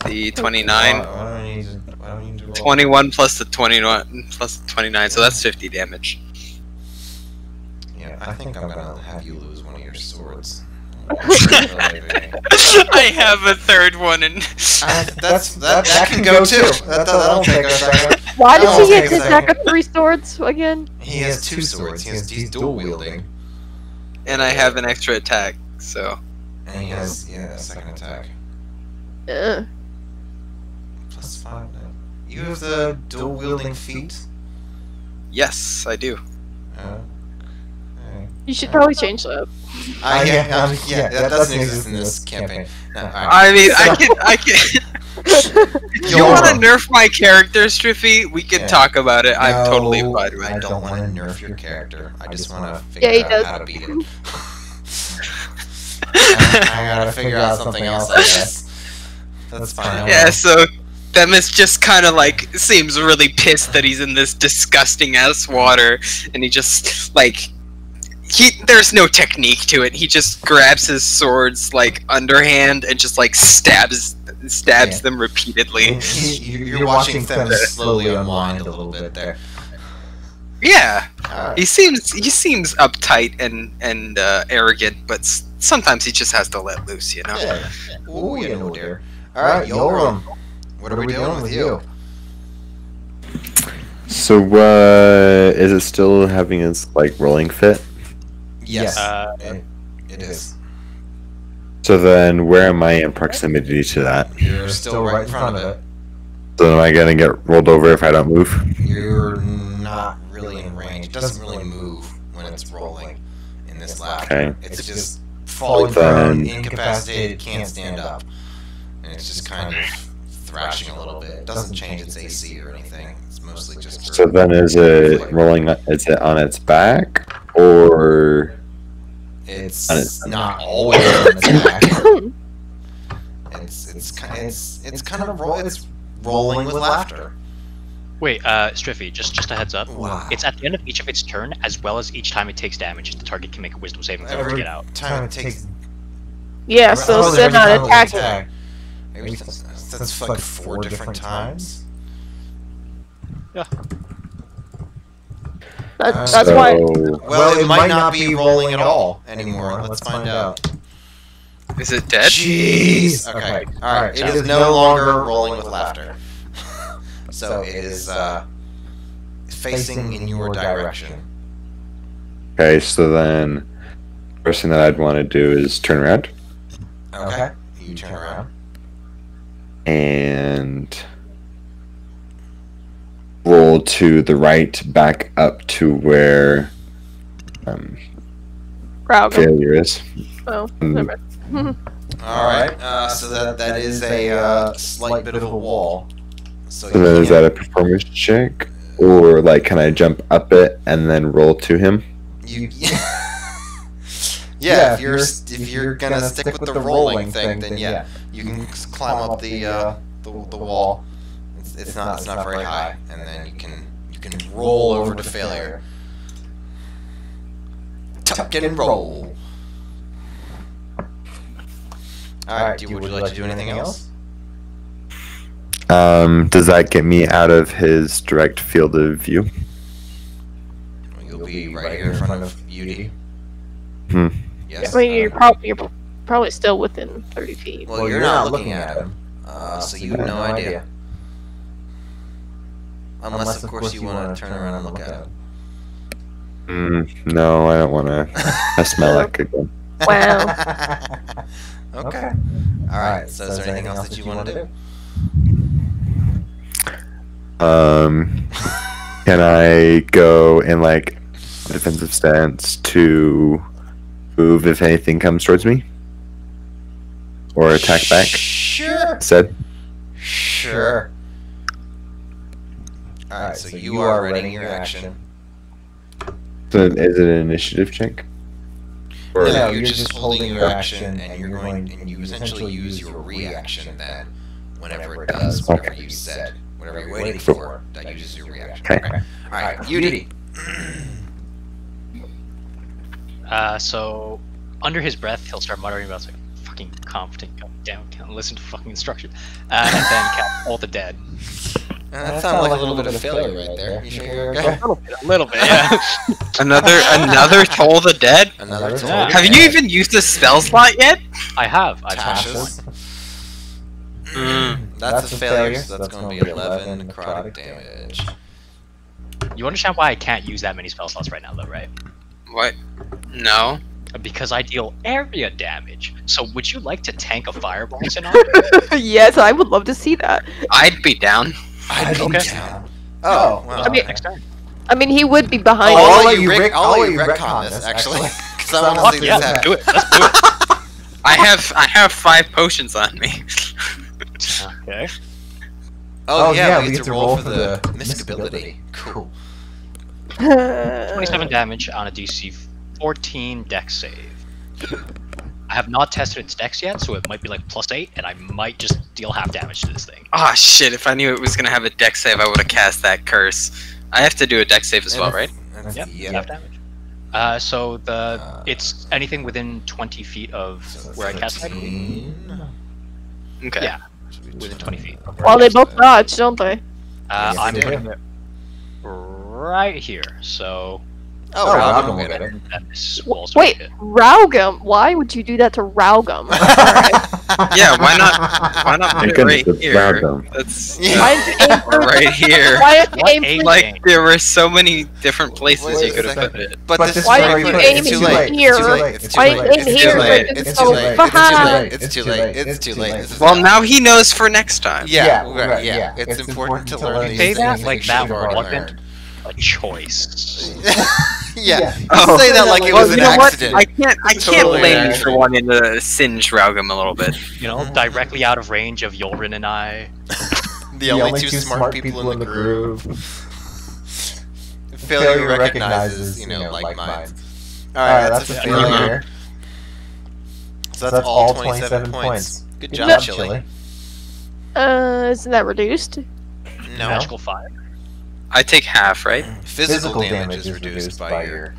The 29. Why don't I need to roll? 21 plus the 21 plus the 29, so that's 50 damage. Yeah, I think I'm gonna have you lose one of your swords. I have a third one, and that can go too. That'll take a second. Why does That'll he get take to a attack second. with 3 swords again? He has 2 swords. He's dual wielding, I have an extra attack. So and he has a second attack. +5 now. You have the dual wielding feat. yes, I do. Okay. You should probably change that. That doesn't exist in this campaign. No, alright. I mean, I can. If you want to nerf my character, Striffy, we can Yeah. talk about it. I'm totally No, fine with I it. don't want to nerf your character. I just want to Yeah, he figure does. out how to beat it. I gotta figure out something else, I guess. That's fine. Yeah, so Themis just kind of like seems really pissed that he's in this disgusting ass water, and he just like there's no technique to it. He just grabs his swords like underhand and just like stabs them repeatedly. You're watching them slowly unwind a little bit there. Yeah, Alright. he seems uptight and arrogant, but sometimes he just has to let loose, you know. Yeah. Ooh, you know, dear. Alright, Yoram. What are we doing with you? So, is it still having its like rolling fit? Yes, it is. So then, where am I in proximity to that? You're still right in front of it. So am I gonna get rolled over if I don't move? You're not really in range. It doesn't really move when it's rolling in this lab. Okay. It's just falling prone, incapacitated, can't stand up. And it's just kind of thrashing a little bit. It doesn't change its AC or anything. It's mostly just... So then, is it rolling? Is it on its back, or? It's not always on its back. It's kind of rolling with laughter. Wait, Striffy, just a heads up. Wow. It's at the end of each of its turn, as well as each time it takes damage. The target can make a wisdom saving throw to get out. Time it takes... Yeah, so every send time out it attacking. attack. That's like 4 different times. That's why. Well, it might not be rolling at all anymore. Let's find out. Is it dead? Jeez! Okay, alright. It is no longer rolling with laughter. So it is facing in your direction. Okay, so then, first thing that I'd want to do is turn around Okay. You turn around. and roll to the right, back up to where Proud. failure is. Oh, Mm. never mind. Alright, so that is a slight bit of a wall. So And then is that a performance check, or like can I jump up it and then roll to him? You... Yeah, if you're gonna stick with the rolling thing, then yeah, you can climb up the wall. It's not very high, and then you can roll over to failure. Tuck and roll. All right. Would you like to do anything else? Does that get me out of his direct field of view? You'll be right here in front of Yudi. Hmm. Yes. I mean, you're probably still within 30 feet. Well, you're not looking at him, so you have no idea. Unless, of course, you want to turn around and look at him. No, I don't want to mess my luck again. Wow. Okay. All right. So, is there anything else that you want to do? Can I go in like a defensive stance to move if anything comes towards me, or attack back? Sure. Said. Sure. All right. So you are readying your action. So is it an initiative check? Or No, you're just holding your action, and you essentially use your reaction then, whenever it does whatever you said, whatever you're waiting for, that uses your reaction. Okay. All right, Yudi. So under his breath, he'll start muttering about like fucking competent, goddamn, can't listen to fucking instructions, and then cast All the Dead. That sounds like a little bit of failure right there. You sure you're okay? A little bit, yeah. Another Toll the Dead? Another toll. Yeah. Have you even used the spell slot yet? I have. Tashes. That's a failure, so that's going to be 11 necrotic damage. You understand why I can't use that many spell slots right now, though, right? What? No. Because I deal area damage. So would you like to tank a fireball, Sinan? Yes, I would love to see that. I'd be down. I'd be Okay. down. Oh, well. I mean, Next turn. I mean, he would be behind. I'll let you retcon this, actually. Because I want to see Yeah, this happen. do it. Let's do it. I have 5 potions on me. Okay. Oh, yeah, we get to roll for the misc ability. Cool. 27 damage on a DC 14 dex save. I have not tested its dex yet, so it might be like +8, and I might just deal half damage to this thing. Ah, shit, if I knew it was gonna have a dex save, I would have cast that curse. I have to do a dex save as well, right? Yep, Yeah. half damage. So it's anything within 20 feet of where I cast it. Okay. Yeah, within 20 feet. Well, they both dodge, don't they? I'm they do. putting it right here. So Oh, Raugum will get it. and this will also Wait, hit. Raugum? Why would you do that to Raugum? Yeah, why not? Why not put it Because right it's here? random. That's Why did you aim for right here. Why did you What aim a for Like there were so many different places Wait you a could have second. put it. But this is Why where did you you put it. aim It's too here? late. It's too late. It's too Why late. aim It's here? too Like, late. it's It's so too late. far. It's too late. It's too late. This is Well, not- now he knows for next time. Yeah, Yeah, right, yeah. It's important to learn these Say things. that that like you that should have already wasn't learned. a choice. Yeah. Oh. Say that like it Well, was you an know what? accident. I can't Totally blame you an for wanting to singe Raugum a little bit. You know, directly out of range of Yulrin and I. The only two smart people in the group. Failure recognizes, like minds. Alright, that's a failure. So that's all 27 points. Good job, Chili. Isn't that reduced? No. Magical fire. I take half, right? Physical damage is reduced by your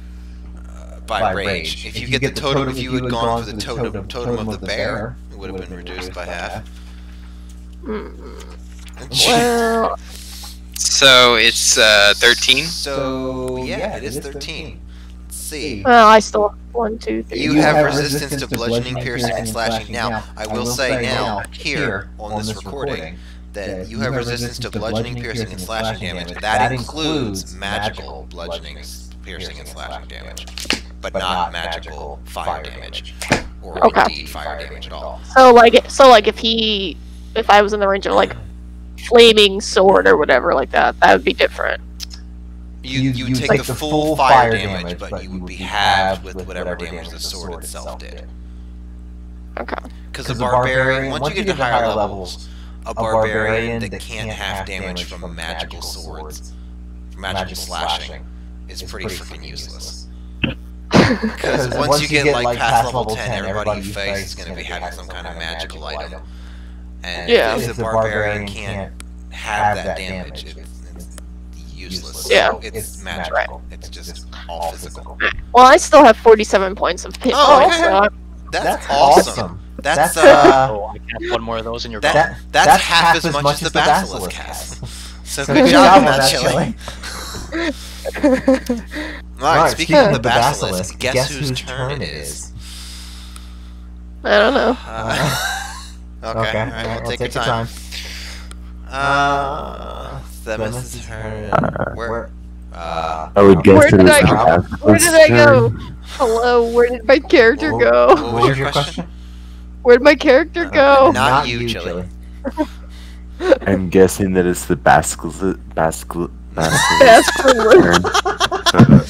by rage. If you get the totem, if you had gone for the totem of the bear, it would have been reduced by half. Well, So it's 13. So yeah, it is 13. Let's see. I still have 1, 2, 3. You have resistance to bludgeoning, piercing, and slashing. Now, I will say now, here, on this recording, that you have resistance to bludgeoning, piercing, and slashing damage. That includes magical bludgeoning, piercing, and slashing damage, but not magical fire damage, or Okay. indeed fire damage at all. So like if I was in the range of like flaming sword or whatever like that, that would be different. You would take the full fire damage, but you would be halved with whatever damage the sword itself did. Okay. Because a barbarian, once you get to higher levels, a barbarian that can't have damage from magical swords, from magical slashing, is pretty freaking useless. Because once you get like past level 10, everybody you face is going to be having some kind of magical item. And Yeah. if the barbarian can't have that damage, it's useless. Yeah. So it's magical. It's just all physical. Well, I still have 47 points of hit. Oh, okay. So That's awesome. That's Oh, I cast one more of those and you're gone. that's half as much as the Basilisk has. So So good job on that, Chili. Chili. Alright, speaking of the Basilisk, guess whose turn it is? I don't know. Okay, alright, we'll take your time. Themis' turn. Where? I would guess Where it did was I go? Basilisk's Where did I go? turn. Hello, where did my character go? What was your question? Where'd my character go? Not you, Chili. I'm guessing that it's the Basilisk Basilisk. turn.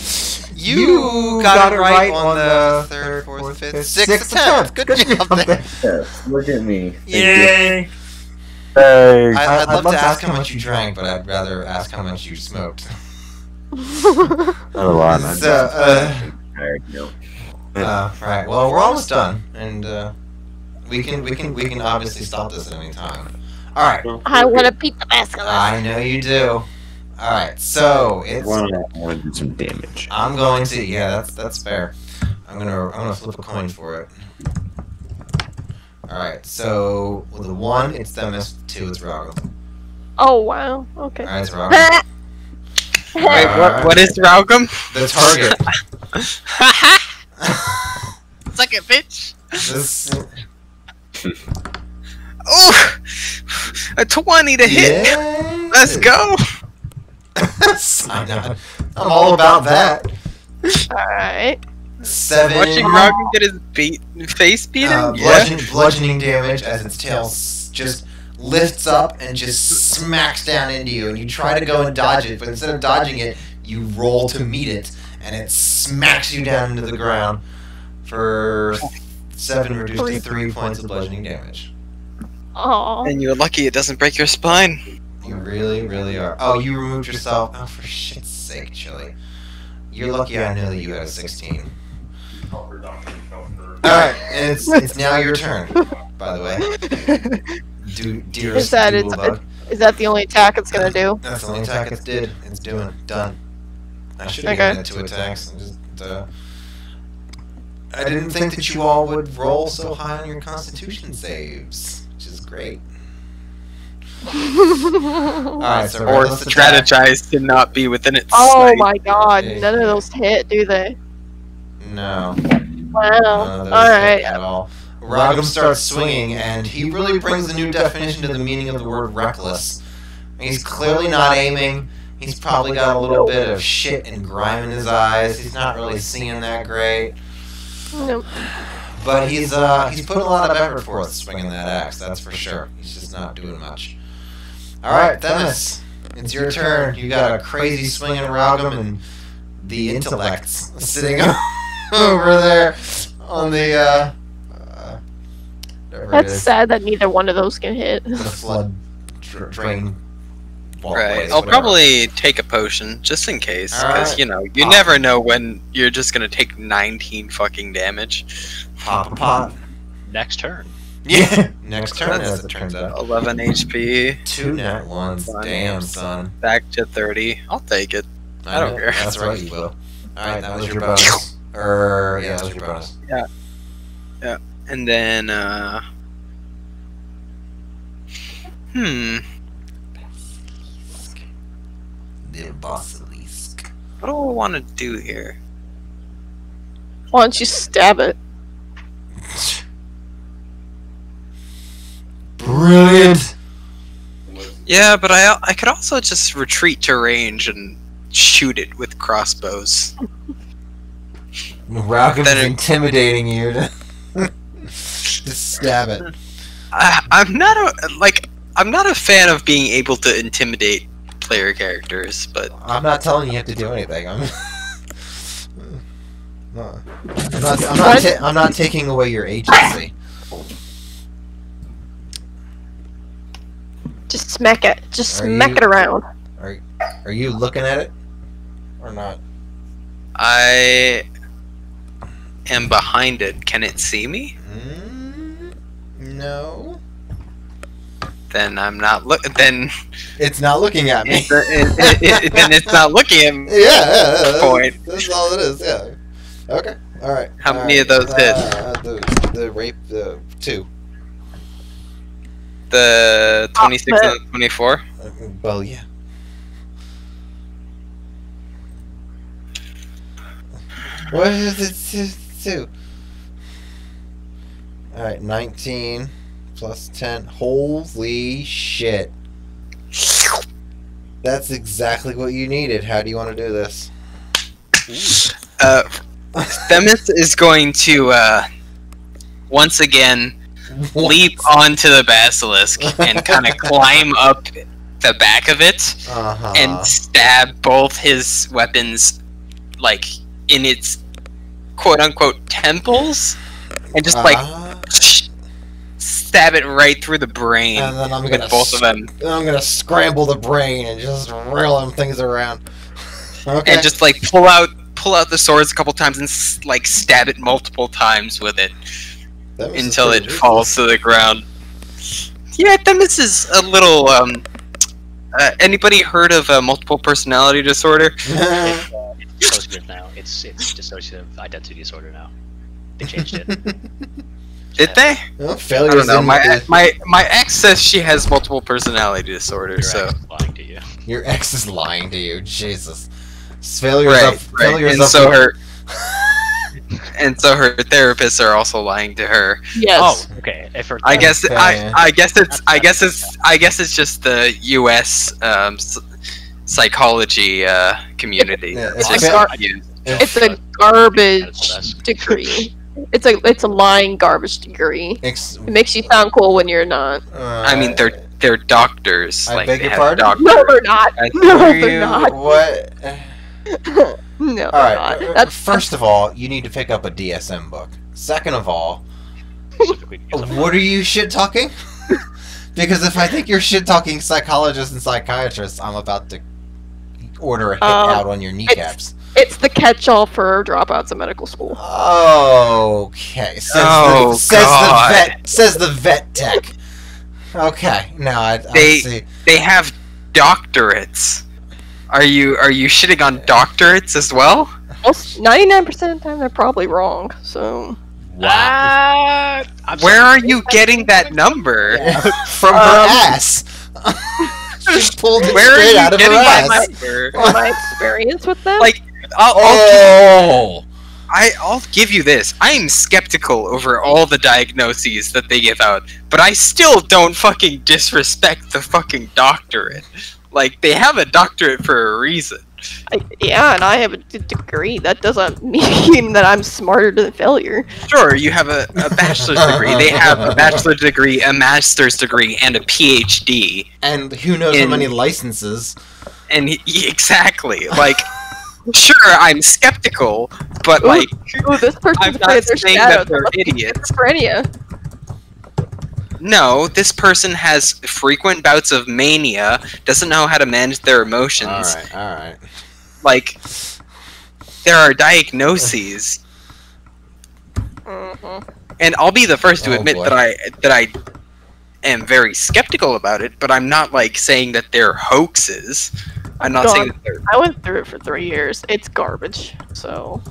You got it right on the third, fourth, fifth, sixth attempt. Good job there. Yes, look at me. Yay! Hey, I'd love to ask how much you drank, but I'd rather ask how much you smoked. not a lot. So, No. right. Well, we're almost done, and we can obviously stop this at any time. All right. I want to beat the basilisk. I know you do. All right. So it's. I want to do some damage. I'm going to. Yeah, that's fair. I'm gonna flip a coin for it. All right. So with a 1, it's Themis. 2, it's Raugum. Oh wow. Okay. All right, it's Raugum. Wait, what is Raugum? The target. Suck it, bitch. This. Oh, a 20 to hit. Yeah. Let's go. I know. I'm all about that. All right. 7. Watching Raugum get his face beaten. Bludgeoning damage as its tail just lifts up and just smacks down into you, and you try to go and dodge it, but instead of dodging it, you roll to meet it, and it smacks you down into the ground for 7 reduced to 3 points of bludgeoning damage. Oh. And you're lucky it doesn't break your spine. You really, really are. Oh, you removed yourself. Oh, for shit's sake, Chili. You're lucky I knew that you had a 16. Alright, and it's now your turn, by the way. Is that the only attack it's gonna do? That's the only attack it's doing. Done. I should have Okay. given it 2 attacks and just I didn't think that you all would roll so high on your Constitution saves, which is great. Alright, so Or let's attack. strategize to not be within its Oh sight. my god, Okay. none of those hit, do they? No. Wow. None of those Alright. hit at all. Ragam starts swinging, and he really brings a new definition to the meaning of the word reckless. He's clearly not aiming. He's probably got a little bit of shit and grime in his eyes. He's not really seeing that great. Nope. But he's putting a lot of effort forth swinging that axe, that's for sure. He's just not doing much. Alright, Themis, it's your turn. You got a crazy swinging Ragam and the intellects sitting over there on the, whatever it That's is, sad that neither one of those can hit. the flood drain. Right. walkways, I'll whatever. probably take a potion just in case, because Alright. you know you never know when you're just gonna take 19 fucking damage. Pop a pot. Next turn. Yeah. Next turn, as it turns out. 11 HP, 2 nat ones. Fun. Damn, son. back to 30. I'll take it. I don't know. care. That's right, you will. Alright, that was your bonus. Yeah, that was your bonus. And then, The Basilisk. what do I want to do here? Why don't you stab it? Brilliant! Yeah, but I could also just retreat to range and shoot it with crossbows. Ralcom's Then it- intimidating you to just stab it. I'm not a fan of being able to intimidate player characters, but I'm not telling you have to do anything. I'm not taking away your agency. Just smack it. Just Are smack you- it around. Are you looking at it or not? I am behind it. Can it see me? No. Then I'm not then It's not looking at me. then it's not looking at me. Yeah, Point. That's all it is. Yeah. Okay. All right. How many of those hit? The rape. The 2. The 26 and the 24. Well, yeah. What is it? 2. All right. 19 plus 10. Holy shit. That's exactly what you needed. How do you want to do this? Themis is going to once again leap onto the basilisk and kind of climb up the back of it Uh-huh. and stab both his weapons like in its quote unquote temples and just like stab it right through the brain And then I'm with gonna both of them I'm gonna scramble the brain and just reel them things around. Okay. and just like pull out the swords a couple times and like stab it multiple times with it That was until pretty it falls to the ground. Yeah, Themis is a little anybody heard of multiple personality disorder? ruthless. It's dissociative now. It's dissociative identity disorder now. They changed it. Did they? Well, I failures don't know. in My ex says she has multiple personality disorder, Your so ex is lying to you. your ex is lying to you. Jesus. Failures right, up. right. Failures And up. so her therapists are also lying to her. Yes. Oh, okay. If her I guess Okay. I guess it's just the U.S. Psychology community. Yeah, It's it's just a- confused. It's a garbage degree. It's a lying garbage degree. It makes you sound cool when you're not. I mean, they're doctors. I like, beg they your have pardon? doctor- No, they're not. I No, swear they're you- not. What? No, All they're right. not. That's First of all, you need to pick up a DSM book. Second of all, specifically because of what are you shit talking? Because if I think you're shit talking psychologists and psychiatrists, I'm about to order a hit out on your kneecaps. it's the catch-all for dropouts of medical school. Okay. Says the vet tech. Okay. Now I see. They have doctorates. Are you shitting on doctorates as well? Most 99% of the time, they're probably wrong. So Wow. Where are you getting that number? From her ass. She pulled it Where are straight you out of her getting that ass. number? from my experience with them, Like, Oh. I'll give you this. I am skeptical over all the diagnoses that they give out, but I still don't fucking disrespect the fucking doctorate. Like, they have a doctorate for a reason. yeah, and I have a degree. That doesn't mean that I'm smarter than failure. Sure, you have a bachelor's degree. They have a bachelor's degree, a master's degree, and a PhD. And who knows how many licenses. And exactly, like, sure, I'm skeptical, but like, Ooh, this I'm person's not playing their saying shadow. that they're idiots. Schizophrenia. No, this person has frequent bouts of mania, doesn't know how to manage their emotions. Alright. Like, there are diagnoses, and I'll be the first to admit boy. that I am very skeptical about it, but I'm not like saying that they're hoaxes. I'm not saying that they're. I went through it for 3 years. It's garbage. So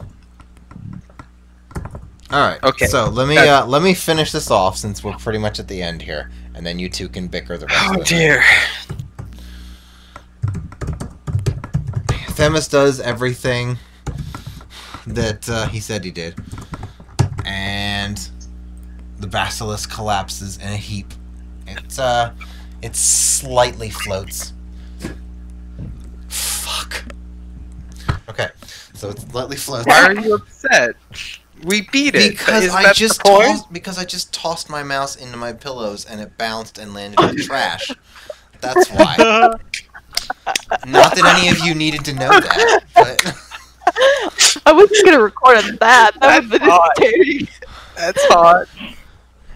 Alright. Okay. So let me finish this off since we're pretty much at the end here, and then you two can bicker the rest of Oh it. dear. Themis does everything that he said he did, and the basilisk collapses in a heap. It slightly floats. Fuck. Okay, so it slightly floats. Why are you upset? We beat it. Because Is I that just the point? tossed my mouse into my pillows and it bounced and landed in the trash. That's why. Not that any of you needed to know that, but I wasn't gonna record on that. That would That's have hot. been irritating. That's hot.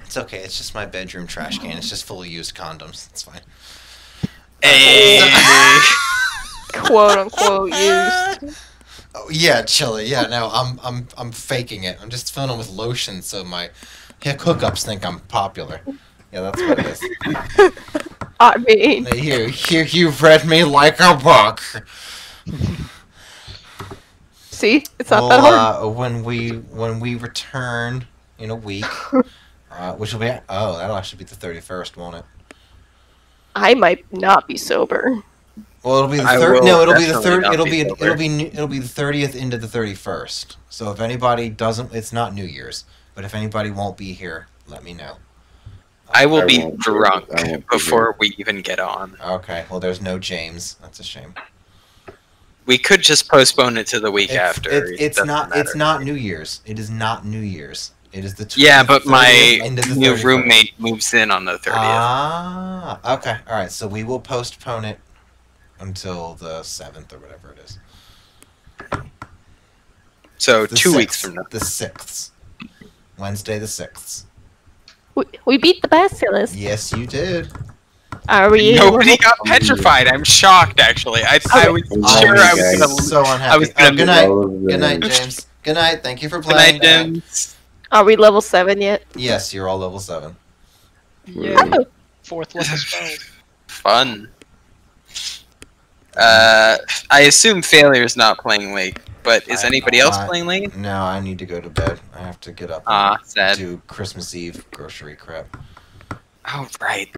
it's okay. It's just my bedroom trash can. It's just full of used condoms. It's fine. Hey. Quote unquote used. Oh, yeah, Chili. Yeah, no, I'm faking it. I'm just filling them with lotion so my hookups think I'm popular. Yeah, that's what it is. I mean, Here, you've read me like a book. see, it's not that hard. When we return in a week, which will be that'll actually be the 31st, won't it? I might not be sober. Well, it'll be the I third. will No, it'll be the definitely third. not It'll be be sober. it'll be the 30th into the 31st. So if anybody doesn't, it's not New Year's. But if anybody won't be here, let me know. I will I be won't be- drunk I won't be before we even get on. Okay. Well, there's no James. That's a shame. We could just postpone it to the week after. It's Doesn't not. It's matter. not New Year's. It is not New Year's. It is the. Yeah, but 30th my into the new 31st. roommate moves in on the 30th. Ah. Okay. All right. So we will postpone it until the 7th or whatever it is. So The 2 6th, weeks from now. The 6th. Wednesday the 6th. We beat the Basilisk. Yes, you did. Are we? Nobody got petrified. I'm shocked, actually. I was Oh, sure I was okay. gonna. So unhappy. I was gonna- Good night. All of Good night, them. James. Good night. Thank you for Good playing. night, James. Are we level 7 yet? Yes, you're all level 7. Yeah. Oh, 4th level spell. Fun. I assume Failure's not playing late, but is anybody else playing late? No, I need to go to bed. I have to get up Ah, and sad. do Christmas Eve grocery crap. Oh, right.